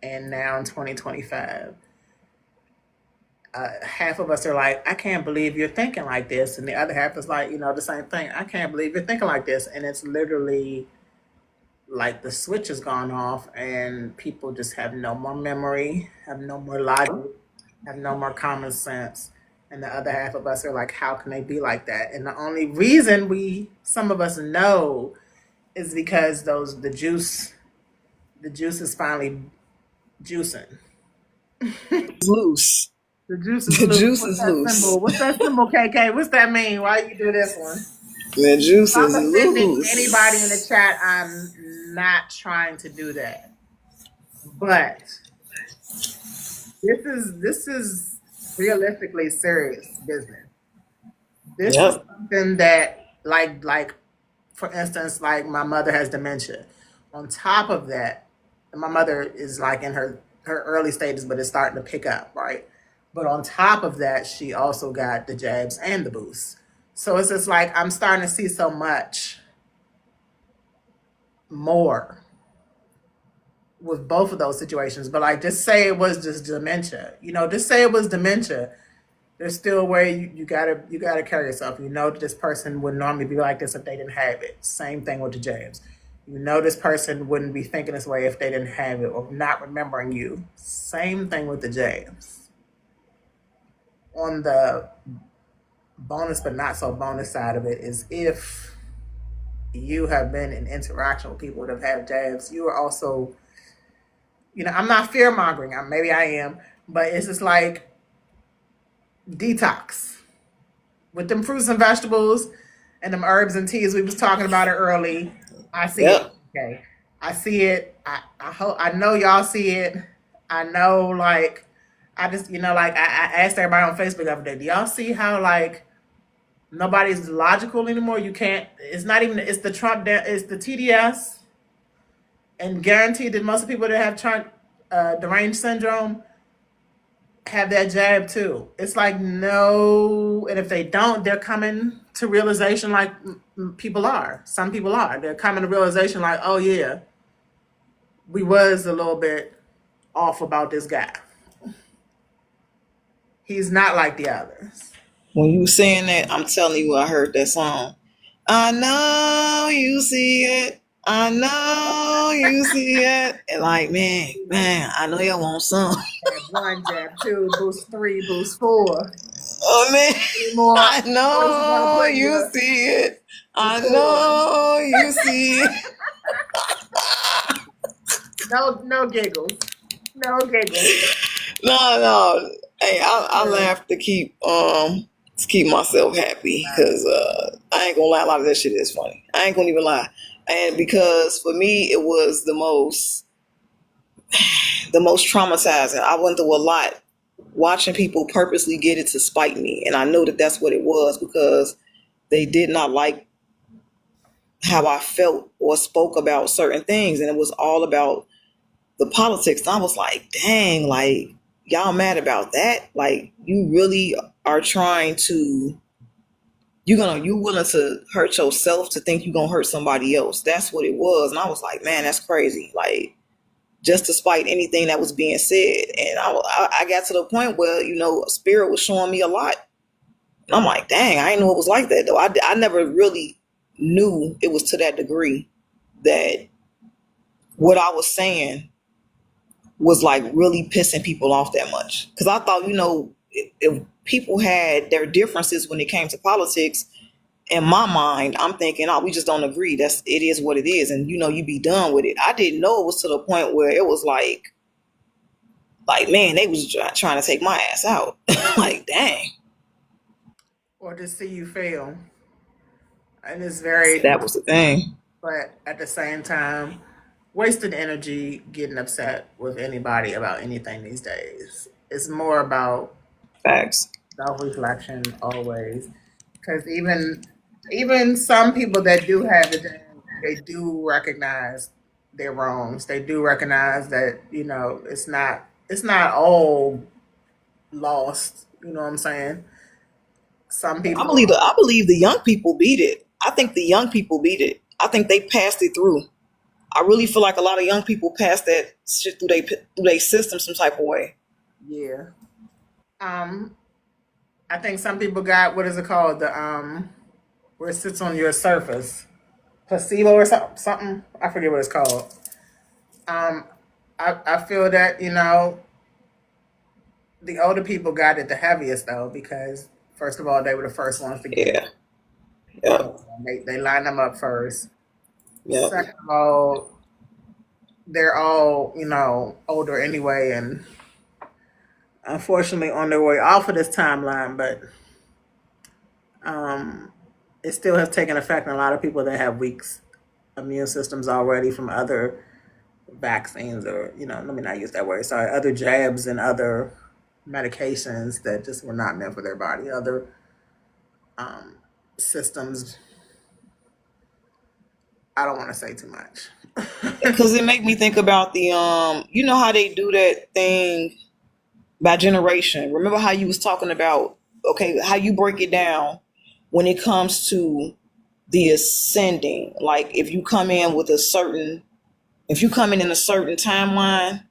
A: and now in 2025, half of us are like, I can't believe you're thinking like this, and the other half is like, the same thing. I can't believe you're thinking like this, and it's literally like the switch has gone off, and people just have no more memory, have no more logic, have no more common sense. And the other half of us are like, how can they be like that? And the only reason some of us know, is because the juice is finally juicing.
C: It's loose.
A: The juice is
C: The
A: loose.
C: juice
A: What's
C: is
A: that
C: loose.
A: symbol? What's that symbol, KK? What's that mean? Why you do this one?
C: The
A: If
C: juice
A: I'm
C: is
A: offending anybody in the
C: loose.
A: chat, I'm not trying to do that. But this is realistically serious business. This is
C: Yep.
A: something that, like for instance, like my mother has dementia. On top of that, my mother is like in her early stages, but it's starting to pick up, right? But on top of that, she also got the jabs and the boost. So it's just like I'm starting to see so much more with both of those situations. But like, just say it was just dementia. Just say it was dementia. There's still a way you gotta carry yourself. That this person would normally be like this if they didn't have it. Same thing with the jabs. This person wouldn't be thinking this way if they didn't have it or not remembering you. Same thing with the jabs. On the bonus but not so bonus side of it is, if you have been in interaction with people that have had jabs, you are also, I'm not fear mongering. Maybe I am, but it's just like detox with them fruits and vegetables and them herbs and teas. We was talking about it early. I see it.
C: Yep.
A: Okay, I see it. I hope I know y'all see it. I know, like, I just, like, I asked everybody on Facebook the other day, do y'all see how, like, nobody's logical anymore? You can't. It's not even. It's the It's the TDS, and guaranteed that most of the people that have Trump deranged syndrome have that jab too. It's like, no, and if they don't, they're coming to realization, like, people are. Some people are. They're coming to realization like, oh yeah, we was a little bit off about this guy. He's not like the others.
C: When you saying that, I'm telling you, I heard that song. I know you see it. I know you see it. And like, man, I know y'all want some.
A: Jab one, jab two, boost three, boost four.
C: Oh man,
A: Any more?
C: I
A: What you want to
C: know
A: put in
C: you see it.
A: your
C: I
A: four?
C: know you see it.
A: No, no giggles. No giggles.
C: No. Hey, I laugh to keep myself happy because I ain't gonna lie, a lot of that shit is funny. I ain't gonna even lie, and because for me it was the most traumatizing. I went through a lot watching people purposely get it to spite me, and I know that that's what it was because they did not like how I felt or spoke about certain things, and it was all about the politics. And I was like, dang, like y'all mad about that? Like you really are trying to you willing to hurt yourself to think you're gonna hurt somebody else. That's what it was. And I was like, man, that's crazy. Like just despite anything that was being said. And I got to the point where, spirit was showing me a lot. And I'm like, dang, I didn't know it was like that though. I never really knew it was to that degree that what I was saying was like really pissing people off that much. Because I thought, if people had their differences when it came to politics, in my mind, I'm thinking, oh, we just don't agree. It is what it is. And, you be done with it. I didn't know it was to the point where it was like, man, they was trying to take my ass out. Like, dang.
A: Or to see you fail. And it's very,
C: That was the thing.
A: but at the same time, wasted energy getting upset with anybody about anything these days. It's more about
C: Facts.
A: self-reflection always, because even some people that do have the gene, they do recognize their wrongs. They do recognize that it's not all lost. You know what I'm saying? Some
C: I
A: people,
C: believe the young people beat it. I think the young people beat it. I think they passed it through. I really feel like a lot of young people passed that shit through their system some type of way.
A: yeah. Um, I think some people got, what is it called? The where it sits on your surface, placebo or something. I forget what it's called. Um, I feel that the older people got it the heaviest though, because first of all they were the first ones to get it.
C: Yeah. Yep.
A: They lined them up first.
C: Yep.
A: Second of all, they're all older anyway, and unfortunately on their way off of this timeline. But um, it still has taken effect on a lot of people that have weak immune systems already from other vaccines, or let me not use that word. Sorry, other jabs and other medications that just were not meant for their body. Other systems. I don't want to say too much.
C: Because it make me think about the you know how they do that thing by generation. Remember how you was talking about, okay, how you break it down when it comes to the ascending. Like if you come in a certain timeline.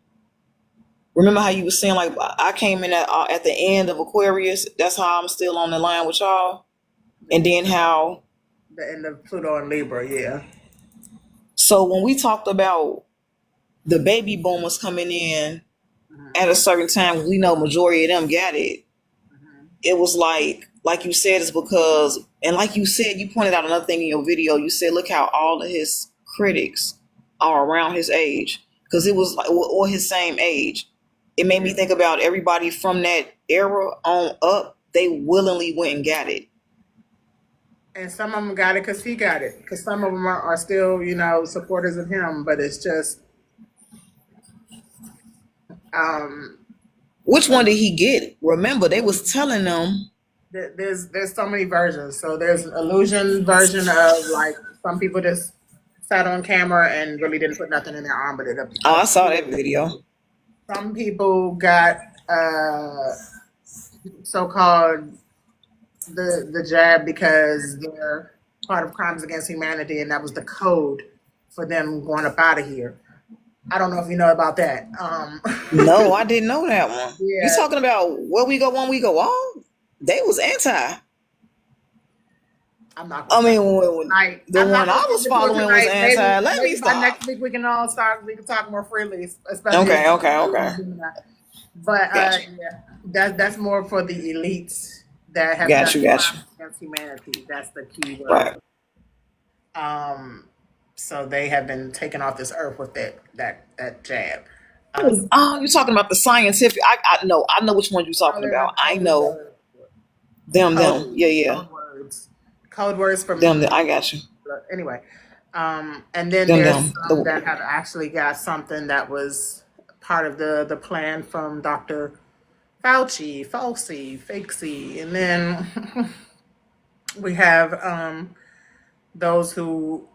C: Remember how you was saying, like, I came in at the end of Aquarius. That's how I'm still on the line with y'all. And then how,
A: The end of Pluto and Libra, yeah.
C: so when we talked about the baby boomers coming in at a certain time, we know majority of them got it. It was like you said, it's because, and like you said, you pointed out another thing in your video. You said, look how all of his critics are around his age, because it was like, or his same age. It made me think about everybody from that era on up. They willingly went and got it.
A: And some of them got it because he got it. Because some of them are still, supporters of him. But it's just,
C: Which one did he get? Remember, they was telling them.
A: there's so many versions. So there's an illusion version of like some people just sat on camera and really didn't put nothing in their arm, but it up.
C: Oh, I saw that video.
A: Some people got so-called the jab because they're part of crimes against humanity, and that was the code for them going up out of here. I don't know if you know about that.
C: No, I didn't know that one. You
A: Yeah.
C: talking about where we go one, we go all? They was anti.
A: I'm not.
C: I
A: Gonna
C: mean,
A: Like,
C: the
A: I'm not
C: one I
A: gonna
C: was
A: say this
C: following was
A: tonight.
C: anti. Let me
A: Maybe by
C: stop.
A: next week we can all start. We can talk more freely, especially.
C: Okay.
A: But
C: Gotcha.
A: yeah, that's more for the elites that have
C: Got you.
A: crimes against humanity. That's the key word.
C: Right.
A: So they have been taken off this earth with that jab.
C: Oh, you're talking about the scientific. I know which one you're talking about. I know them. Yeah.
A: Code words. Code words for
C: Them. I got you.
A: anyway. And then
C: Them.
A: there's some that have actually got something that was part of the plan from Dr. Fauci, Fakesy, and then we have those who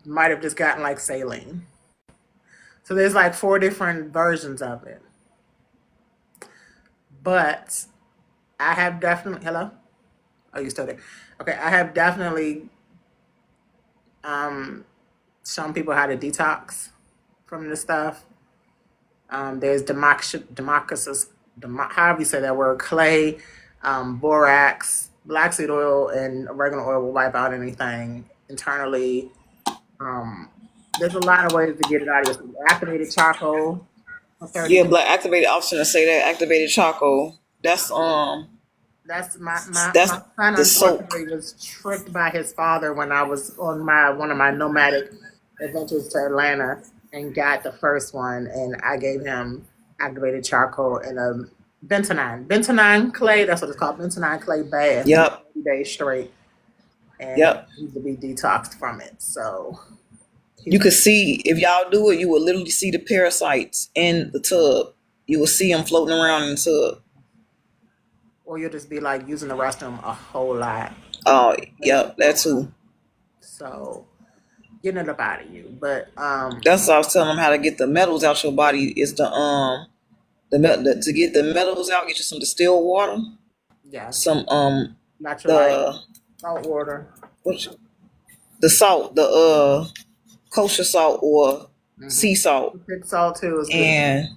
A: might have just gotten like saline. So there's like 4 different versions of it. But I have definitely, hello? Oh, you still there? Okay, I have definitely shown people how to detox from this stuff. There's Democritus, however you say that word, clay, borax, black seed oil, and oregano oil will wipe out anything internally. There's a lot of ways to get it out of your system. Activated charcoal.
C: Yeah, black activated. I was gonna say that activated charcoal. That's
A: That's my
C: That's
A: son.
C: the soap.
A: Unfortunately, was tricked by his father when I was on one of my nomadic adventures to Atlanta and got the first one, and I gave him activated charcoal and a bentonite clay. That's what it's called, bentonite clay bath.
C: Yep.
A: 30 days straight, and
C: Yep.
A: he needs to be detoxed from it. So
C: You could see, if y'all do it, you will literally see the parasites in the tub. You will see them floating around in the tub.
A: Or you'll just be like using the restroom a whole lot.
C: Oh, yep, that too.
A: So getting it up out of you. But
C: That's what I was telling them, how to get the metals out your body is to get the metals out, get you some distilled water,
A: yes,
C: some
A: electrolyte,
C: the
A: salt water.
C: what the salt, the kosher salt or sea salt,
A: Thick salt too is good.
C: and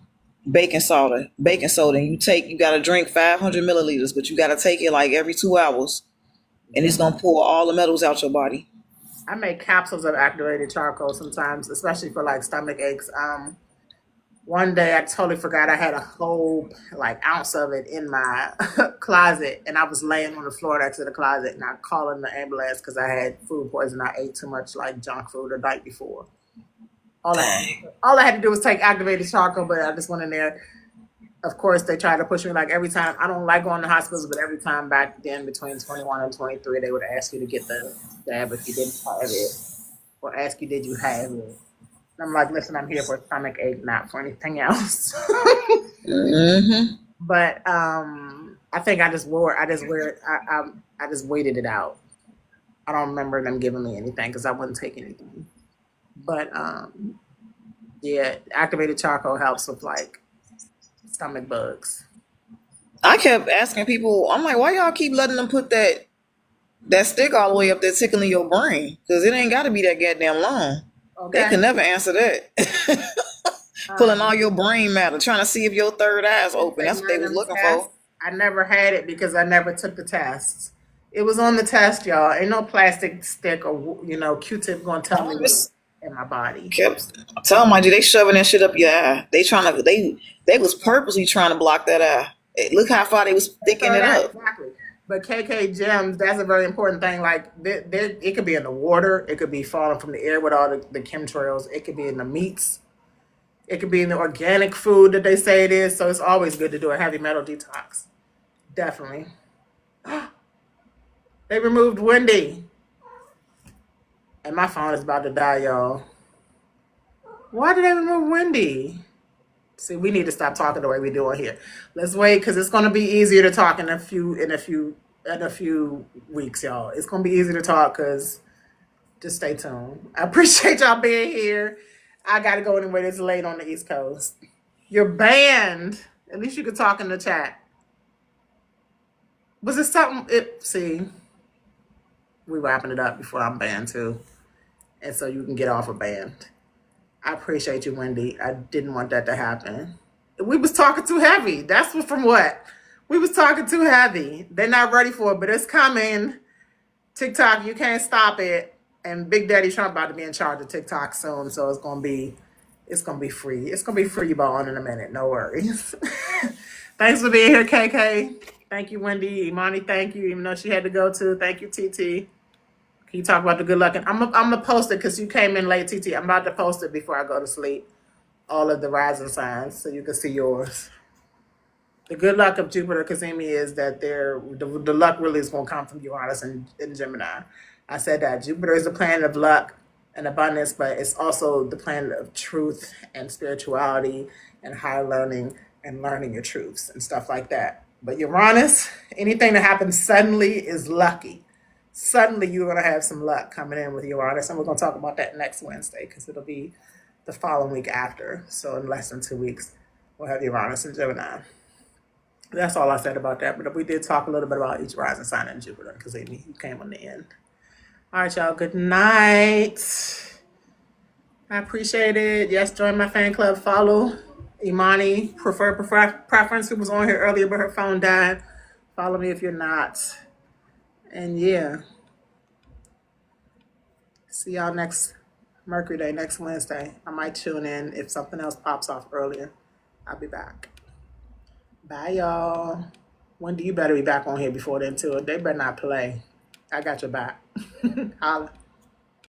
C: baking soda. And you got to drink 500 milliliters, but you got to take it like every 2 hours, and it's gonna pull all the metals out your body.
A: I make capsules of activated charcoal sometimes, especially for like stomach aches. One day I totally forgot I had a whole like ounce of it in my closet, and I was laying on the floor next to the closet, and I called in the ambulance because I had food poisoning. I ate too much like junk food the night before. All I had to do was take activated charcoal, but I just went in there. Of course, they tried to push me like every time. I don't like going to hospitals, but every time back then between 21 and 23, they would ask you to get the jab if you didn't have it, or ask you, did you have it? And I'm like, listen, I'm here for a stomach ache, not for anything else. But I think I just waited it out. I don't remember them giving me anything because I wouldn't take anything. But yeah, activated charcoal helps with like stomach bugs.
C: I kept asking people, I'm like, why y'all keep letting them put that stick all the way up there tickling your brain? Because it ain't got to be that goddamn long.
A: Okay.
C: They can never answer that. Pulling all your brain matter, trying to see if your third eye's open. That's what they was looking for.
A: I never had it because I never took the test. It was on the test, y'all. Ain't no plastic stick or Q-tip gonna tell me what's in my body.
C: Kept telling my G, they shoving that shit up your eye. They was purposely trying to block that eye. Look how far they was sticking it up.
A: Exactly. But KK gems, that's a very important thing. Like, it could be in the water. It could be falling from the air with all the chemtrails. It could be in the meats. It could be in the organic food that they say it is. So it's always good to do a heavy metal detox. Definitely. They removed Wendy. And my phone is about to die, y'all. Why did they remove Wendy? See, we need to stop talking the way we do it here. Let's wait, because it's going to be easier to talk in a few weeks, y'all. It's going to be easier to talk, because just stay tuned. I appreciate y'all being here. I got to go anyway. It's late on the East Coast. You're banned. At least you could talk in the chat. Was it something? See, we wrapping it up before I'm banned, too. And so you can get off a band. I appreciate you, Wendy. I didn't want that to happen. We was talking too heavy. That's from what? We was talking too heavy. They're not ready for it, but it's coming. TikTok, you can't stop it. And Big Daddy Trump about to be in charge of TikTok soon, so it's gonna be free. It's gonna be free balling in a minute. No worries. Thanks for being here, KK. Thank you, Wendy. Imani, thank you. Even though she had to go too. Thank you, TT. Can you talk about the good luck? And I'm gonna post it because you came in late, TT. I'm about to post it before I go to sleep. All of the rising signs, so you can see yours. The good luck of Jupiter Kazemi is that the luck really is gonna come from Uranus and Gemini. I said that Jupiter is the planet of luck and abundance, but it's also the planet of truth and spirituality and higher learning and learning your truths and stuff like that. But Uranus, anything that happens suddenly is lucky. Suddenly you're going to have some luck coming in with Uranus, and we're going to talk about that next Wednesday because it'll be the following week after. So in less than 2 weeks, we'll have Uranus and Gemini. That's all I said about that, but we did talk a little bit about each rising sign in Jupiter because he came on the end. All right, y'all, good night. I appreciate it. Yes, join my fan club. Follow Imani, preference, who was on here earlier, but her phone died. Follow me if you're not. And yeah, see y'all next Mercury Day, next Wednesday. I might tune in if something else pops off earlier. I'll be back. Bye, y'all. Wendy, you better be back on here before then, too. They better not play. I got your back. Holla.